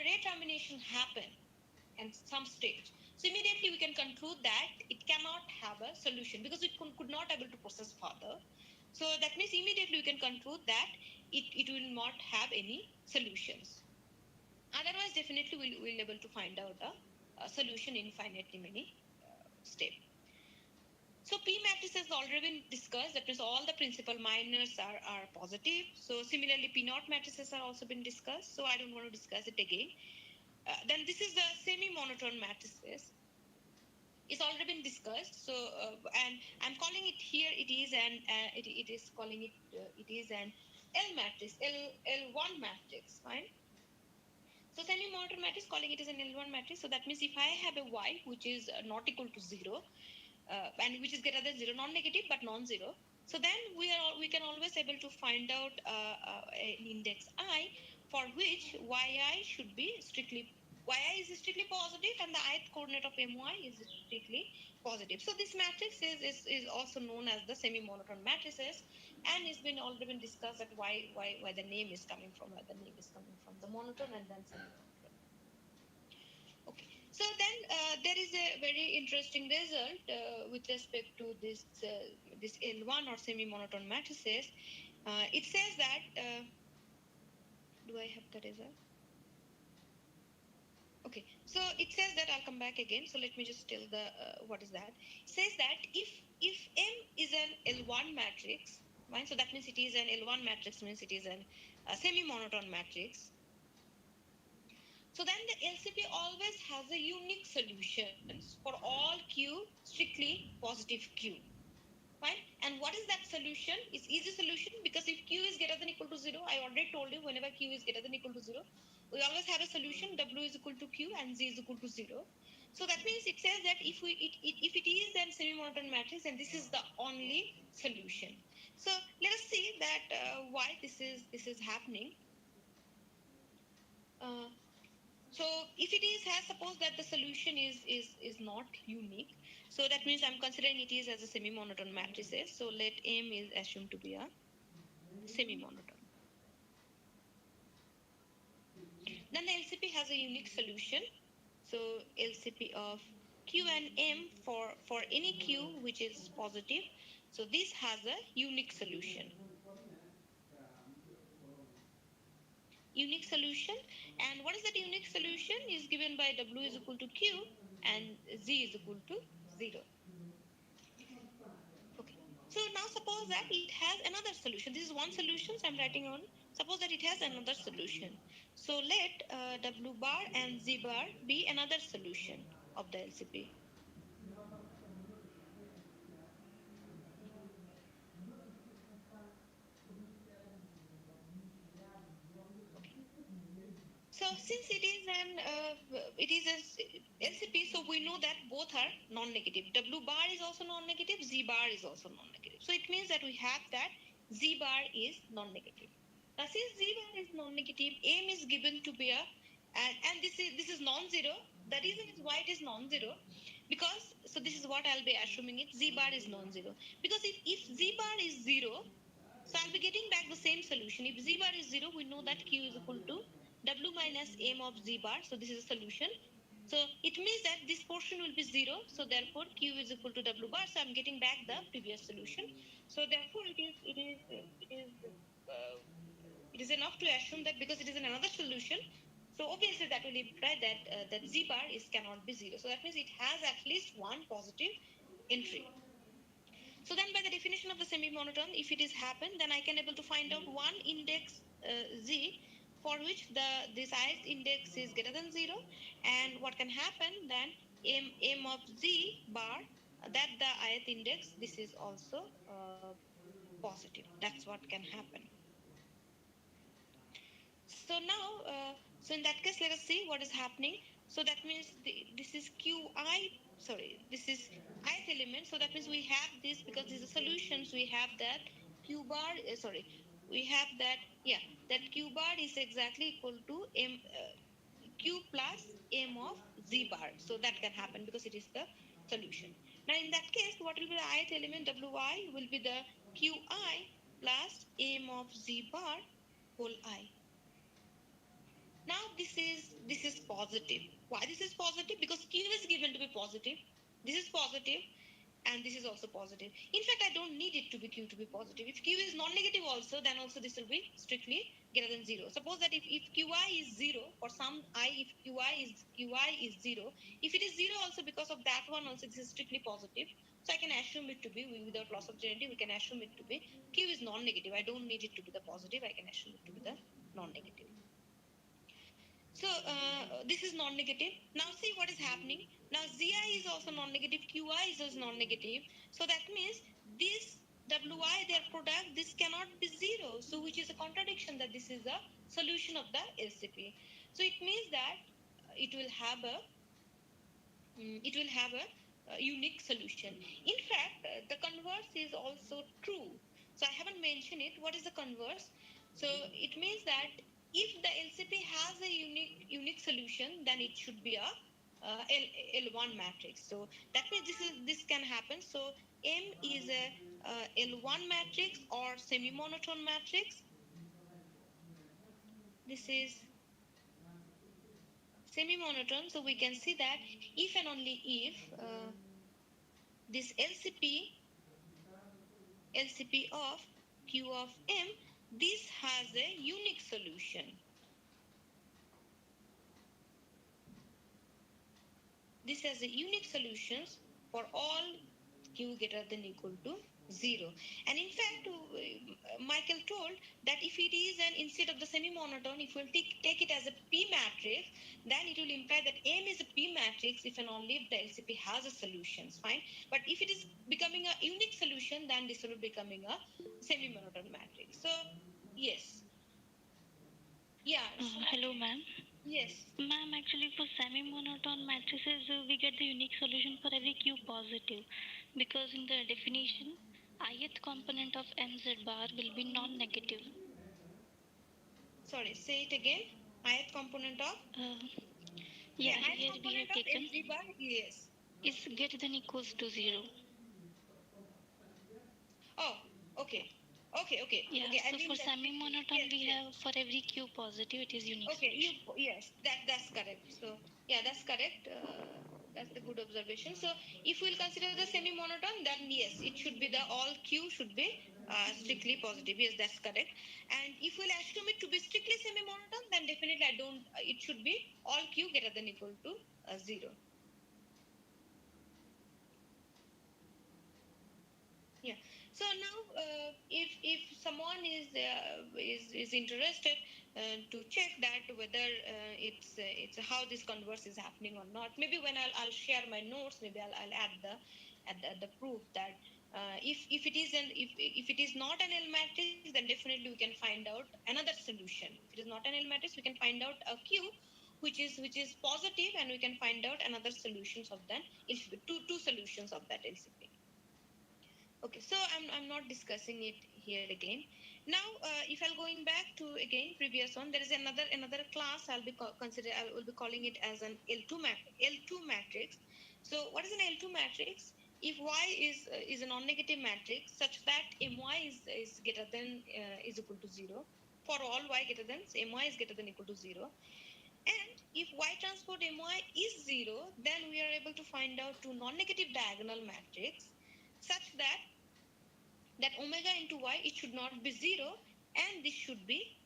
retermination happen at some stage, so immediately we can conclude that it cannot have a solution because it could not able to process further. So that means immediately we can conclude that it will not have any solutions. Otherwise, definitely we'll able to find out a solution in finitely many step. So P matrix has already been discussed. That means all the principal minors are positive. So similarly, P naught matrices are also been discussed. So I don't want to discuss it again. Then this is the semi-monotone matrices. It's already been discussed. So and I'm calling it here. It is an it is calling it it is an L matrix, L1 matrix. Fine. So semi-monotone matrix, calling it as an L1 matrix. So that means if I have a Y which is not equal to 0, and which is greater than 0, non-negative but non-zero, so then we can always able to find out an index I for which yi should be strictly yi is strictly positive and the ith coordinate of my is strictly positive. So this matrix is also known as the semi-monotone matrices, and it's been already been discussed that why the name is coming from, where the name is coming from, the monotone and then semi-monotone. Okay, so then there is a very interesting result with respect to this L1 or semi-monotone matrices. It says that do I have the result? Okay, so it says that, I'll come back again. So let me just tell the what is that. It says that if M is an L1 matrix, right? So that means it is an L1 matrix, means it is a semi-monotone matrix. So then the LCP always has a unique solutions for all Q strictly positive Q. Fine. And what is that solution? It's easy solution, because if Q is greater than equal to 0, I already told you whenever Q is greater than equal to 0, we always have a solution W is equal to Q and Z is equal to 0. So that means it says that if it is a semi-monotone matrix, and this is the only solution. So let us see that why this is happening. So if it is, has suppose that the solution is not unique, so that means I'm considering it is as a semi-monotone matrices. So let M is assumed to be a semi-monotone. Then the LCP has a unique solution. So LCP of Q and M for any Q which is positive. So this has a unique solution. Unique solution. And what is that unique solution? Is given by W is equal to Q and Z is equal to 0. Okay. So now suppose that it has another solution. This is one solution, so I'm writing on. Suppose that it has another solution. So let W bar and Z bar be another solution of the LCP. So since it is a LCP, so we know that both are non-negative. W bar is also non-negative. Z bar is also non-negative. So it means that we have that Z bar is non-negative. Now since Z bar is non-negative, M is given to be a and this is non-zero. The reason is why it is non-zero, because so this is what I'll be assuming it. Z bar is non-zero, because if Z bar is 0, so I'll be getting back the same solution. If Z bar is 0, we know that Q is equal to W minus M of Z bar. So this is a solution. So it means that this portion will be 0. So therefore Q is equal to W bar. So I'm getting back the previous solution. So therefore it is enough to assume that because it is another solution, so obviously that will imply that that Z bar cannot be 0. So that means it has at least one positive entry. So then by the definition of the semi-monotone, if it is happened, then I can able to find out one index Z for which this ith index is greater than 0, and what can happen then M of Z bar, that the ith index, this is also positive. That's what can happen. So now, so in that case, let us see what is happening. So that means this is Qi, sorry, this is ith element. So that means we have this, because these are solutions, we have that Q bar, we have that, yeah, that Q bar is exactly equal to Q plus M of Z bar. So that can happen because it is the solution. Now in that case, what will be the ith element? Wi will be the Qi plus M of Z bar whole I. Now this is positive. Why this is positive? Because Q is given to be positive. This is positive, and this is also positive. In fact, I don't need it to be Q to be positive. If Q is non-negative also, then also this will be strictly greater than 0. Suppose that if Qi is 0, for some I, if Qi is 0, if it is 0 also, because of that one also, this is strictly positive. So I can assume it to be, without loss of generality, we can assume it to be Q is non-negative. I don't need it to be the positive. I can assume it to be the non-negative. So this is non-negative. Now see what is happening. Now Zi is also non-negative, Qi is also non-negative. So that means this Wi, their product, this cannot be 0. So which is a contradiction that this is a solution of the LCP. So it means that it will have a unique solution. In fact, the converse is also true. So I haven't mentioned it. What is the converse? So it means that if the LCP has a unique solution, then it should be a L1 matrix. So that means this can happen. So M is a L1 matrix or semi-monotone matrix. This is semi-monotone. So we can see that if and only if this LCP of Q of M, this has a unique solution. This has a unique solutions for all Q greater than equal to 0. And in fact, Michael told that if it is instead of the semi-monotone, if we'll take it as a P matrix, then it will imply that M is a P matrix if and only if the LCP has a solution, fine. But if it is becoming a unique solution, then this will be becoming a semi-monotone matrix. So, yes. Yeah. Hello, ma'am. Yes. Ma'am, actually for semi-monotone matrices, we get the unique solution for every Q positive, because in the definition, ith component of mz bar will be non-negative. Sorry, say it again. Ith component of? Yeah, here we have taken mz bar, yes, is greater than equals to 0. Oh, okay. Okay. Yeah, okay. so for semi-monotone, yes, we have for every Q positive, it is unique okay, solution. yes, that's correct. So, yeah, that's correct. That's the good observation. So, if we'll consider the semi-monotone, then yes, it should be the all Q should be strictly positive. Yes, that's correct. And if we'll assume it to be strictly semi-monotone, then definitely it should be all Q greater than equal to 0. Yeah. So now, if someone is interested to check that whether it's how this converse is happening or not, maybe when I'll share my notes, maybe I'll add the proof that if it is not an L matrix, then definitely we can find out another solution. If it is not an L matrix, we can find out a Q which is positive, and we can find out another solutions of that. If two solutions of that LCP. Okay, so I'm not discussing it here again. Now, if I'm going back to again previous one, there is another class I will be calling it as an L2 matrix. So what is an L2 matrix? If Y is a non-negative matrix such that My is greater than is equal to 0 for all Y greater than My is greater than equal to 0. And if Y transpose My is 0, then we are able to find out two non-negative diagonal matrix such that omega into Y, it should not be 0, and this should be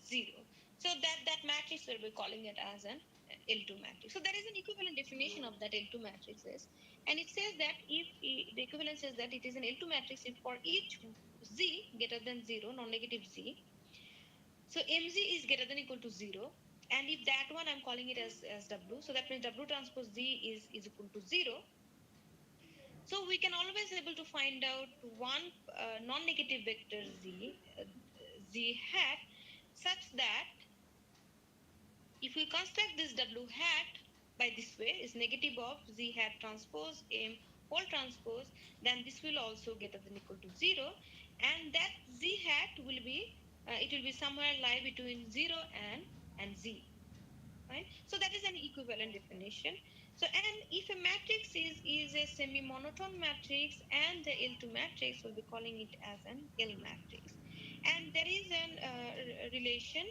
0. So that matrix we'll be calling it as an L2 matrix. So there is an equivalent definition of that L2 matrix is, and it says that if the equivalent says that it is an L2 matrix if for each Z greater than 0, non-negative Z, so mz is greater than equal to 0, and if that one I'm calling it as W, so that means W transpose Z is equal to 0. So we can always able to find out one non-negative vector z hat, such that if we construct this W hat by this way is negative of Z hat transpose M whole transpose, then this will also greater than equal to 0, and that Z hat will be it will be somewhere lie between 0 and Z. Right? So that is an equivalent definition. So, and if a matrix is a semi-monotone matrix and the L2 matrix, we'll be calling it as an L matrix. And there is an relation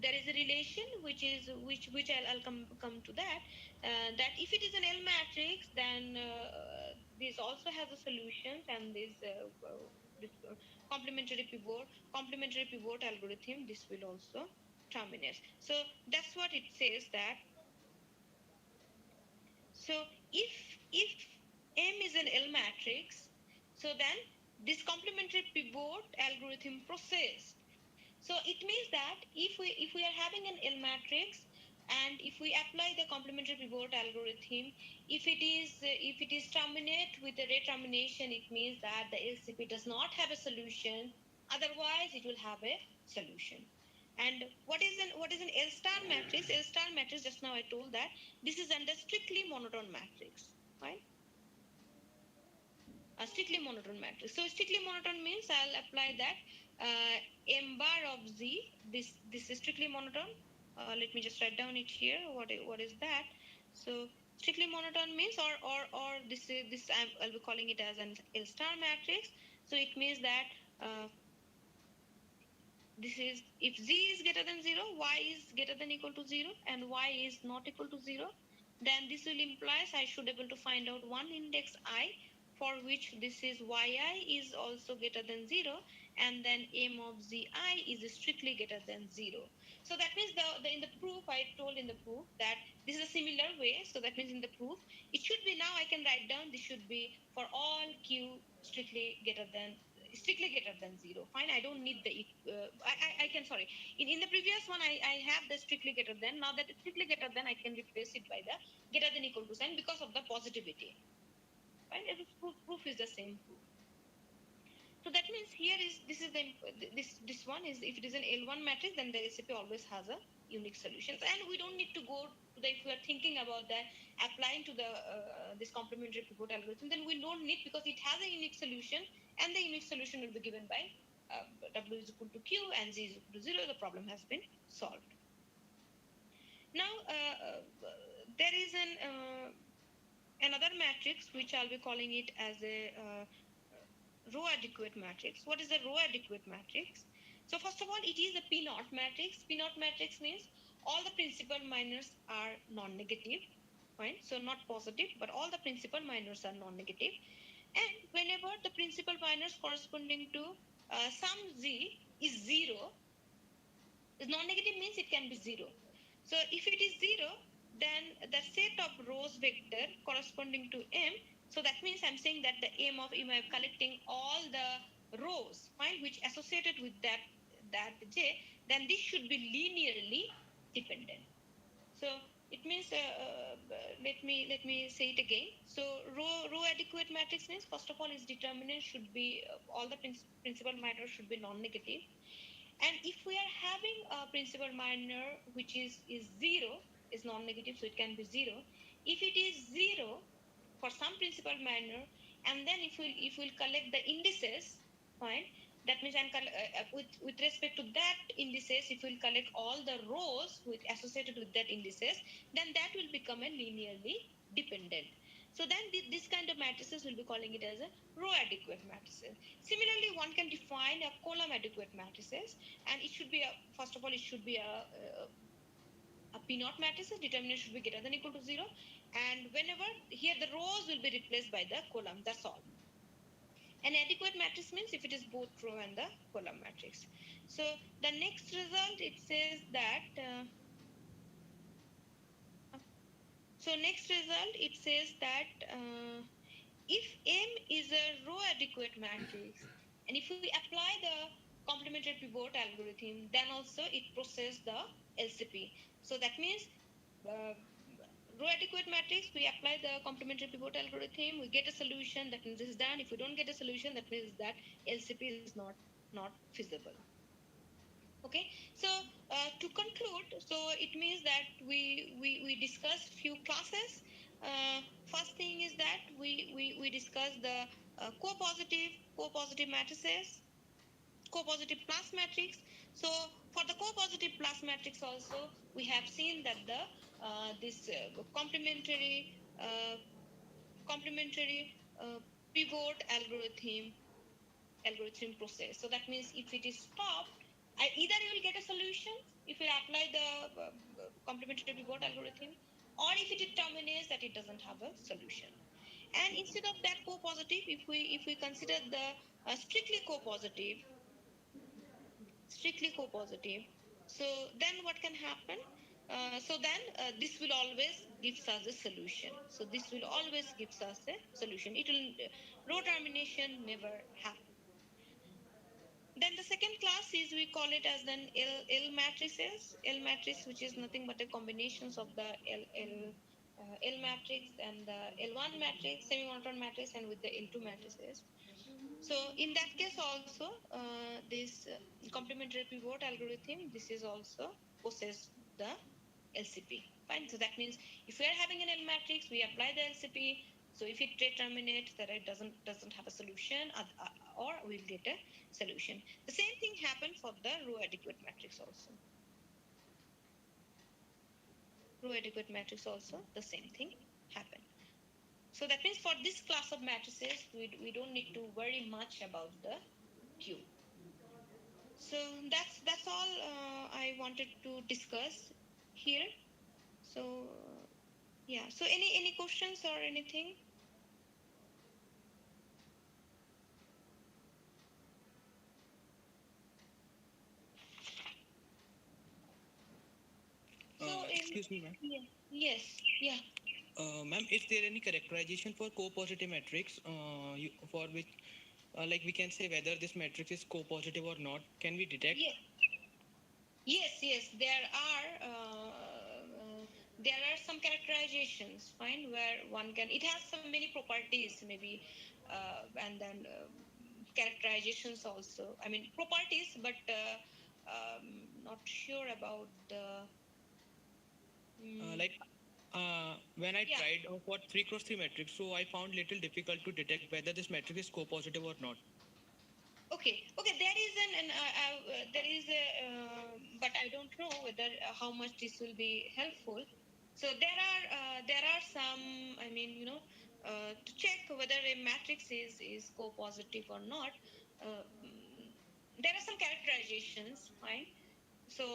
there is a relation which I'll come to that. That if it is an L matrix, then this also has a solution, and this complementary pivot algorithm, this will also terminate. So that's what it says that. So if M is an L matrix, so then this complementary pivot algorithm process. So it means that if we are having an L matrix, and if we apply the complementary pivot algorithm, if it is terminate with a retermination, it means that the LCP does not have a solution. Otherwise, it will have a solution. And what is an L star matrix? L star matrix, just now I told that this is under strictly monotone matrix, right? A strictly monotone matrix. So strictly monotone means I'll apply that M bar of Z. This is strictly monotone. Let me just write down it here. What is that? So strictly monotone means, or this I'll be calling it as an L star matrix. So it means that this is, if Z is greater than 0, Y is greater than equal to 0, and Y is not equal to 0, then this will implies I should able to find out one index I for which this is Yi is also greater than 0, and then M of Zi is strictly greater than 0. So that means in the proof, I told in the proof that this is a similar way. So that means in the proof, it should be, now I can write down, this should be for all Q strictly greater than 0. Fine, I don't need the I can, sorry, in the previous one I have the strictly greater than. Now that strictly greater than, I can replace it by the greater than equal to sign because of the positivity. Fine, proof is the same proof. So that means here is, this is the this one is, if it is an L1 matrix, then the LCP always has a unique solutions, and we don't need to go to the, if we are thinking about that applying to the this complementary pivot algorithm, then we don't need, because it has a unique solution, and the unique solution will be given by W is equal to Q and Z is equal to 0. The problem has been solved. Now there is another matrix which I'll be calling it as a row adequate matrix. What is a row adequate matrix? So first of all, it is a P-naught matrix. P-naught matrix means all the principal minors are non-negative, fine? So not positive, but all the principal minors are non-negative. And whenever the principal minors corresponding to some Z is 0, is non-negative means it can be 0. So if it is 0, then the set of rows vector corresponding to M, so that means I'm saying that the M of M, I'm collecting all the rows, fine, which associated with that J, then this should be linearly dependent. So it means, let me say it again. So row adequate matrix means, first of all, its determinant should be, all the principal minors should be non-negative. And if we are having a principal minor which is 0, is non-negative, so it can be 0. If it is 0 for some principal minor, and then if we'll collect the indices, fine, that means with respect to that indices, if we'll collect all the rows associated with that indices, then that will become a linearly dependent. So then this kind of matrices will be calling it as a row adequate matrices. Similarly, one can define a column adequate matrices, and it should be first of all, it should be a P-naught matrices, determinant should be greater than equal to 0, and whenever here the rows will be replaced by the column, that's all. An adequate matrix means if it is both row and the column matrix. So the next result, it says that if M is a row adequate matrix, and if we apply the complementary pivot algorithm, then also it processes the LCP. So that means row adequate matrix, we apply the complementary pivot algorithm, we get a solution, that means this is done. If we don't get a solution, that means that LCP is not feasible. Okay, so to conclude, so it means that we discussed few classes. First thing is that we discussed the co-positive matrices, co-positive plus matrix. So for the co-positive plus matrix also, we have seen that the this complementary pivot algorithm process. So that means if it is stopped, either you will get a solution if you apply the complementary pivot algorithm, or if it determines that it doesn't have a solution. And instead of that co-positive, if we consider the strictly co-positive, so then what can happen? So then this will always gives us a solution. So this will always gives us a solution. It will row termination never happen. Then the second class is, we call it as then L matrices. L matrix, which is nothing but a combinations of the L matrix and the L1 matrix, semi-monotone matrix, and with the L2 matrices. So in that case also, this complementary pivot algorithm, this is also possess the LCP. Fine. So that means if we are having an L matrix, we apply the LCP. So if it determines that it doesn't have a solution, or we'll get a solution. The same thing happened for the row adequate matrix also. Row adequate matrix also, the same thing happened. So that means for this class of matrices, we don't need to worry much about the Q. So that's all I wanted to discuss here. So yeah. So any questions or anything? Excuse me, ma'am. Yeah. Yes. Yeah. Ma'am, is there any characterization for co-positive matrix for which, like we can say whether this matrix is co-positive or not? Can we detect? Yes. There are some characterizations, fine, where one can. It has some many properties, maybe, and then characterizations also. I mean properties, but not sure about the. When I tried for 3x3 matrix, so I found little difficult to detect whether this matrix is co-positive or not. Okay. There is a, but I don't know whether how much this will be helpful. So there are some, I mean, to check whether a matrix is co-positive or not. There are some characterizations, fine. So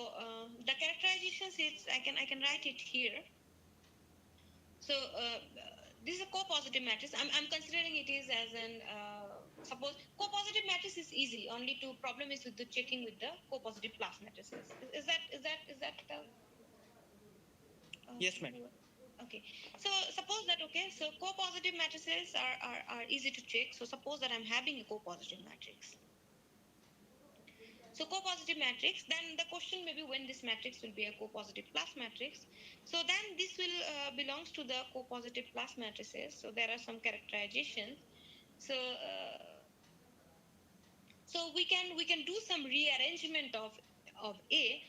the characterizations I can write it here. So this is a co-positive matrix. I'm considering it is as an suppose co-positive matrix is easy. Only two problem is with the checking with the co-positive class matrices. Is that yes, ma'am. Okay. So suppose that so co-positive matrices are easy to check. So suppose that I'm having a co-positive matrix. So co-positive matrix, then the question may be when this matrix will be a co-positive class matrix. So then this will belongs to the co-positive class matrices. So there are some characterizations. So we can do some rearrangement of A.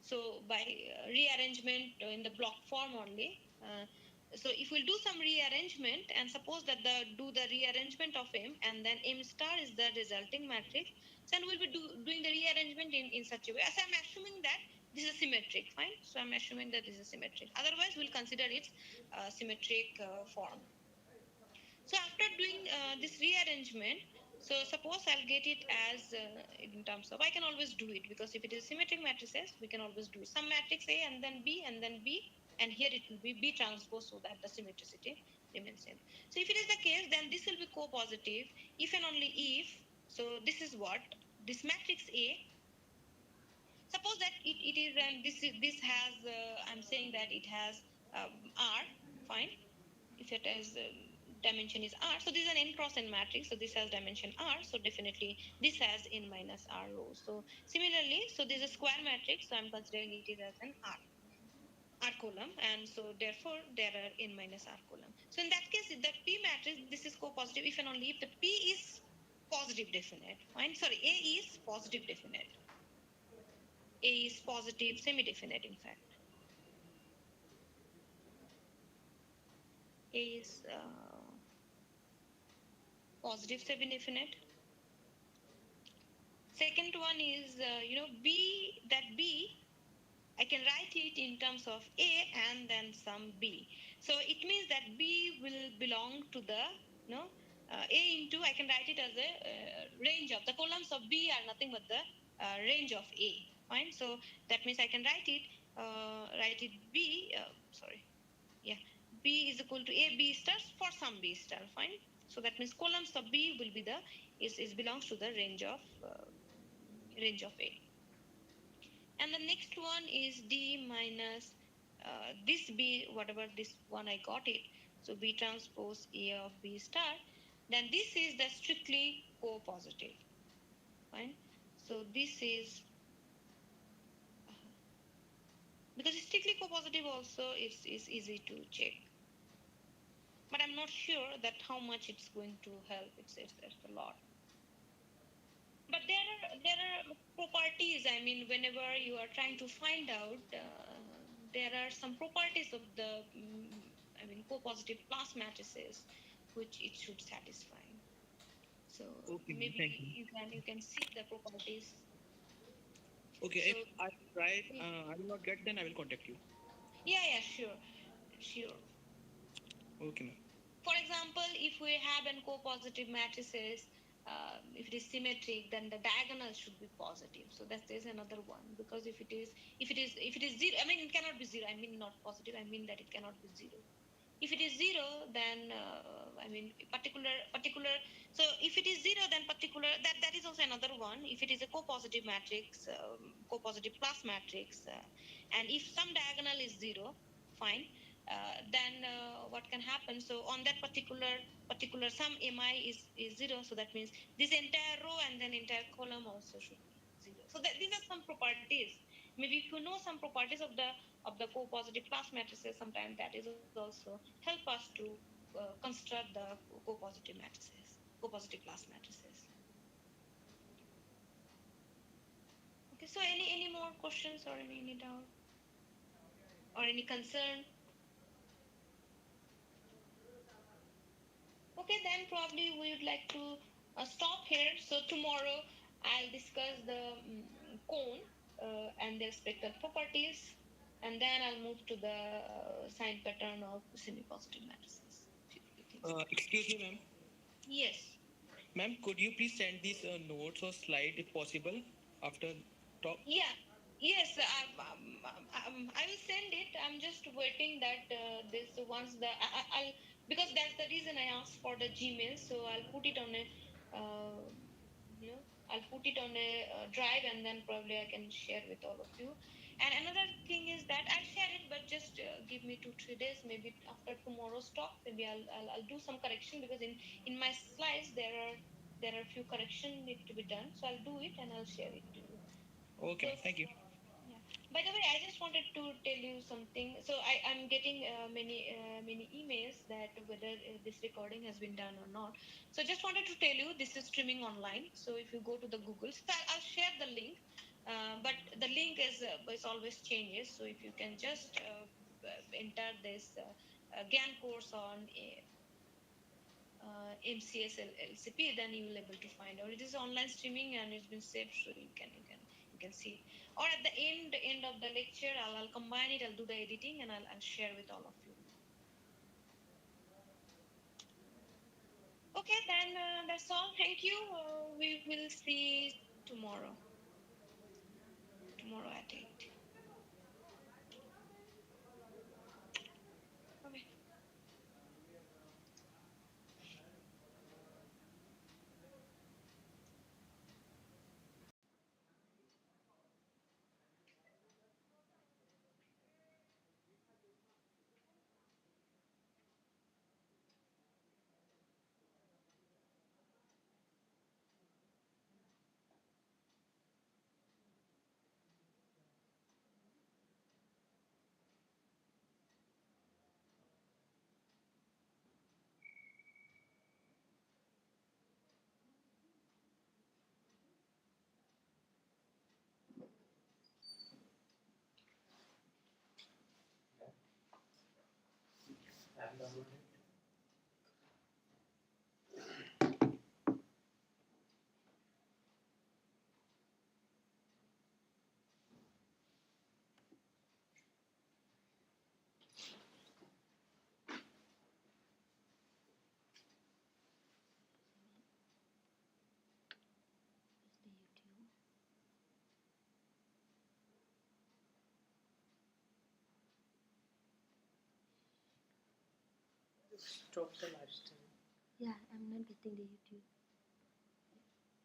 So by rearrangement in the block form only. So if we'll do some rearrangement and suppose that do the rearrangement of M, and then M star is the resulting matrix, then we'll be doing the rearrangement in such a way. As I'm assuming that this is symmetric, fine. So I'm assuming that this is symmetric. Otherwise, we'll consider its symmetric form. So after doing this rearrangement, so suppose I'll get it as in terms of, I can always do it because if it is symmetric matrices, we can always do some matrix A and then B, and here it will be B transpose so that the symmetricity remains same. So if it is the case, then this will be co-positive if and only if, so this is what, this matrix A, suppose that it is, and this has, I'm saying that it has R, fine, if it has dimension is R. So this is an n cross n matrix. So this has dimension R. So definitely this has n minus R rows. So similarly, so this is a square matrix. So I'm considering it as an R column. And so therefore there are n minus R column. So in that case, the P matrix, this is co-positive if and only if the P is positive definite. Fine. Sorry, A is positive definite. A is positive semi-definite in fact. A is positive semi-definite. Second one is, B, I can write it in terms of A and then some B. So it means that B will belong to the, A into, I can write it as a range of, the columns of B are nothing but the range of A. Fine. So that means I can write it B. Sorry. Yeah. B is equal to A B stars for some B star. Fine. So that means columns of B will be the is belongs to the range of A. And the next one is D minus this B, whatever this one I got it. So B transpose A of B star. Then this is the strictly co-positive. Fine. So this is because strictly co-positive also is easy to check. But I'm not sure that how much it's going to help. It's a lot. But there are properties. I mean, whenever you are trying to find out, there are some properties of the co-positive plus matrices, which it should satisfy. So Okay, maybe thank you. you can see the properties. Okay, So, if I try, I will not get, then I will contact you. yeah, sure. Okay, ma'am. For example, if we have an co-positive matrices, if it is symmetric, then the diagonal should be positive. So that is another one, because if it is zero, I mean it cannot be zero. I mean not positive. I mean that it cannot be zero. If it is zero, then particular. So if it is zero, then particular. That is also another one. If it is a co-positive matrix, co-positive plus matrix, and if some diagonal is zero, fine. Then what can happen? So on that particular some mi is zero. So that means this entire row and then entire column also should be zero. So these are some properties. Maybe if you know some properties of the co-positive plus matrices, sometimes that is also help us to construct the co-positive matrices, co-positive plus matrices. Okay, so any more questions or any doubt or any concern? Okay, then probably we would like to stop here. So tomorrow I'll discuss the cone and their spectral properties, and then I'll move to the sign pattern of semi-positive matrices. Excuse me, ma'am. Yes. Ma'am, could you please send these notes or slide if possible after talk? Yeah. Yes, I will send it. I'm just waiting that this once I'll because that's the reason I asked for the Gmail. So I'll put it on a uh, I'll put it on a drive, and then probably I can share with all of you. And another thing is that I'll share it, but just give me 2-3 days. Maybe after tomorrow's talk, maybe I'll do some correction, because in my slides there are few correction need to be done. So I'll do it and I'll share it to you. Okay, So, thank you. yeah. By the way, I just wanted to tell you something. So I'm getting many emails that whether this recording has been done or not. So just wanted to tell you this is streaming online. So if you go to the Google, so I'll share the link. But the link is always changes. So if you can just enter this GAN course on MCSLCP, then you will able to find out. It is online streaming and it's been saved, so you can see it. Or at the end of the lecture, I'll combine it. I'll do the editing and I'll share with all of you. Okay, then that's all. Thank you. We will see tomorrow. Tomorrow at 8. Okay. Stop the live stream. Yeah, I'm not getting the YouTube.